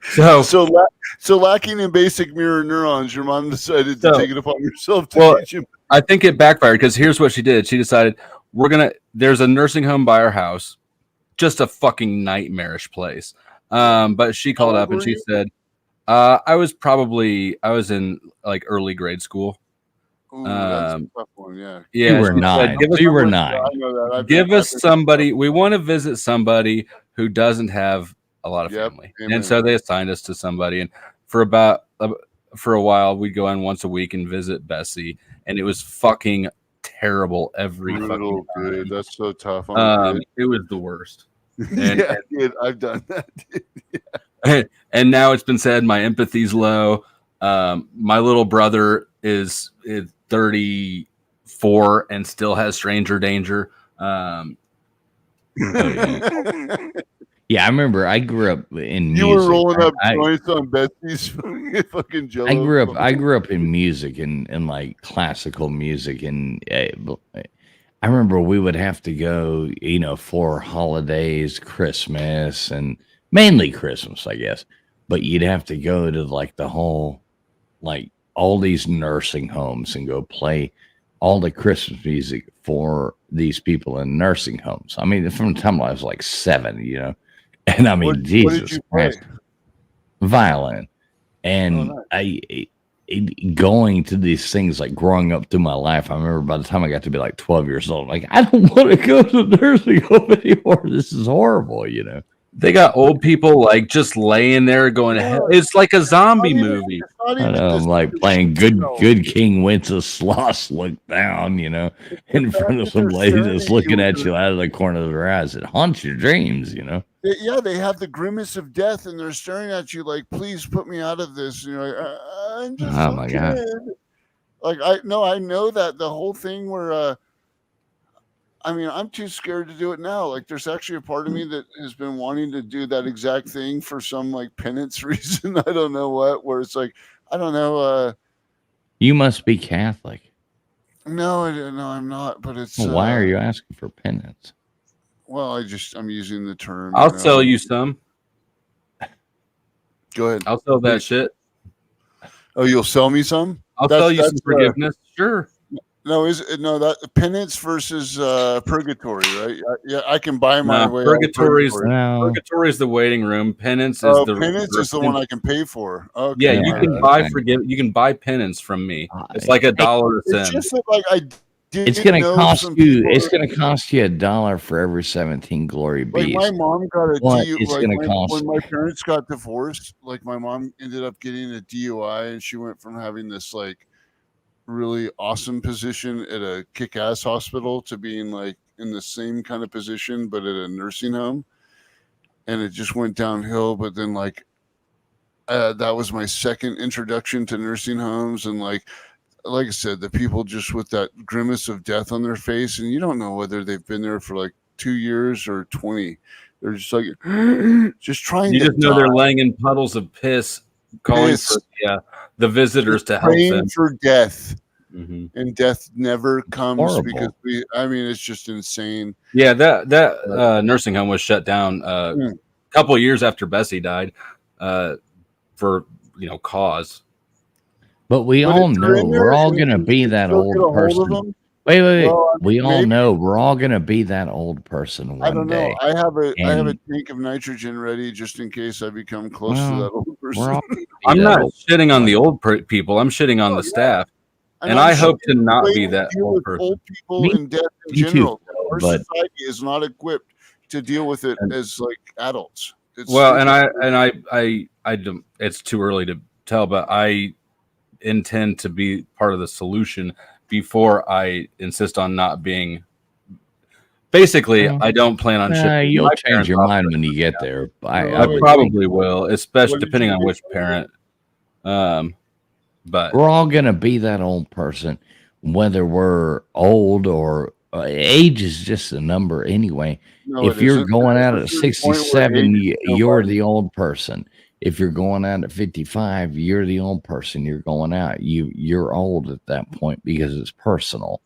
So lacking in basic mirror neurons, your mom decided to take it upon herself to teach him. I think it backfired, because here's what she did. She decided there's a nursing home by our house, just a fucking nightmarish place. But she called up and she said, I was in like early grade school. Ooh, that's a tough one, yeah. You were 9. You were 9. Give us somebody. We want to visit somebody who doesn't have a lot of family. Amen. And so they assigned us to somebody. And for a while, we'd go in once a week and visit Bessie. And it was fucking terrible every fucking time. Dude, that's so tough. It was the worst. And, dude, I've done that. And now it's been said my empathy's low. My little brother is 34 and still has stranger danger. Yeah, I remember I grew up in music. You were rolling up joints on Betsy's fucking Jello. I grew up in music and like classical music, and I remember we would have to go, for holidays, Christmas, and mainly Christmas, I guess. But you'd have to go to like the whole, like all these nursing homes and go play all the Christmas music for these people in nursing homes. I mean, from the time I was like 7, and I mean, Jesus Christ, violin. And going to these things, like growing up through my life, I remember by the time I got to be like 12 years old, like, I don't want to go to the nursing home anymore. This is horrible, They got old people like just laying there going, it's like a zombie movie. I know, I'm like playing good King Wenceslas look down, in front of some lady that's looking at you out of the corner of their eyes. It haunts your dreams, Yeah, they have the grimace of death, and they're staring at you like, "Please put me out of this." And you're like, "I'm just oh my God." Like I know that the whole thing where I mean, I'm too scared to do it now. Like, there's actually a part of me that has been wanting to do that exact thing for some like penance reason. I don't know what. Where it's like, I don't know. You must be Catholic. No, I'm not. But it's. Well, why are you asking for penance? Well, I'm using the term. I'll sell you some. Go ahead. I'll sell that shit. Oh, you'll sell me some? I'll sell you some forgiveness. Sure. No, that penance versus purgatory, right? Yeah, I can buy my way. Purgatory is the waiting room. Penance is the one I can pay for. Okay. Yeah, you can buy You can buy penance from me. It's like $1 a cent. It's just that, like it's going to cost you. It's going to cost you $1 for every 17 glory bees. Like my mom got a DUI. When my parents got divorced, like my mom ended up getting a DUI, and she went from having this like really awesome position at a kick-ass hospital to being like in the same kind of position but at a nursing home, and it just went downhill. But then like that was my second introduction to nursing homes, and like I said, the people just with that grimace of death on their face, and you don't know whether they've been there for like 2 years or 20. They're just like just trying You to just know they're laying in puddles of piss, calling for the visitors to help them for death. Mm-hmm. And death never comes Horrible. because it's just insane. Yeah, that nursing home was shut down a couple of years after Bessie died for cause. But we all know we're all going to be that old person. Wait. Well, we all know we're all going to be that old person one day. I have a tank of nitrogen ready just in case I become close to that old person. I'm not shitting on the old people. I'm shitting on the staff. And I hope to not be that old person. Old people and death in general. Our society is not equipped to deal with it as like adults. I don't. It's too early to tell, but I intend to be part of the solution before I insist on not being. Basically, I don't plan on shipping. You'll change your mind when you get there. I probably will, especially depending on which parent. But we're all going to be that old person, whether we're old or age is just a number anyway. No, if you're going out at 67, you're the old person. If you're going out at 55, you're the old person. You're going out. You're old at that point because it's personal.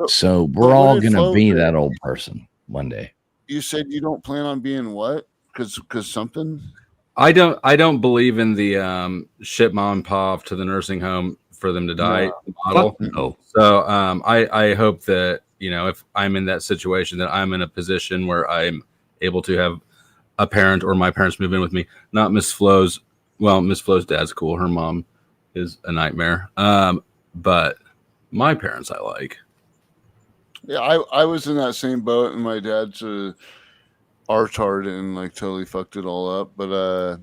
So we're all going to be that old person one day. You said you don't plan on being what? Because something. I don't believe in the ship mom and pop to the nursing home for them to die model. No. So I hope that if I'm in that situation, that I'm in a position where I'm able to have a parent or my parents move in with me. Not Miss Flo's. Well, Miss Flo's dad's cool. Her mom is a nightmare. But my parents I like. Yeah, I was in that same boat, and my dad's artard and like totally fucked it all up. But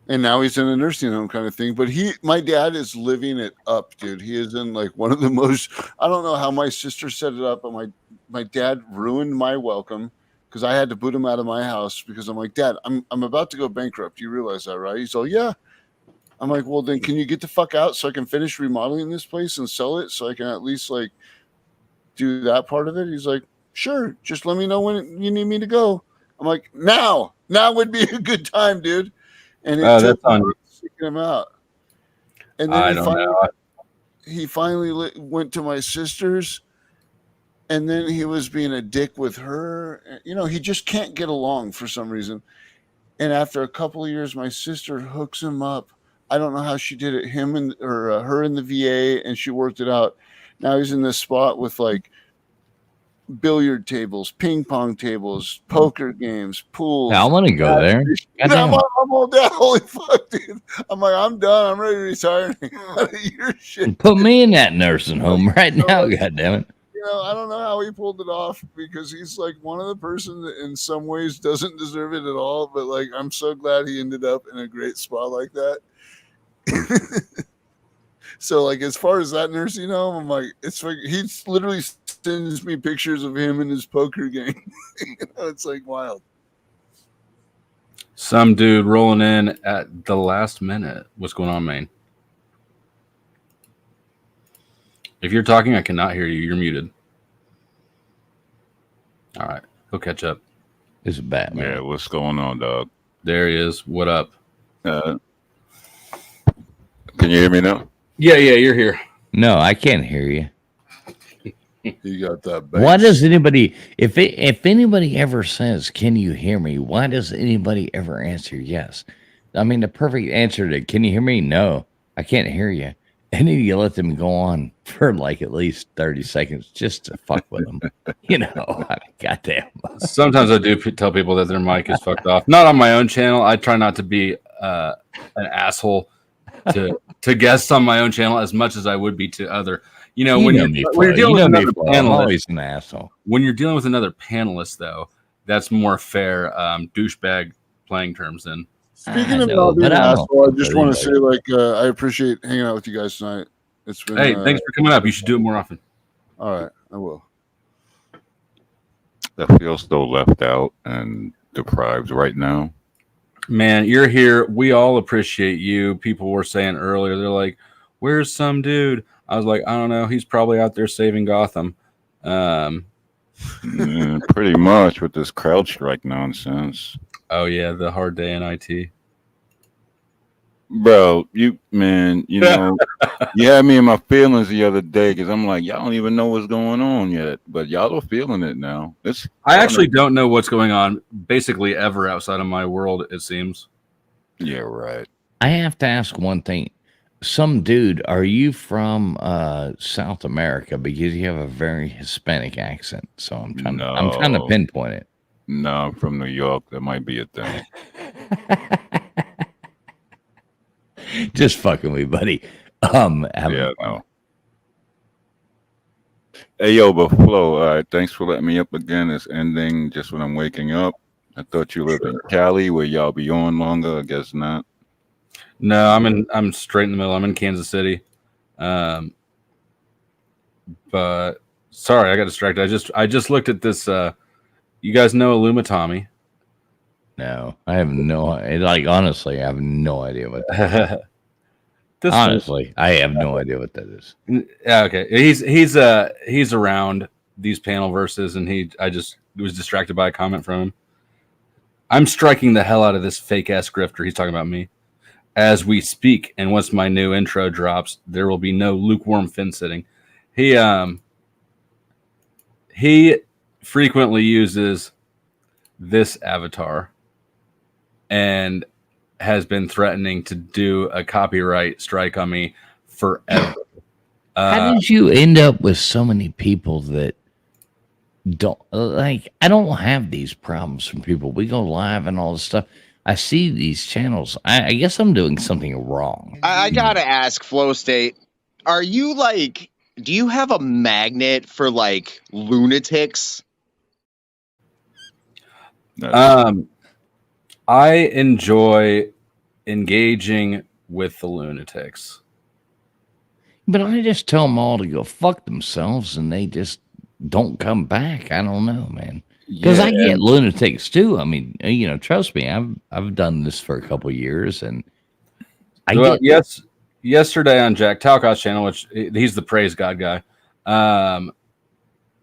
and now he's in a nursing home kind of thing. But my dad is living it up, dude. He is in like one of the most. I don't know how my sister set it up, but my dad ruined my welcome because I had to boot him out of my house because I'm like, Dad, I'm about to go bankrupt. You realize that, right? He's all, yeah. I'm like, well, then can you get the fuck out so I can finish remodeling this place and sell it so I can at least like do that part of it? He's like, sure. Just let me know when you need me to go. I'm like, now would be a good time, dude. And it took me seeking him out. And then he finally went to my sister's, and then he was being a dick with her. He just can't get along for some reason. And after a couple of years, my sister hooks him up. I don't know how she did it, her in the VA, and she worked it out. Now he's in this spot with like billiard tables, ping pong tables, poker games, pools. Yeah, I want to go there. I'm all down. Holy fuck, dude. I'm like, I'm done. I'm ready to retire. Your shit. Put me in that nursing home right now, goddammit. I don't know how he pulled it off because he's like one of the person that in some ways doesn't deserve it at all. But like, I'm so glad he ended up in a great spot like that. So like, as far as that nursing home, I'm like, it's like he literally sends me pictures of him in his poker game. It's like wild. Some dude rolling in at the last minute. What's going on, man? If you're talking, I cannot hear you. You're muted. All right, go catch up. It's Batman. Yeah, what's going on, dog? There he is. What up? Can you hear me now? Yeah, you're here. No, I can't hear you. You got that bass. Why does anybody, if anybody ever says, can you hear me? Why does anybody ever answer yes? I mean, the perfect answer to, can you hear me? No, I can't hear you. And then you let them go on for like at least 30 seconds just to fuck with them. Goddamn. Sometimes I do tell people that their mic is fucked off. Not on my own channel. I try not to be an asshole to guests on my own channel as much as I would be to other. When you're dealing with another panelist, I'm always an asshole. When you're dealing with another panelist, though, that's more fair douchebag playing terms than. Speaking of not being an asshole, I just want to say, I appreciate hanging out with you guys tonight. It's been. Hey, thanks for coming up. You should do it more often. All right, I will. I feel still left out and deprived right now. Man, you're here. We all appreciate you. People were saying earlier, they're like, "Where's some dude?" I was like, "I don't know. He's probably out there saving Gotham." Pretty much with this CrowdStrike nonsense. Oh yeah, the hard day in IT. Bro, you know, you had me in my feelings the other day because I'm like, y'all don't even know what's going on yet, but y'all are feeling it now. I actually don't know what's going on basically ever outside of my world, it seems. Yeah, right. I have to ask one thing. Some dude, are you from South America? Because you have a very Hispanic accent. So I'm trying to pinpoint it. No, I'm from New York. That might be a thing. Just fucking with me, buddy. Yeah, no. Hey, yo, but Flo, all right, thanks for letting me up again. It's ending just when I'm waking up. I thought you lived in Cali, where y'all be on longer. I guess not. No, I'm straight in the middle. I'm in Kansas City. But sorry, I got distracted. I just looked at this. You guys know Illumitami? No, I have no. Like honestly, I have no idea what. That is. Honestly, I have no idea what that is. Yeah, okay. He's around these panel verses, and I just was distracted by a comment from him. I'm striking the hell out of this fake ass grifter. He's talking about me as we speak, and once my new intro drops, there will be no lukewarm fin sitting. He frequently uses this avatar and has been threatening to do a copyright strike on me forever. How did you end up with so many people that don't like? I don't have these problems from people. We go live and all this stuff. I see these channels. I guess I'm doing something wrong. I gotta ask, Flow State, are you like? Do you have a magnet for like lunatics? I enjoy engaging with the lunatics. But I just tell them all to go fuck themselves and they just don't come back. I don't know, man. Because I get lunatics too. I mean, trust me, I've done this for a couple years and yesterday on Jack Talcott's channel, which he's the praise God guy,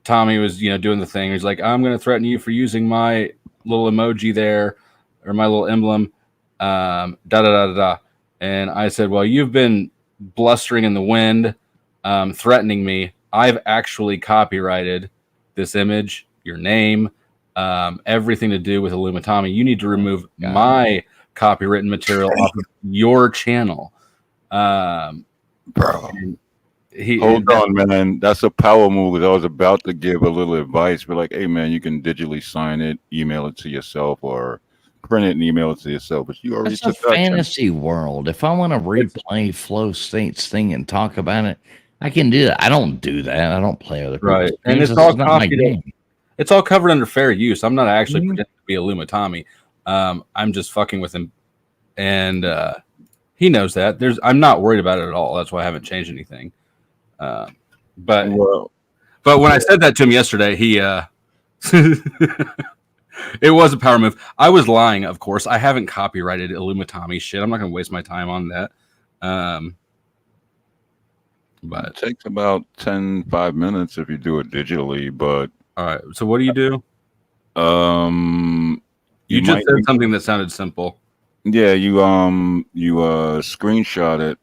Tommy was, doing the thing. He's like, I'm going to threaten you for using my little emoji there or my little emblem, da da da da da. And I said, well, you've been blustering in the wind, threatening me. I've actually copyrighted this image, your name, everything to do with Illumitami. You need to remove my copywritten material off of your channel. Bro. Hold on, man. That's a power move. I was about to give a little advice, but like, hey, man, you can digitally sign it, email it to yourself, or print it and email it to yourself. But you already took that. Fantasy world. If I want to replay Flow State's thing and talk about it, I can do that. I don't do that. I don't play other right. people's And games. it's all copied. It's all covered under fair use. I'm not actually pretending to be Illumitami. I'm just fucking with him, and he knows that. I'm not worried about it at all. That's why I haven't changed anything. But when I said that to him yesterday, he it was a power move. I was lying, of course. I haven't copyrighted Illumitami shit. I'm not going to waste my time on that. But it takes about 5 minutes if you do it digitally. But all right. So what do you do? You just said something that sounded simple. Yeah, you screenshot it,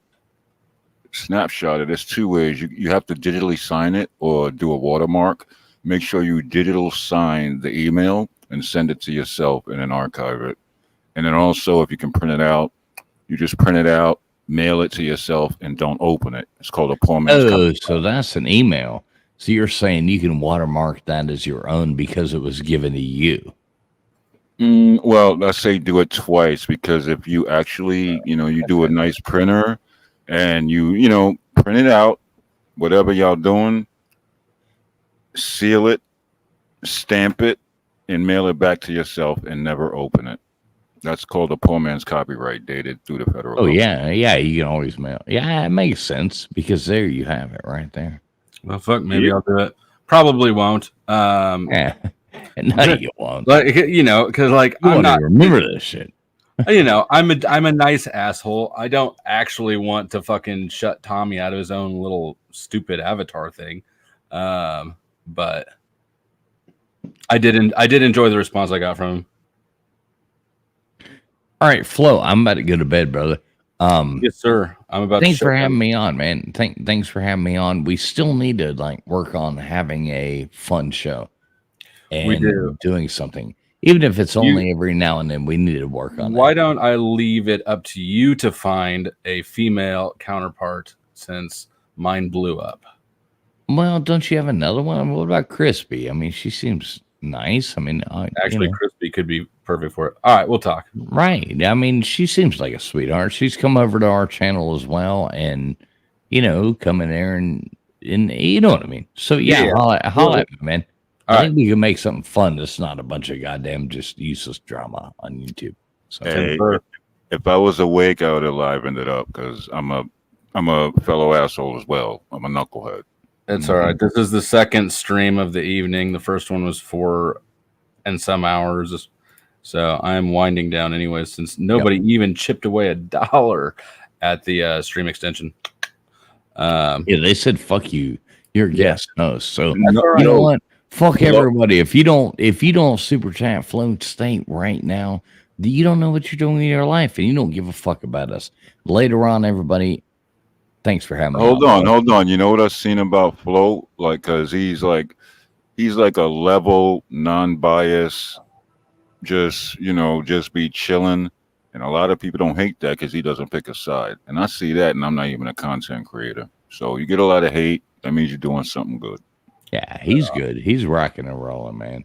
snapshot it. There's two ways. You have to digitally sign it or do a watermark. Make sure you digital sign the email and send it to yourself and then archive it. And then also, if you can print it out, you just print it out, mail it to yourself, and don't open it. It's called a poor man's copy. So that's an email. So you're saying you can watermark that as your own because it was given to you. Well, let's say do it twice, because if you actually, you do a nice printer and you print it out, whatever y'all doing, seal it, stamp it, and mail it back to yourself and never open it. That's called a poor man's copyright, dated through the federal government. Yeah, you can always mail. Yeah, it makes sense because there you have it right there. Well, fuck, maybe I'll do it. Probably won't. Yeah. No, you won't. Like, because like you I'm not remember this shit. You know, I'm a nice asshole. I don't actually want to fucking shut Tommy out of his own little stupid avatar thing, but I did enjoy the response I got from him. All right, Flo, I'm about to go to bed, brother. Yes, sir. I'm about. Thanks to for having me on, man. Thanks for having me on. We still need to like work on having a fun show and doing something, even if it's only every now and then. We need to work on Why that. don't I leave it up to you to find a female counterpart since mine blew up? Well, don't you have another one? What about Crispy? I mean, she seems nice. I mean, actually, Crispy could be perfect for it. All right, we'll talk. Right. I mean, she seems like a sweetheart. She's come over to our channel as well, and come in there and you know what I mean. So yeah. Holla at me, man. I think we can make something fun that's not a bunch of goddamn just useless drama on YouTube. So hey, if I was awake, I would have livened it up because I'm a fellow asshole as well. I'm a knucklehead. It's all right. This is the second stream of the evening. The first one was 4 and some hours. So I'm winding down anyway, since nobody even chipped away $1 at the stream extension. Yeah, they said fuck you. You're a guest. No, so you right. know what? Fuck everybody. If you don't super chat Flow State right now, you don't know what you're doing in your life, and you don't give a fuck about us. Later on, everybody. Thanks for having me. Hold on. You know what I've seen about Flo? Like, cause he's like a level, non-biased, just be chilling. And a lot of people don't hate that because he doesn't pick a side. And I see that, and I'm not even a content creator. So you get a lot of hate. That means you're doing something good. Yeah, he's good. He's rocking and rolling, man.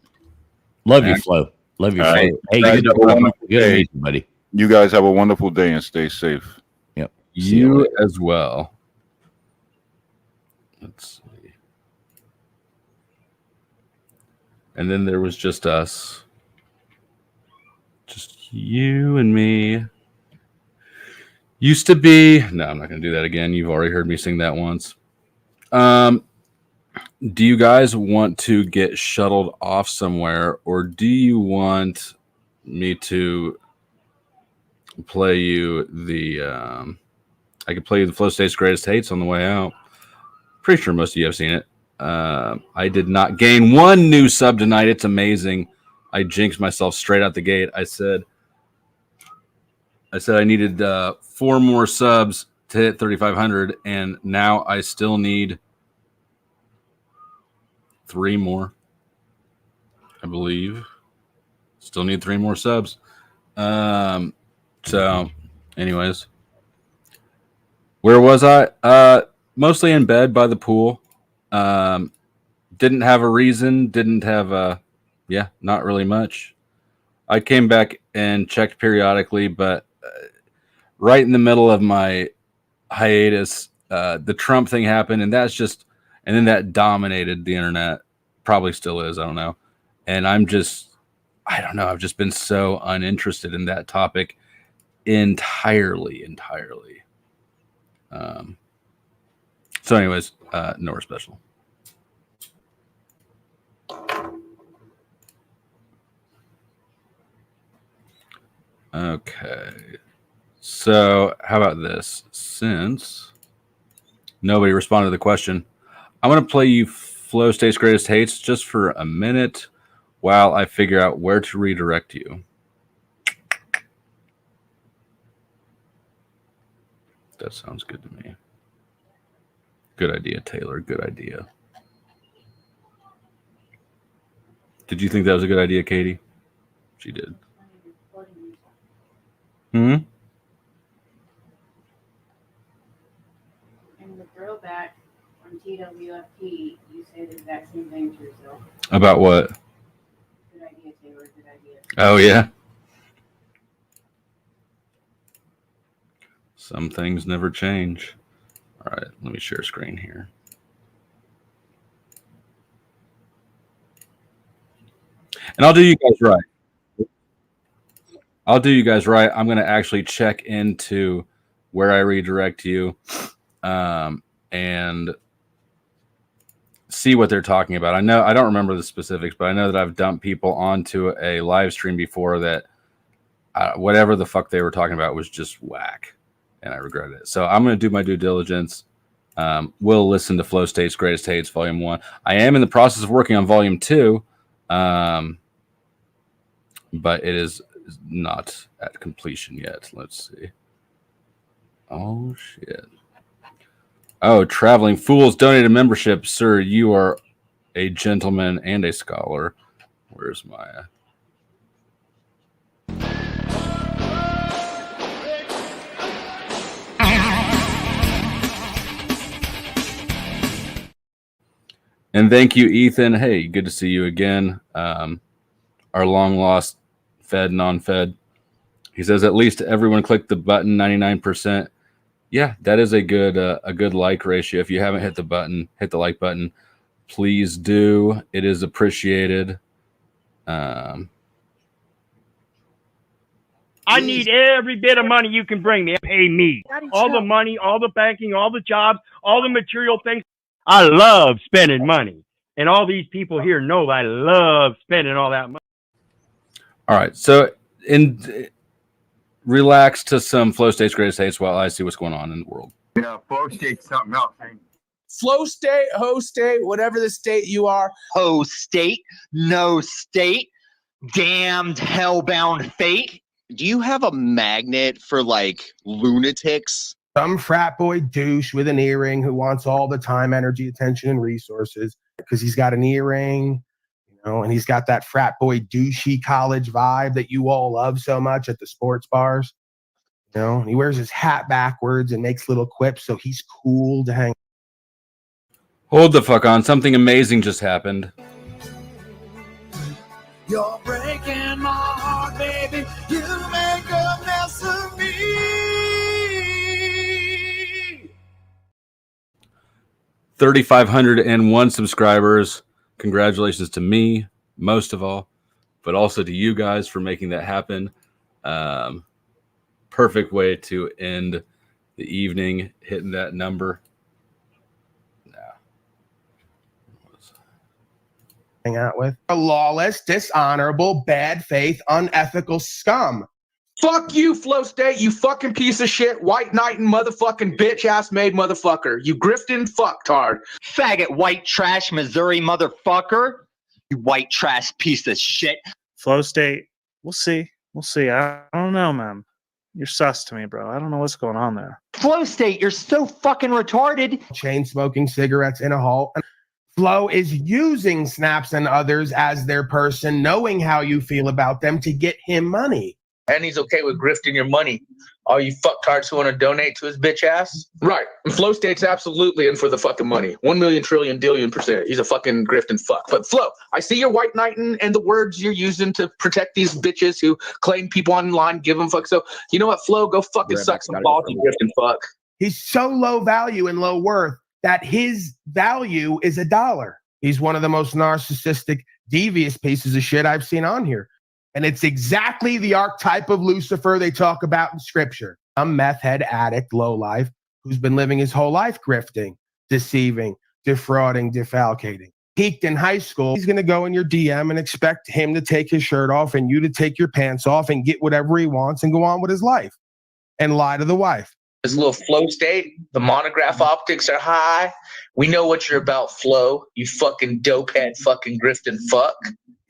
Love you, Flo. Love you, Flo. Right. Hey, good buddy. You guys have a wonderful day and stay safe. Yep. You as well. Let's see. And then there was just us. Just you and me. Used to be. No, I'm not going to do that again. You've already heard me sing that once. Do you guys want to get shuttled off somewhere, or do you want me to play you the I could play you the Flow State's Greatest Hates on the way out. Pretty sure most of you have seen it. I did not gain one new sub tonight. It's amazing. I jinxed myself straight out the gate. I said I needed 4 more subs to hit 3,500, and now I still need 3 more. I believe. Still need 3 more subs. So, anyways, where was I? Mostly in bed by the pool. Didn't have a reason. Didn't have not really much. I came back and checked periodically, but right in the middle of my hiatus, the Trump thing happened, and then that dominated the internet. Probably still is. I don't know. And I don't know. I've just been so uninterested in that topic entirely. So anyways, nowhere special. Okay. So how about this? Since nobody responded to the question, I'm going to play you Flow State's Greatest Hates just for a minute while I figure out where to redirect you. That sounds good to me. Good idea, Taylor. Good idea. Did you think that was a good idea, Katie? She did. And the throwback from TWFP, you say the exact same thing to yourself. About what? Good idea, Taylor. Good idea. Oh, yeah. Some things never change. All right, let me share screen here. And I'll do you guys right. I'm going to actually check into where I redirect you and see what they're talking about. I don't remember the specifics, but I know that I've dumped people onto a live stream before that whatever the fuck they were talking about was just whack, and I regret it. So I'm going to do my due diligence. We'll listen to Flow State's Greatest Hits Volume 1. I am in the process of working on Volume 2, but it is not at completion yet. Let's see. Oh, shit. Oh, Traveling Fools donated membership. Sir, you are a gentleman and a scholar. Where's my... And thank you, Ethan. Hey, good to see you again. Our long lost Fed, non-Fed. He says, at least everyone click the button, 99%. Yeah, that is a good like ratio. If you haven't hit the button, hit the like button. Please do. It is appreciated. I need every bit of money you can bring me. Pay me. All the money, all the banking, all the jobs, all the material things. I love spending money. And all these people here know I love spending all that money. All right. So relax to some Flow State's Greatest Hits while I see what's going on in the world. Yeah, Flow State's something else. Flow State, Ho State, whatever the state you are. Ho State, no state, damned hellbound fate. Do you have a magnet for like lunatics? Some frat boy douche with an earring who wants all the time, energy, attention, and resources because he's got an earring, you know, and he's got that frat boy douchey college vibe that you all love so much at the sports bars. You know, and he wears his hat backwards and makes little quips, so he's cool to hang. Hold the fuck on. Something amazing just happened. You're breaking my heart, baby. You make a mess of me. 3,501 subscribers. Congratulations to me, most of all, but also to you guys for making that happen. Perfect way to end the evening, hitting that number. Hang out with a lawless, dishonorable, bad faith, unethical scum. Fuck you, Flow State, you fucking piece of shit, white knight and motherfucking bitch ass made motherfucker. You grifting fucktard. Faggot white trash Missouri motherfucker. You white trash piece of shit. Flow State, we'll see. We'll see. I don't know, man. You're sus to me, bro. I don't know what's going on there. Flow State, you're so fucking retarded. Chain smoking cigarettes in a hall. Flo is using Snaps and others as their person, knowing how you feel about them to get him money. And he's okay with grifting your money. All you fucktards who want to donate to his bitch ass? Right. And Flo State's absolutely in for the fucking money. 1 million trillion dillion %. He's a fucking grifting fuck. But Flo, I see your white knighting and the words you're using to protect these bitches who claim people online give them fuck. So you know what, Flo? Go fucking suck some balls, you grifting fuck. He's so low value and low worth that his value is $1. He's one of the most narcissistic, devious pieces of shit I've seen on here. And it's exactly the archetype of Lucifer they talk about in scripture. A meth head addict, lowlife, who's been living his whole life grifting, deceiving, defrauding, defalcating. Peaked in high school, he's going to go in your DM and expect him to take his shirt off and you to take your pants off and get whatever he wants and go on with his life and lie to the wife. This little Flow State, the monograph optics are high. We know what you're about, Flow. You fucking dopehead, fucking grifting fuck.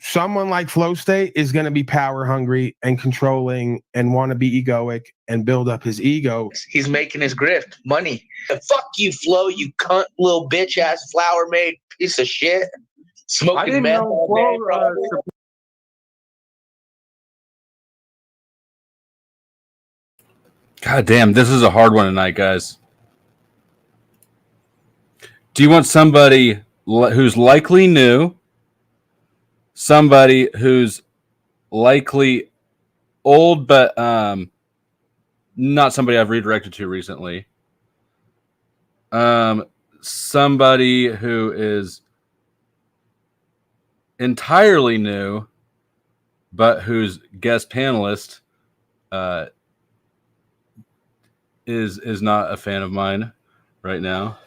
Someone like Flow State is going to be power hungry and controlling and want to be egoic and build up his ego. He's making his grift money. Fuck you, Flow, you cunt little bitch ass flower made piece of shit. Smoking meth all day. God damn, this is a hard one tonight, guys. Do you want somebody who's likely new, somebody who's likely old, but not somebody I've redirected to recently, somebody who is entirely new, but whose guest panelist is not a fan of mine right now?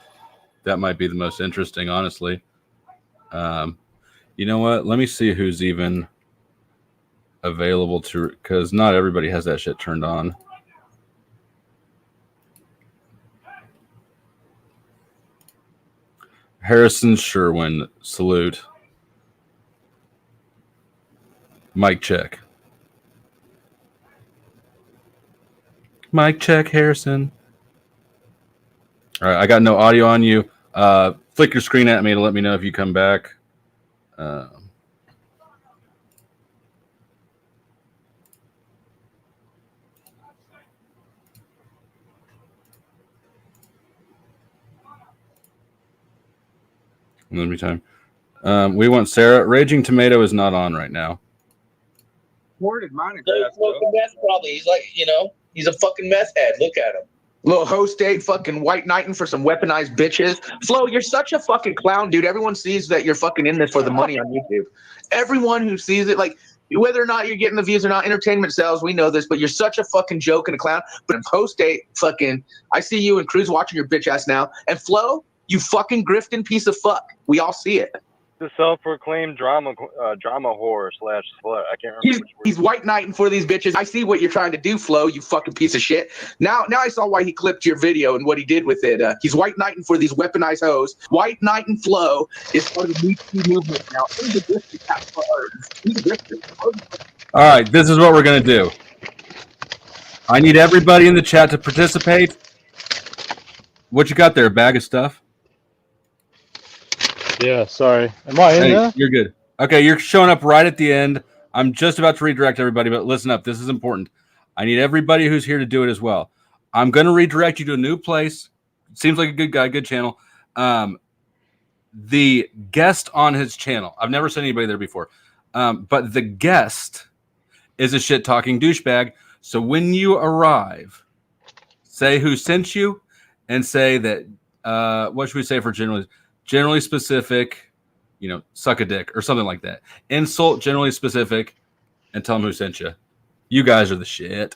That might be the most interesting, honestly. You know what? Let me see who's even available to, because not everybody has that shit turned on. Harrison Sherwin, salute. Mic check. Mic check, Harrison. All right, I got no audio on you. Flick your screen at me to let me know if you come back. Let me time. We want Sarah. Raging Tomato is not on right now. Smoking meth, probably. He's like, he's a fucking meth head. Look at him. Little host date, fucking white knighting for some weaponized bitches. Flo, you're such a fucking clown, dude. Everyone sees that you're fucking in this for the money on YouTube. Everyone who sees it, like, whether or not you're getting the views or not, entertainment sells. We know this, but you're such a fucking joke and a clown. But in host date, fucking, I see you and Cruz watching your bitch ass now. And Flo, you fucking grifting piece of fuck. We all see it. The self-proclaimed drama whore / slut. I can't remember. He's white knighting for these bitches. I see what you're trying to do, Flo. You fucking piece of shit. Now I saw why he clipped your video and what he did with it. He's white knighting for these weaponized hoes. White knighting Flo is part of the Me Too movement now. All right, this is what we're gonna do. I need everybody in the chat to participate. What you got there? A bag of stuff? Yeah, sorry. Am I in there? You're good. Okay, you're showing up right at the end. I'm just about to redirect everybody, but listen up. This is important. I need everybody who's here to do it as well. I'm going to redirect you to a new place. Seems like a good guy, good channel. The guest on his channel, I've never seen anybody there before, but the guest is a shit-talking douchebag. So when you arrive, say who sent you and say that, what should we say for generally specific, suck a dick or something like that. Insult generally specific and tell them who sent you. You guys are the shit.